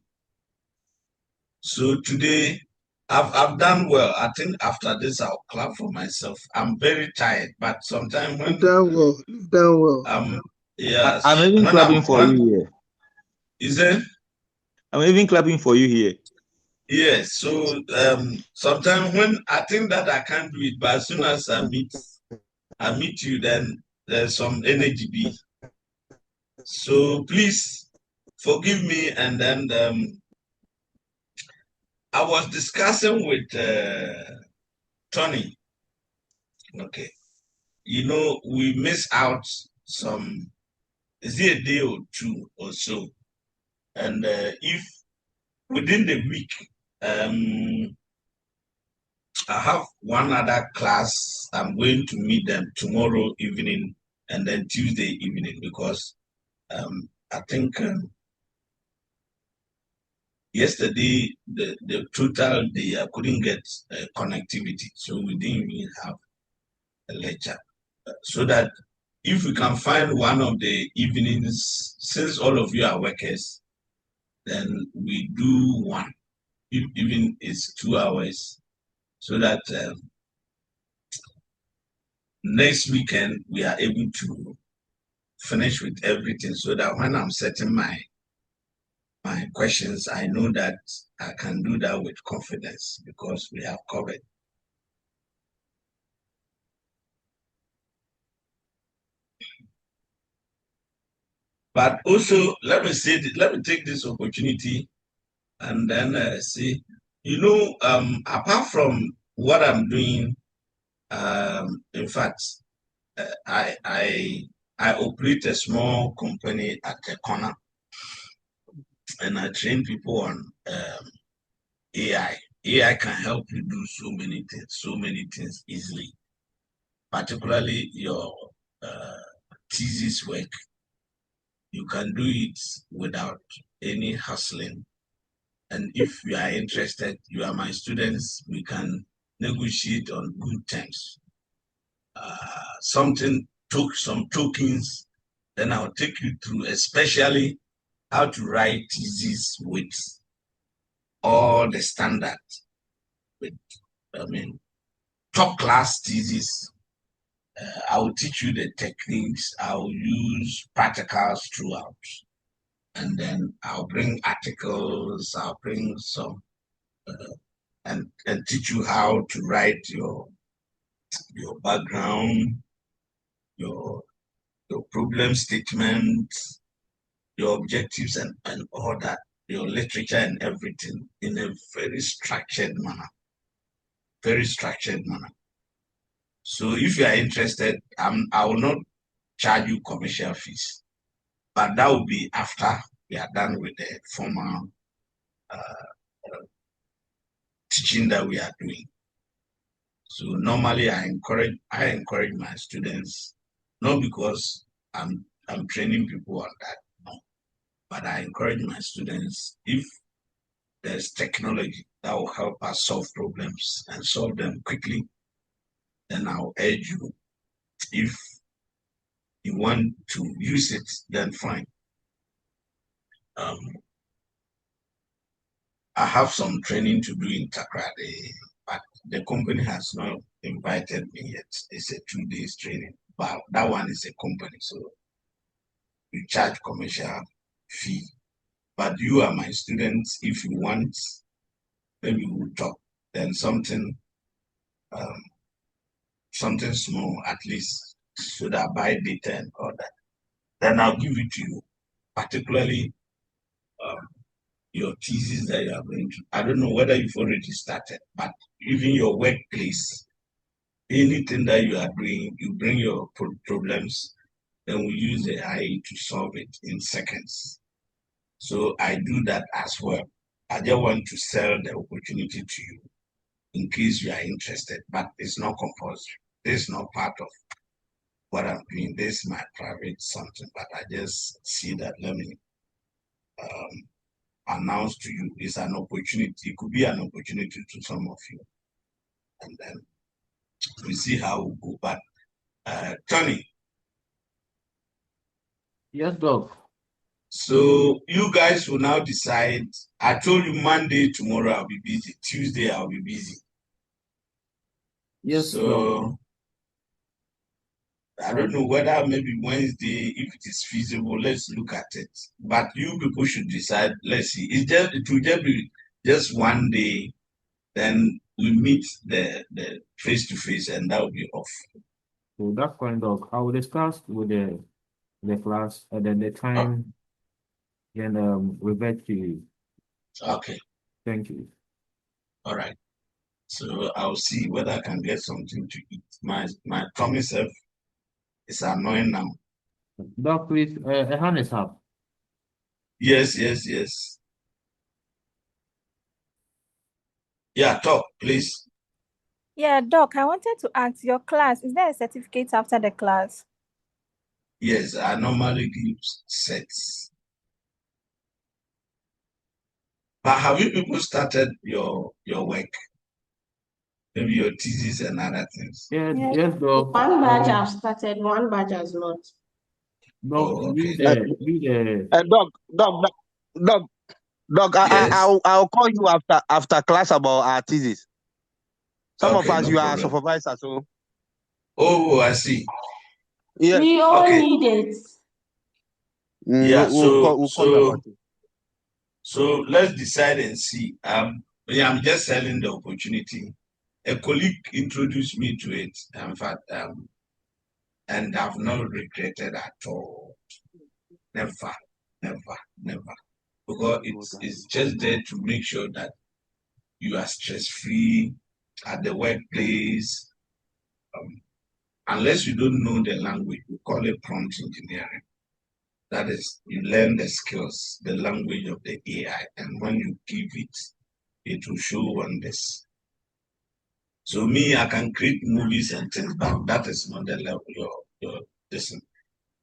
So today, I've done well. I think after this, I'll clap for myself. I'm very tired, but sometimes when You've done well. You've done well. yes, I'm even clapping for you here. Is it? I'm even clapping for you here. Yes. So sometimes when I think that I can't do it, but as soon as I meet you, then there's some energy be. So please forgive me. And then I was discussing with Tony. Okay. You know, we miss out some, is it a day or two or so? And if within the week, I have one other class, I'm going to meet them tomorrow evening and then Tuesday evening because I think yesterday, the total day, I couldn't get connectivity. So we didn't even have a lecture. So that if we can find one of the evenings, since all of you are workers, then we do one, even it's 2 hours, so that next weekend we are able to finish with everything, so that when I'm setting my questions, I know that I can do that with confidence because we have covered. But also, let me take this opportunity and then say, you know, apart from what I'm doing, in fact, I operate a small company at the corner, and I train people on AI. AI can help you do so many things easily, particularly your thesis work. You can do it without any hustling. And if you are interested, you are my students, we can negotiate on good terms. Some tokens, then I'll take you through, especially how to write thesis with all the standards, with, top class thesis. I will teach you the techniques. I will use practicals throughout. And then I'll bring articles, I'll bring some, and teach you how to write your background, your problem statement, your objectives and all that, your literature and everything in a very structured manner. Very structured manner. So if you are interested, I will not charge you commercial fees, but that will be after we are done with the formal teaching that we are doing. So normally I encourage my students, not because I'm training people on that, no, but I encourage my students, if there's technology that will help us solve problems and solve them quickly, then I'll urge you, if you want to use it, then fine. I have some training to do in Takrade, but the company has not invited me yet. It's a 2 days training, but that one is a company, so you charge commercial fee. But you are my students. If you want, maybe we'll talk. Then something small at least, so that I buy data and all that. Then I'll give it to you, particularly your thesis that you are going to. I don't know whether you've already started, but even your workplace, anything that you are doing, you bring your problems, then we use the AI to solve it in seconds. So I do that as well. I just want to sell the opportunity to you in case you are interested, but it's not compulsory. This is not part of what I'm doing. This is my private something, but I just see that, let me announce to you, it's an opportunity. It could be an opportunity to some of you. And then we see how we go. But Tony. Yes, Doc. So you guys will now decide. I told you Monday, tomorrow I'll be busy. Tuesday I'll be busy. Yes, Doc. So I don't know whether maybe Wednesday, if it is feasible, let's look at it. But you people should decide. Let's see. It will just be just one day. Then we meet the face to face, and that will be off. So that's fine, Doc. I will discuss with the class and then the time and revert to you. Okay. Thank you. All right. So I'll see whether I can get something to eat. My tummy self is annoying now. Doc, please, a hand is up. Yes. Yeah, talk, please. Yeah, Doc, I wanted to ask your class, is there a certificate after the class? Yes, I normally give sets. But have you people started your work? Maybe your thesis and other things? Yes, Doc. One batch have started, one batch has not. Doc, Oh, read okay. Doc, Yes. I'll call you after class about our thesis. Some of Okay, us, no you are problem. supervisors, so. Oh, I see. Yes. We all Okay. need it. Yeah, We'll call you about it. So let's decide and see. Yeah, I'm just selling the opportunity. A colleague introduced me to it, in fact, and I've not regretted at all. Never. Because it's just there to make sure that you are stress-free at the workplace. Unless you don't know the language, we call it prompt engineering. That is, you learn the skills, the language of the AI, and when you give it, it will show wonders. So me, I can create movies and things, but that is not the level your listen.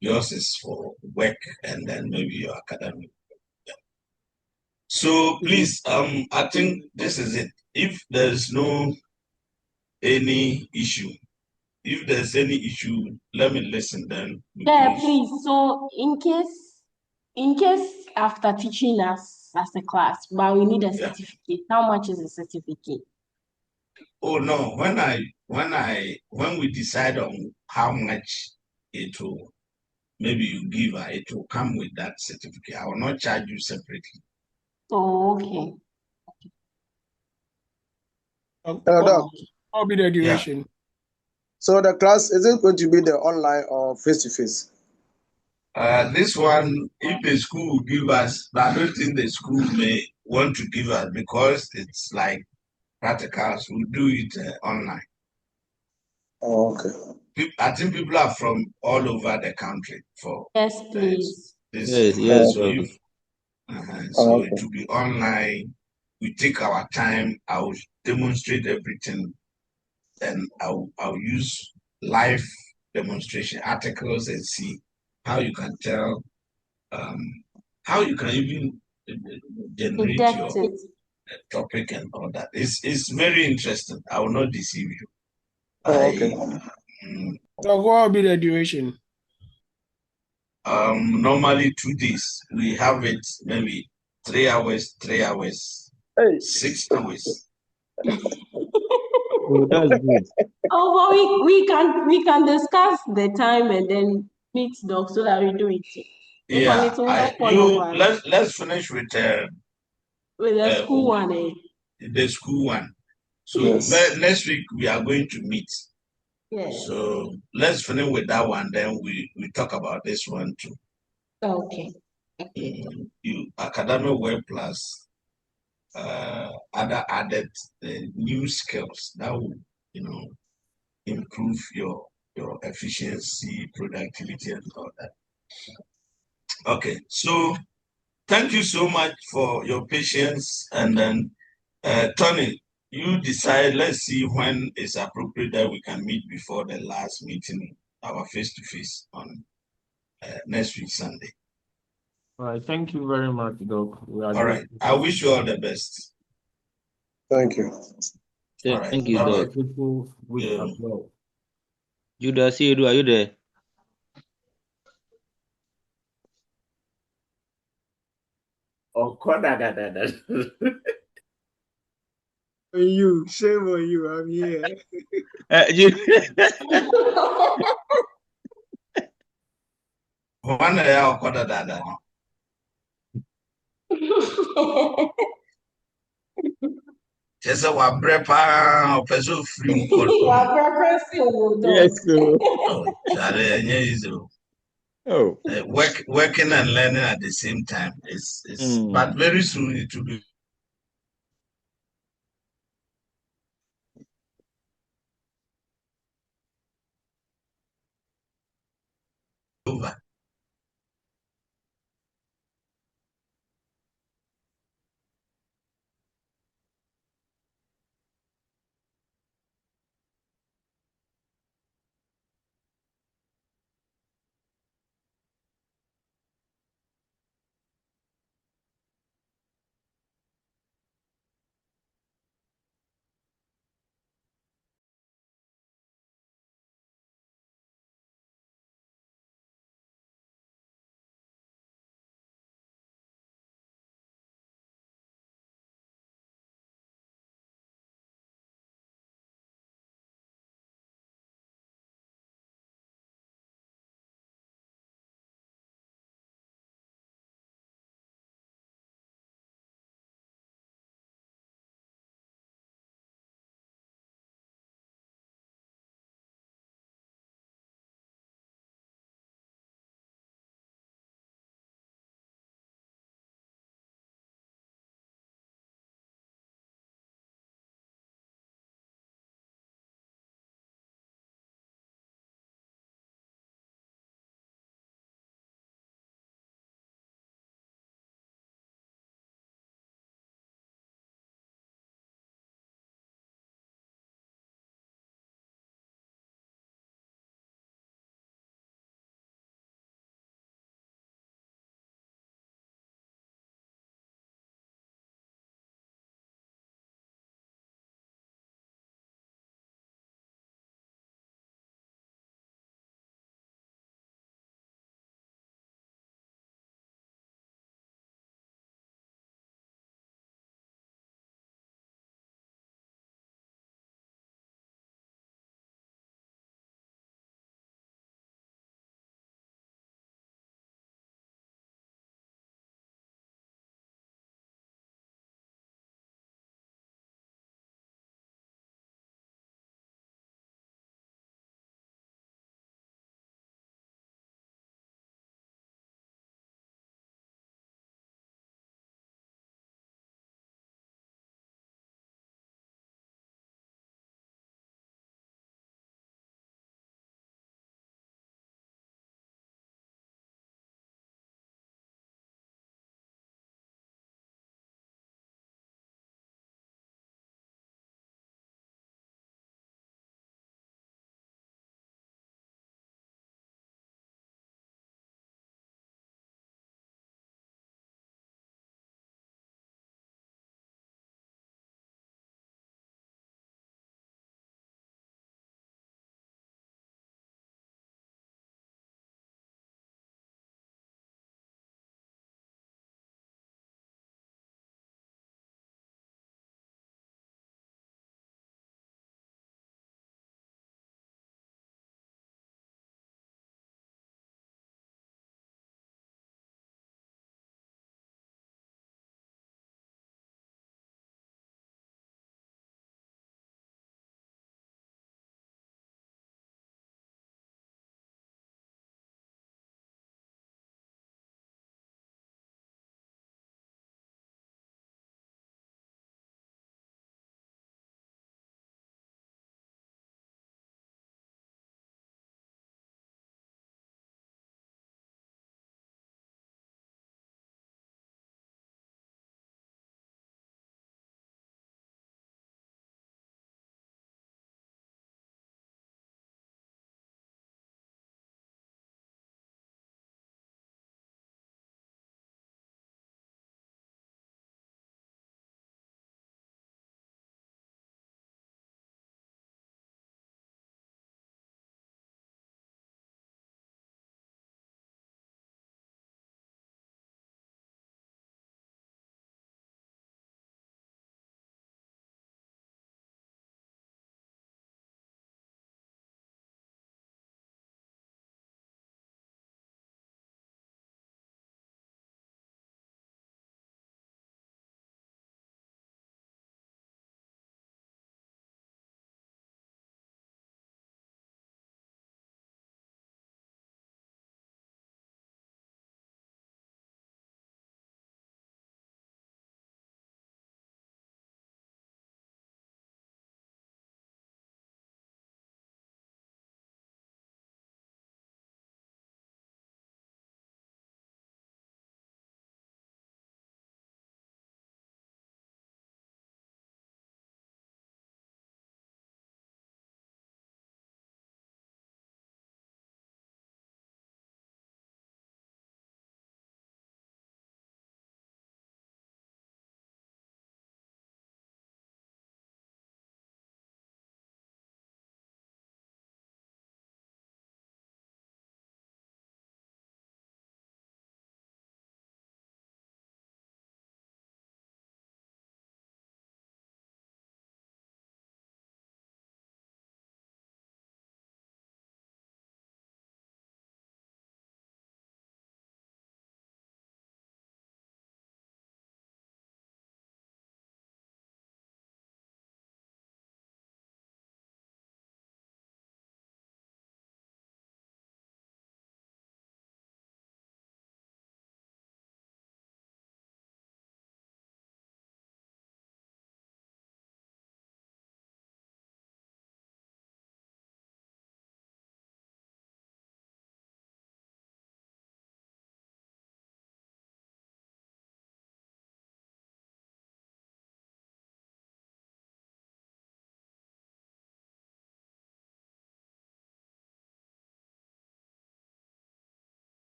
Yours is for work and then maybe your academic. Yeah. So please, I think this is it. If there's any issue, let me listen then. Yeah, please. So in case after teaching us as a class, but we need a certificate. How much is the certificate? Oh no, when we decide on how much it will, maybe you give her, it will come with that certificate. I will not charge you separately. Oh, okay. Doc, what will be the duration? So the class, is it going to be the online or face-to-face? This one, if the school will give us, but I don't think the school may want to give us because it's like practicals. We'll do it online. Oh, okay. I think people are from all over the country for Yes, please. this. Yes. So if so, it will be online. We take our time. I will demonstrate everything, and I'll use live demonstration articles and see how you can tell, how you can even generate your topic and all that. It's very interesting. I will not deceive you. Okay. So what will be the duration? Normally 2 days. We have it maybe 3 hours, 6 hours. Oh, that's good. Oh, but we can discuss the time and then meet Doc so that we do it. Yeah, let's finish with the school one. The school one. So next week we are going to meet. Yes. So let's finish with that one. Then we talk about this one too. Okay. You academic work plus other added new skills that will improve your efficiency, productivity, and all that. Okay, so thank you so much for your patience. And then, Tony, you decide, let's see when it's appropriate that we can meet before the last meeting, our face-to-face on next week, Sunday. All right, thank you very much, Doc. All right, I wish you all the best. Thank you. All right. Thank you, Doc. Judah, see you, are you there? On you, shame on you. I'm here. One ya okoda dada. Chesa wa brepa opeso free mkono. Yes, sir. Oh, chale nye izo. Oh. Working and learning at the same time. It's but very soon it will be over.